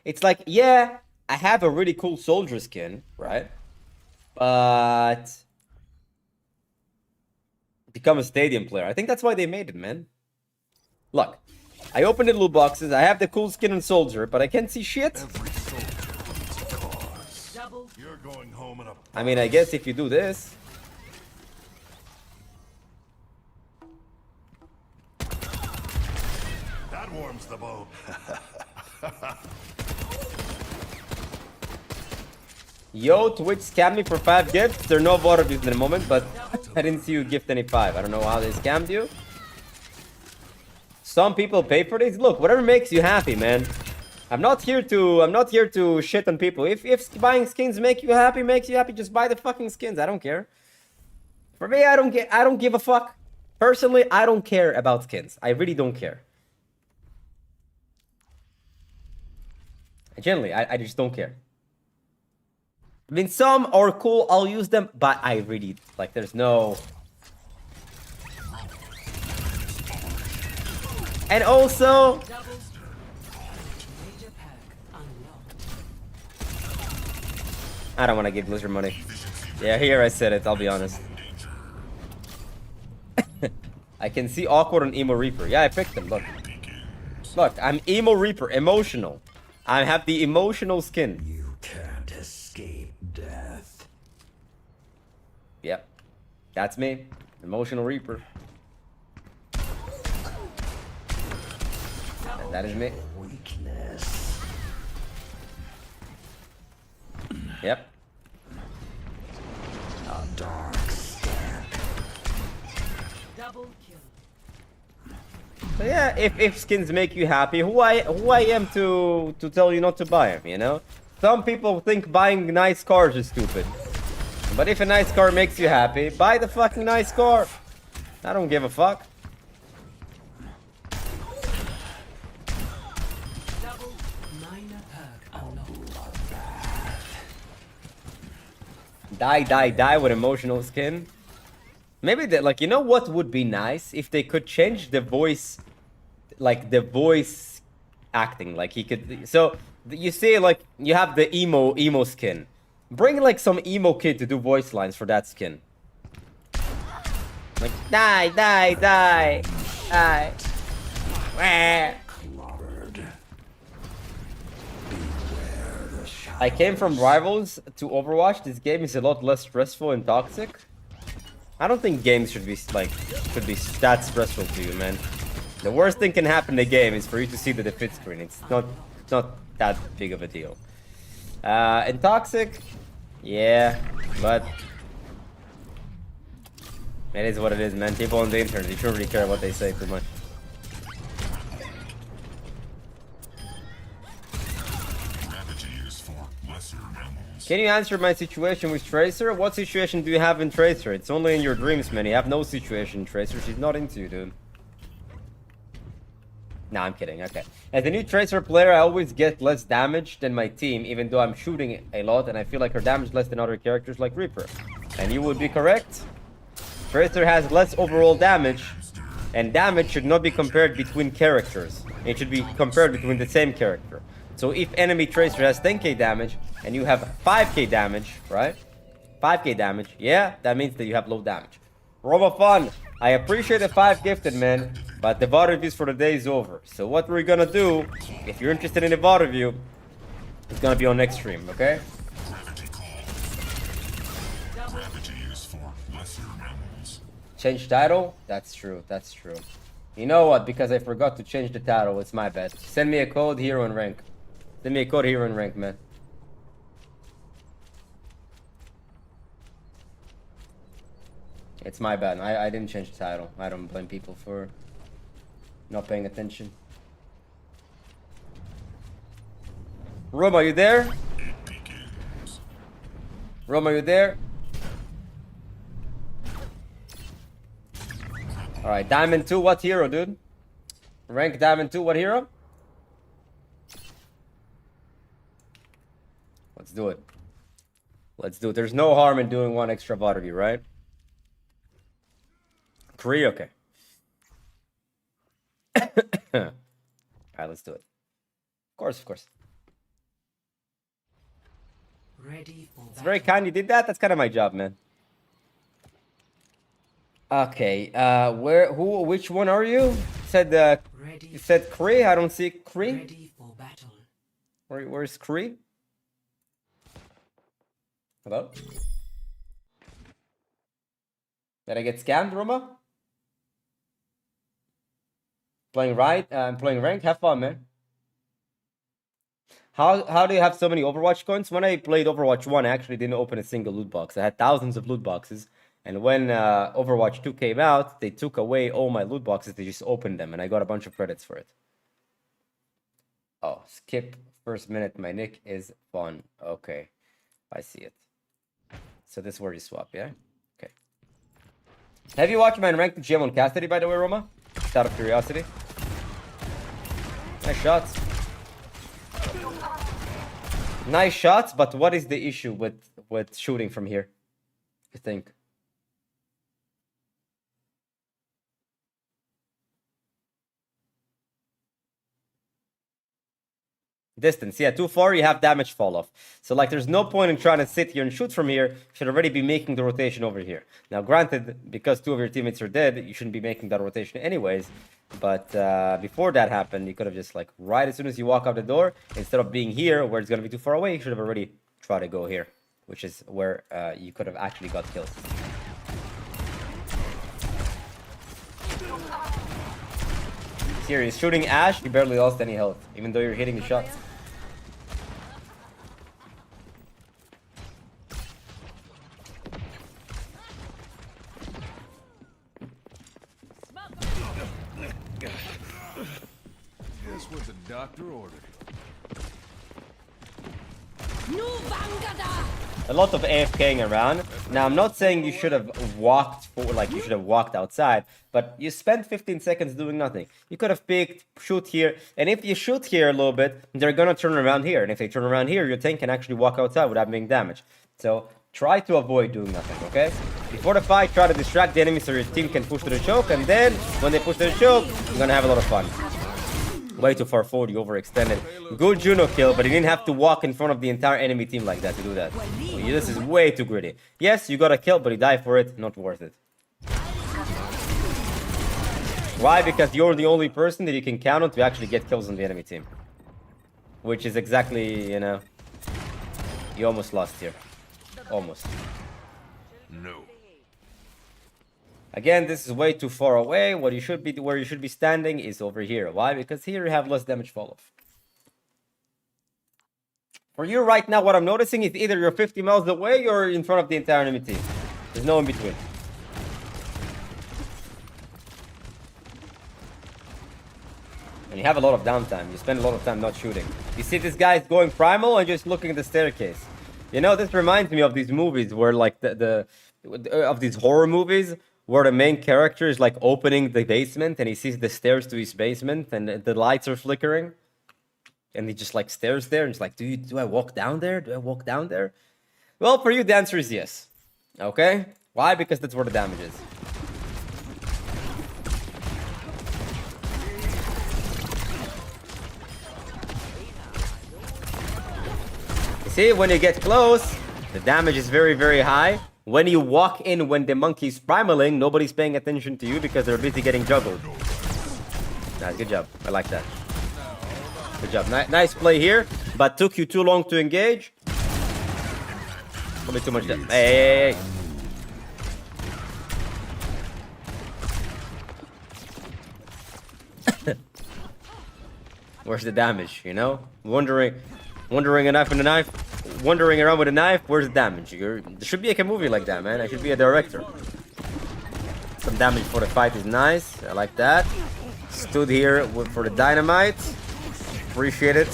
It's like, yeah, I have a really cool soldier skin, right? But become a stadium player. I think that's why they made it, man. Look, I opened the loot boxes. I have the cool skin and soldier, but I can't see shit. Every soldier needs a cause. You're going home in a... I mean, I guess if you do this. That warms the boat. Yo, Twitch scammed me for 5 gifts. There are no water views in the moment, but I didn't see you gift any 5. I don't know how they scammed you. Some people pay for this. Look, whatever makes you happy, man. I'm not here to shit on people. If buying skins makes you happy, just buy the fucking skins. I don't care. For me, I don't give a fuck. Personally, I don't care about skins. I really don't care. Generally, I just don't care. I mean, some are cool, I'll use them, but I really, like, there's no... And also... I don't want to give Blizzard money. Yeah, here I said it, I'll be honest. I can see Awkward and Emo Reaper. Yeah, I picked them, look. Look, I'm Emo Reaper, emotional. I have the emotional skin. You can't escape death. Yep. That's me. Emotional Reaper. That is me. Weakness. Yep. A dark step. Double kill. So yeah, if skins make you happy, who I am to tell you not to buy them, you know? Some people think buying nice cars is stupid. But if a nice car makes you happy, buy the fucking nice car. I don't give a fuck. Double minor perk unlocked. Die with emotional skin. Maybe that, like, you know what would be nice if they could change the voice, like the voice acting, like he could. So you say, like, you have the emo skin. Bring like some emo kid to do voice lines for that skin. Like die. I came from Rivals to Overwatch. This game is a lot less stressful and toxic. I don't think games should be that stressful to you, man. The worst thing can happen in a game is for you to see the defeat screen. It's not that big of a deal. And toxic, yeah, but it is what it is, man. People on the internet, they shouldn't really care what they say too much. Can you answer my situation with Tracer? What situation do you have in Tracer? It's only in your dreams, man. You have no situation in Tracer. She's not into you, dude. Nah, I'm kidding. Okay. As a new Tracer player, I always get less damage than my team, even though I'm shooting a lot, and I feel like her damage less than other characters like Reaper. And you would be correct. Tracer has less overall damage, and damage should not be compared between characters. It should be compared between the same character. So if enemy Tracer has 10k damage, and you have 5k damage, right? 5k damage, yeah, that means that you have low damage. Robo Fun, I appreciate the 5 gifted, man, but the VOD reviews for the day is over. So what we're gonna do, if you're interested in the VOD review, it's gonna be on next stream, okay? Change title? That's true, that's true. You know what, because I forgot to change the title, it's my bad. Send me a code, hero and rank. Send me a code, hero and rank, man. It's my bad. I didn't change the title. I don't blame people for not paying attention. Roma, you there? Roma, you there? Alright, Diamond 2, what hero, dude? Rank Diamond 2, what hero? Let's do it. Let's do it. There's no harm in doing one extra VOD, right? Kree, okay. Alright, let's do it. Of course, of course. Ready for It's very kind you did that. That's kind of my job, man. Okay, which one are you? Said, you said Kree? I don't see Kree. ready for battle. Where's Kree? Hello? Did I get scammed, Roma? Playing right? I'm playing rank. Have fun, man. How do you have so many Overwatch coins? When I played Overwatch 1, I actually didn't open a single loot box. I had thousands of loot boxes. And when Overwatch 2 came out, they took away all my loot boxes. They just opened them, and I got a bunch of credits for it. Oh, skip first minute. My nick is fun. Okay, I see it. So this is where you swap, yeah? Okay. Have you watched my ranked GM on Cassidy, by the way, Roma? Just out of curiosity. Nice shots. Nice shots, but what is the issue with shooting from here, you think? Distance, yeah, too far, you have damage fall off. So, like, there's no point in trying to sit here and shoot from here. You should already be making the rotation over here. Now, granted, because two of your teammates are dead, you shouldn't be making that rotation anyways. But before that happened, you could have just, like, right as soon as you walk out the door, instead of being here, where it's going to be too far away, you should have already tried to go here, which is where you could have actually got kills. Serious, shooting Ashe, you barely lost any health, even though you're hitting the shots. Guess what the doctor ordered. A lot of AFKing around. Now, I'm not saying you should have walked you should have walked outside, but you spent 15 seconds doing nothing. You could have picked, shoot here, and if you shoot here a little bit, they're gonna turn around here, and if they turn around here, your tank can actually walk outside without being damaged. So, try to avoid doing nothing, okay? Before the fight, try to distract the enemy so your team can push to the choke, and then, when they push to the choke, you're gonna have a lot of fun. Way too far forward, you overextended. Good Juno kill, but you didn't have to walk in front of the entire enemy team like that to do that. This is way too gritty. Yes, you got a kill, but you die for it. Not worth it. Why? Because you're the only person that you can count on to actually get kills on the enemy team. Which is exactly, you know... You almost lost here. Almost. No. Again, this is way too far away. Where you should be standing is over here. Why? Because here you have less damage fall off. For you right now, what I'm noticing is either you're 50 miles away or in front of the entire enemy team. There's no in between. And you have a lot of downtime. You spend a lot of time not shooting. You see this guy's going primal and just looking at the staircase. You know, this reminds me of these movies where, like, of these horror movies where the main character is, like, opening the basement and he sees the stairs to his basement and the lights are flickering. And he just, like, stares there and he's like, do I walk down there? Do I walk down there? Well, for you, the answer is yes. Okay? Why? Because that's where the damage is. You see, when you get close, the damage is very, very high. When you walk in when the monkey's primaling, nobody's paying attention to you because they're busy getting juggled. Nice, good job. I like that. Good job. Nice play here, but took you too long to engage. Probably too much damage. Hey. Where's the damage, you know? Wandering a knife in a knife. Wandering around with a knife, where's the damage? There should be like a movie like that, man. I should be a director. Some damage for the fight is nice. I like that. Stood here for the dynamite. Appreciate it.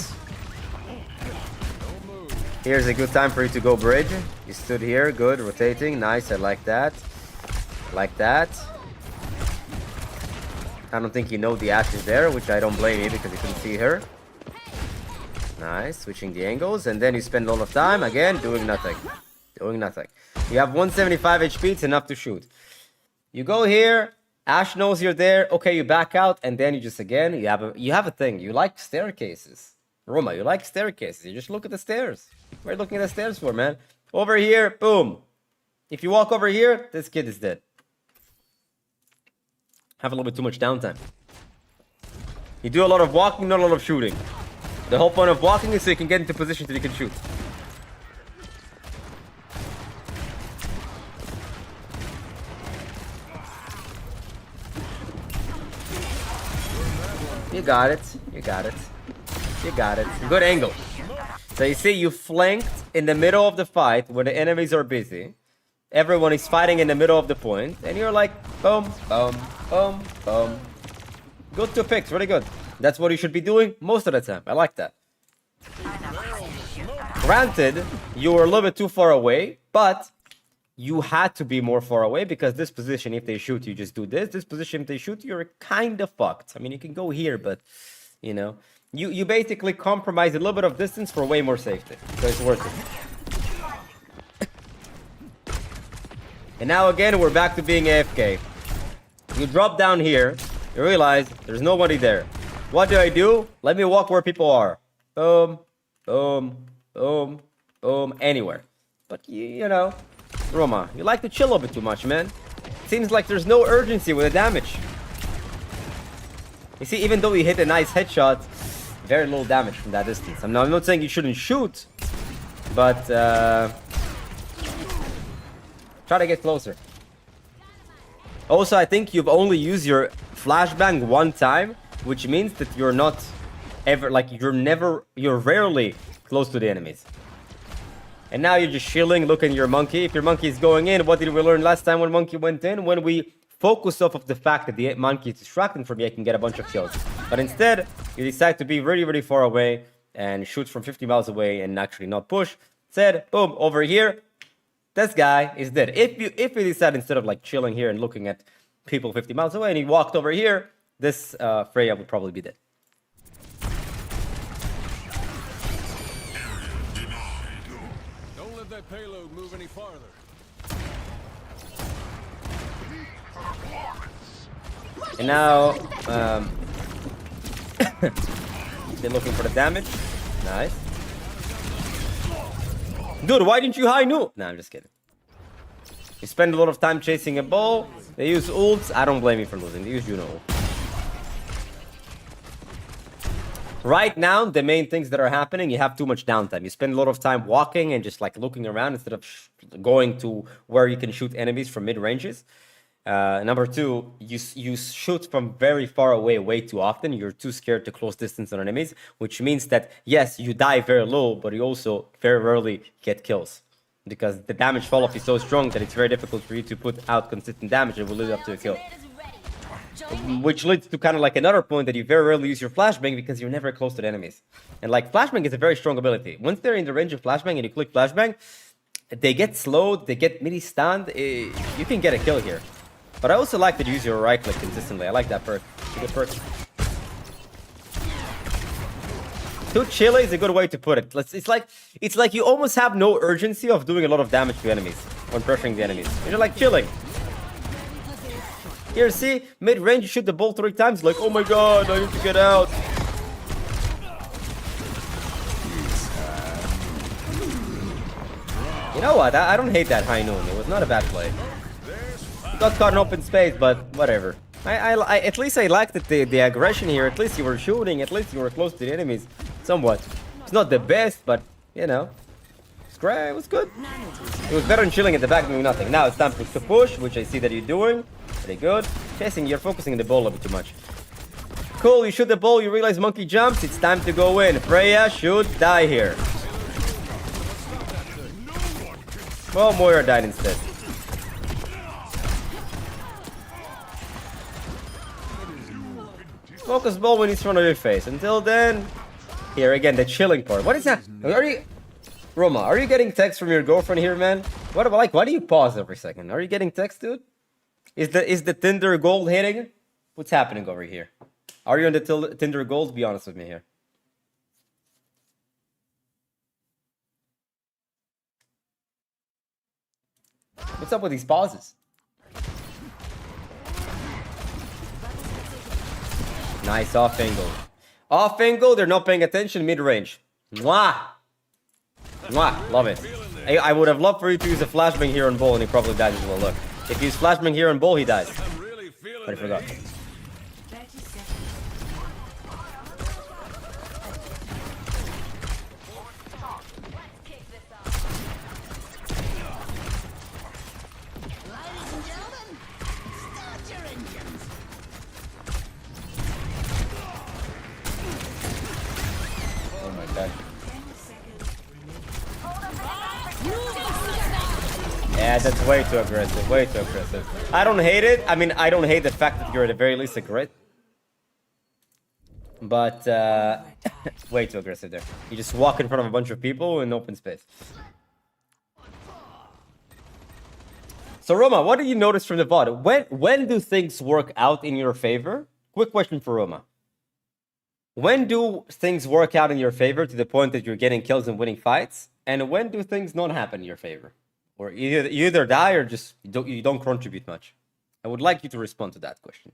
Here's a good time for you to go bridge. You stood here, good, rotating, nice, I like that. Like that. I don't think you know the Ashe is there, which I don't blame you because you couldn't see her. Nice, switching the angles, and then you spend a lot of time, again, doing nothing. Doing nothing. You have 175 HP, it's enough to shoot. You go here, Ashe knows you're there, okay, you back out, and then you just, again, you have a thing. You like staircases. Roma, you like staircases. You just look at the stairs. What are you looking at the stairs for, man? Over here, boom. If you walk over here, this kid is dead. Have a little bit too much downtime. You do a lot of walking, not a lot of shooting. The whole point of walking is so you can get into position so you can shoot. You got it. You got it. You got it. Good angle. So you see, you flanked in the middle of the fight where the enemies are busy. Everyone is fighting in the middle of the point. And you're like, boom, boom, boom, boom. Good 2 picks. Really good. That's what you should be doing most of the time. I like that. Granted, you were a little bit too far away, but you had to be more far away because this position, if they shoot, you just do this. This position, if they shoot, you're kind of fucked. I mean, you can go here, but, you know, you basically compromise a little bit of distance for way more safety. So it's worth it. And now again, we're back to being AFK. You drop down here, you realize there's nobody there. What do? Let me walk where people are. Boom, boom, boom, boom, anywhere. But you know, Roma, you like to chill a bit too much, man. Seems like there's no urgency with the damage. You see, even though you hit a nice headshot, very little damage from that distance. I'm not saying you shouldn't shoot, but try to get closer. Also, I think you've only used your flashbang 1 time, which means that you're not ever, like, you're rarely close to the enemies. And now you're just chilling, looking at your monkey. If your monkey is going in, what did we learn last time when monkey went in? When we focus off of the fact that the monkey is distracting from me, I can get a bunch of kills. But instead, you decide to be really, really far away and shoot from 50 miles away and actually not push. Said, boom, over here, this guy is dead. If you decide instead of like chilling here and looking at people 50 miles away and he walked over here, this Freya would probably be dead. Don't let that payload move any farther. And now, they're looking for the damage. Nice. Dude, why didn't you high noob? Nah, I'm just kidding. You spend a lot of time chasing a ball. They use ults. I don't blame you for losing. They use Juno ult. Right now, the main things that are happening, you have too much downtime. You spend a lot of time walking and just like looking around instead of going to where you can shoot enemies from mid-ranges. Number 2, you shoot from very far away way too often. You're too scared to close distance on enemies, which means that, yes, you die very low, but you also very rarely get kills. Because the damage fall-off is so strong that it's very difficult for you to put out consistent damage and will lead up to a kill. Which leads to kind of like another point that you very rarely use your flashbang because you're never close to the enemies. And like flashbang is a very strong ability. Once they're in the range of flashbang and you click flashbang, they get slowed, they get midi stunned. You can get a kill here. But I also like to use your right click consistently. I like that perk. It's a good perk. Too chilly is a good way to put it. It's like you almost have no urgency of doing a lot of damage to enemies when pressuring the enemies. You're like chilling. Here, see, mid-range, you shoot the ball 3 times. Like, oh my god, I need to get out. You know what? I don't hate that high noon. It was not a bad play. Got caught in open space, but whatever. At least I liked the aggression here. At least you were shooting. At least you were close to the enemies. Somewhat. It's not the best, but, you know. It's great. It was good. It was better than chilling at the back doing nothing. Now it's time to push, which I see that you're doing. Pretty good. Chasing, you're focusing on the ball a bit too much. Cool, you shoot the ball, you realize monkey jumps. It's time to go in. Freya should die here. Well, Moira died instead. Focus ball when it's in front of your face. Until then, here again, the chilling part. What is that? Roma, are you getting text from your girlfriend here, man? What like? Why do you pause every second? Are you getting text, dude? Is the Tinder gold hitting? What's happening over here? Are you on the Tinder gold? Be honest with me here. What's up with these pauses? Nice off angle. Off angle, they're not paying attention, mid-range. Mwah! Mwah! Love it. I would have loved for you to use a flashbang here on Ball, and he probably died as well. Look. If you use flashbang here on Ball, he dies. But I forgot. 30 seconds. Ladies and gentlemen, start your engines. Oh my god. 10 seconds remaining. Yeah, that's way too aggressive. Way too aggressive. I don't hate it. I mean, I don't hate the fact that you're at the very least a grit. But, way too aggressive there. You just walk in front of a bunch of people in open space. So, Roma, what did you notice from the VOD? When do things work out in your favor? Quick question for Roma. When do things work out in your favor to the point that you're getting kills and winning fights? And when do things not happen in your favor? Or you either die or just you don't contribute much? I would like you to respond to that question.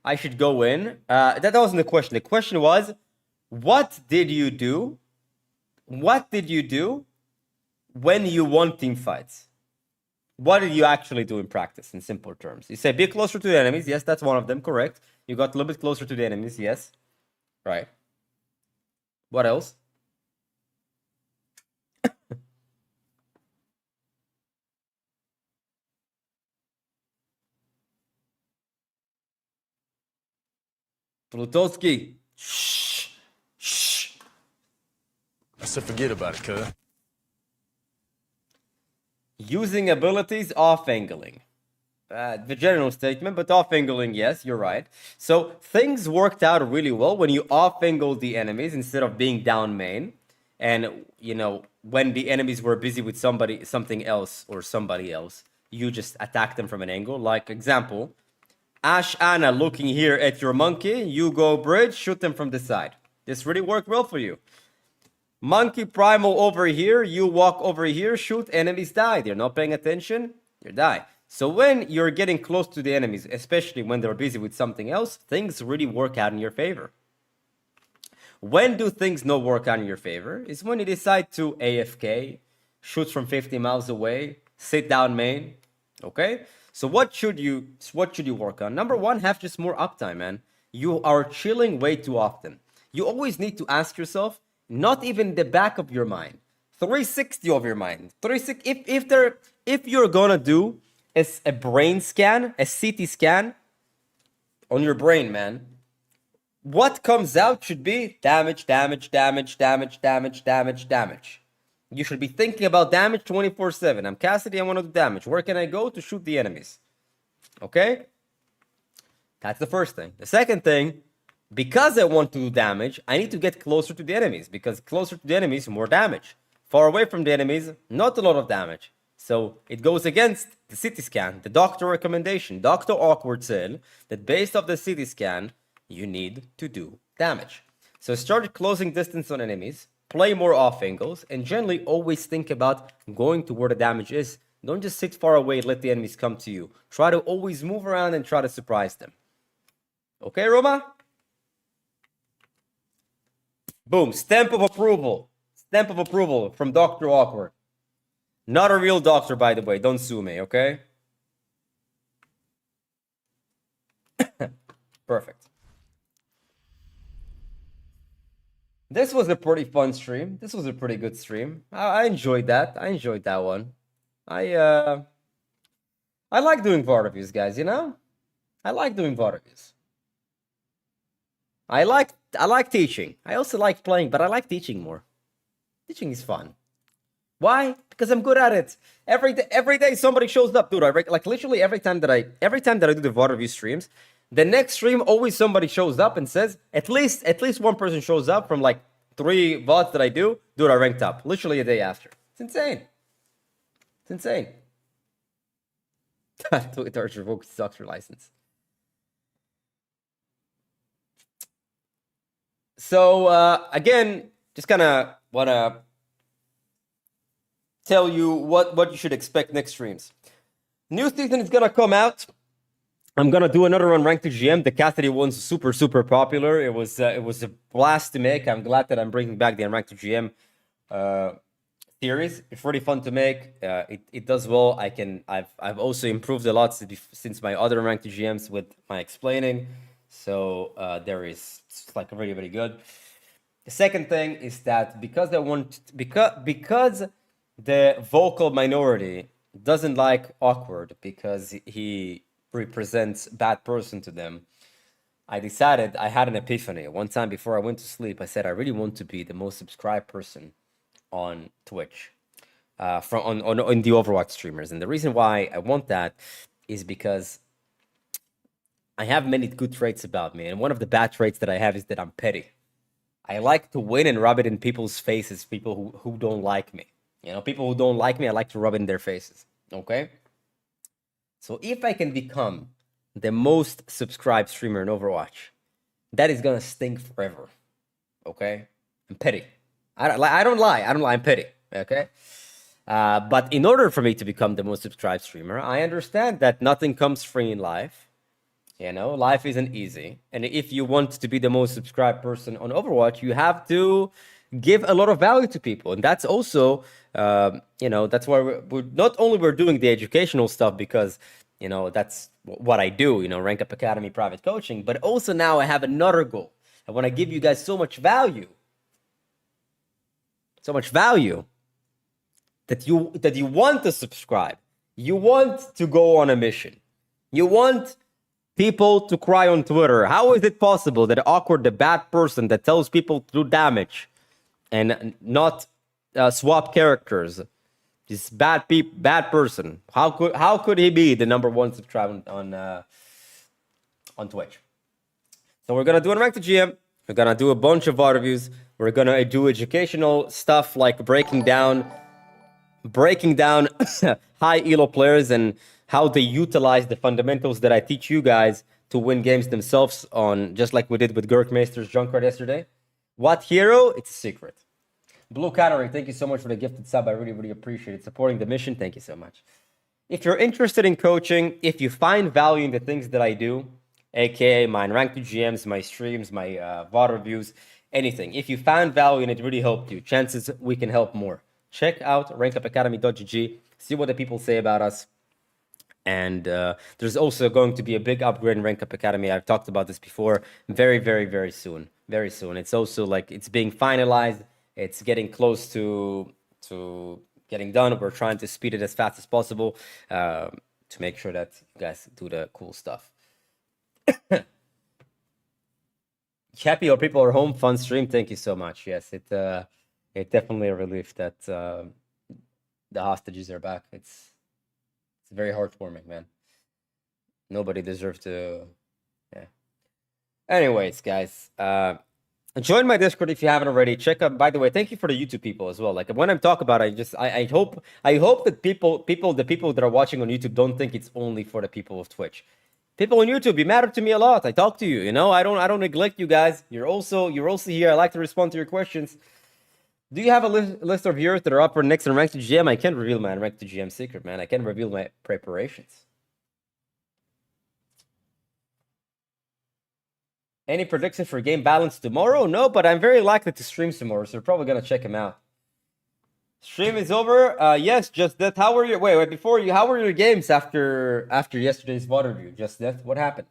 I should go in. That wasn't the question. The question was, what did you do? What did you do when you won team fights? What did you actually do in practice, in simple terms? You say, be closer to the enemies. Yes, that's one of them. Correct. You got a little bit closer to the enemies. Yes. Right. What else? Plutowski. Shh. Shh. I said forget about it, cuz. Using abilities off-angling. The general statement, but off-angling, yes, you're right. So things worked out really well when you off-angled the enemies instead of being down main. And, you know, when the enemies were busy with something else or somebody else, you just attack them from an angle. Like, example, Ashe Anna looking here at your monkey, you go bridge, shoot them from the side. This really worked well for you. Monkey Primal over here, you walk over here, shoot, enemies die. They're not paying attention, you die. So when you're getting close to the enemies, especially when they're busy with something else, things really work out in your favor. When do things not work out in your favor? Is when you decide to AFK, shoot from 50 miles away, sit down main, okay? So what should you work on? Number one, have just more uptime, man. You are chilling way too often. You always need to ask yourself, not even the back of your mind, 360 of your mind. 360. If you're gonna do a brain scan, a CT scan on your brain, man, what comes out should be damage, damage, damage, damage, damage, damage, damage. You should be thinking about damage 24/7. I'm Cassidy, I want to do damage. Where can I go to shoot the enemies? Okay? That's the first thing. The second thing, because I want to do damage, I need to get closer to the enemies. Because closer to the enemies, more damage. Far away from the enemies, not a lot of damage. So it goes against the CT scan, the doctor recommendation. Dr. Awkward said that based off the CT scan, you need to do damage. So start closing distance on enemies, play more off angles, and generally always think about going to where the damage is. Don't just sit far away and let the enemies come to you. Try to always move around and try to surprise them. Okay, Roma? Boom, stamp of approval. Stamp of approval from Dr. Awkward. Not a real doctor, by the way. Don't sue me, okay? Perfect. This was a pretty fun stream. This was a pretty good stream. I enjoyed that. I enjoyed that one. I like doing VOD reviews, guys, you know? I like doing VOD reviews. I like teaching. I also like playing, but I like teaching more. Teaching is fun. Why? Because I'm good at it. Every day somebody shows up, dude. Like literally every time that I do the VOD review streams, the next stream always somebody shows up and says at least one person shows up from like 3 VODs that I do. Dude, I ranked up literally a day after. It's insane. It's insane. Twitch revoked sucks your license. So again, just kind of wanna tell you what you should expect next streams. New season is gonna come out. I'm gonna do another on Ranked GM. The Cassidy one's super popular. It was a blast to make. I'm glad that I'm bringing back the Unranked GM series. It's really fun to make. It does well. I've also improved a lot since my other Unranked GMs with my explaining. So it's like really good. The second thing is that because the vocal minority doesn't like Awkward because he represents bad person to them, I decided, I had an epiphany. One time before I went to sleep, I said, I really want to be the most subscribed person on Twitch, on the Overwatch streamers. And the reason why I want that is because I have many good traits about me. And one of the bad traits that I have is that I'm petty. I like to win and rub it in people's faces, people who don't like me. You know, people who don't like me, I like to rub it in their faces. Okay? So if I can become the most subscribed streamer in Overwatch, that is gonna stink forever. Okay? I'm petty. I don't lie. I'm petty. Okay? But in order for me to become the most subscribed streamer, I understand that nothing comes free in life. You know, life isn't easy. And if you want to be the most subscribed person on Overwatch, you have to give a lot of value to people. And that's also, you know, that's why we're not only we're doing the educational stuff because, you know, that's what I do, you know, Rankup Academy private coaching, but also now I have another goal. I want to give you guys so much value that you want to subscribe. You want to go on a mission. You want people to cry on Twitter. How is it possible that Awkward, the bad person that tells people to do damage and not swap characters, this bad person, how could he be the #1 subscriber on Twitch? So we're gonna do an Ranked GM. We're gonna do a bunch of VOD reviews. We're gonna do educational stuff like breaking down high elo players and how they utilize the fundamentals that I teach you guys to win games themselves on, just like we did with Gurkmeister's Junkrat yesterday. What hero? It's a secret. Blue Canary, thank you so much for the gifted sub. I really appreciate it. Supporting the mission, thank you so much. If you're interested in coaching, if you find value in the things that I do, aka my Ranked GMs, my streams, my VOD reviews, anything. If you found value and it really helped you, chances we can help more. Check out rankupacademy.gg, see what the people say about us. And there's also going to be a big upgrade in Rankup Academy. I've talked about this before. Very soon. Very soon. It's also like it's being finalized. It's getting close to getting done. We're trying to speed it as fast as possible to make sure that you guys do the cool stuff. Happy your people are home. Fun stream. Thank you so much. Yes, it definitely a relief that the hostages are back. It's very heartwarming, man. Nobody deserves to... Yeah. Anyways, guys. Join my Discord if you haven't already. Check out... By the way, thank you for the YouTube people as well. Like, when I talk about it, I hope that the people that are watching on YouTube don't think it's only for the people of Twitch. People on YouTube, you matter to me a lot. I talk to you, you know? I don't neglect you guys. You're also here. I like to respond to your questions. Do you have a list of viewers that are up for next in Ranked GM? I can't reveal my Ranked GM secret, man. I can't reveal my preparations. Any predictions for game balance tomorrow? No, but I'm very likely to stream tomorrow, so we're probably gonna check him out. Stream is over. Yes, Just That. How were your before you? How were your games after yesterday's VOD review? Just That. What happened?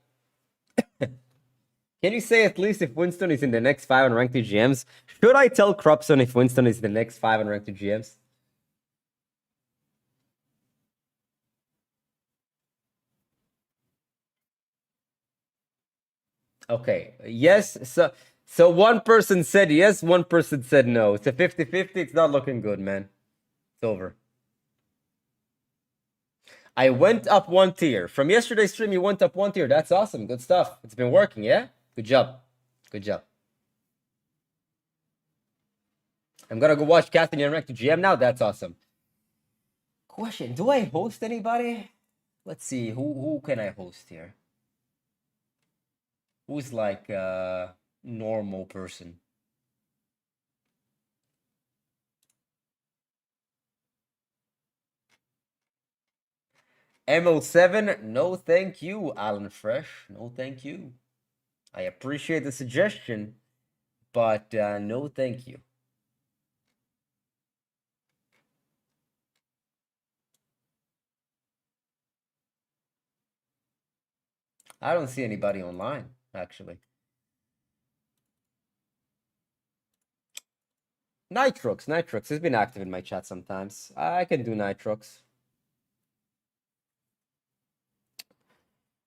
Can you say at least if Winston is in the next 5 on Ranked GMs? Should I tell Cropson if Winston is in the next 5 on Ranked GMs? Okay. Yes. So one person said yes, one person said no. It's a 50-50. It's not looking good, man. It's over. I went up 1 tier. From yesterday's stream, you went up 1 tier. That's awesome. Good stuff. It's been working, yeah? Good job. Good job. I'm gonna go watch Captain and Rank to GM now. That's awesome. Question, do I host anybody? Let's see, who can I host here? Who's like a normal person? ML7, no thank you, Alan Fresh. No thank you. I appreciate the suggestion, but no thank you. I don't see anybody online, actually. Nitrox has been active in my chat sometimes. I can do Nitrox.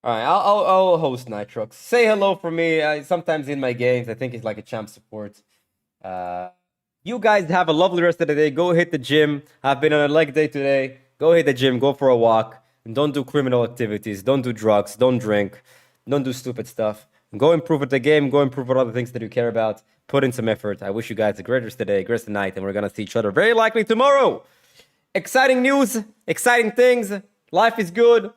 All right, I'll host Nitrox. Say hello for me. Sometimes in my games, I think it's like a champ support. You guys have a lovely rest of the day. Go hit the gym. I've been on a leg day today. Go hit the gym. Go for a walk. And don't do criminal activities. Don't do drugs. Don't drink. Don't do stupid stuff. Go improve at the game. Go improve on other things that you care about. Put in some effort. I wish you guys a great rest of the day, great rest of the night, and we're gonna see each other very likely tomorrow. Exciting news. Exciting things. Life is good.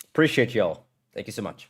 Appreciate y'all. Thank you so much.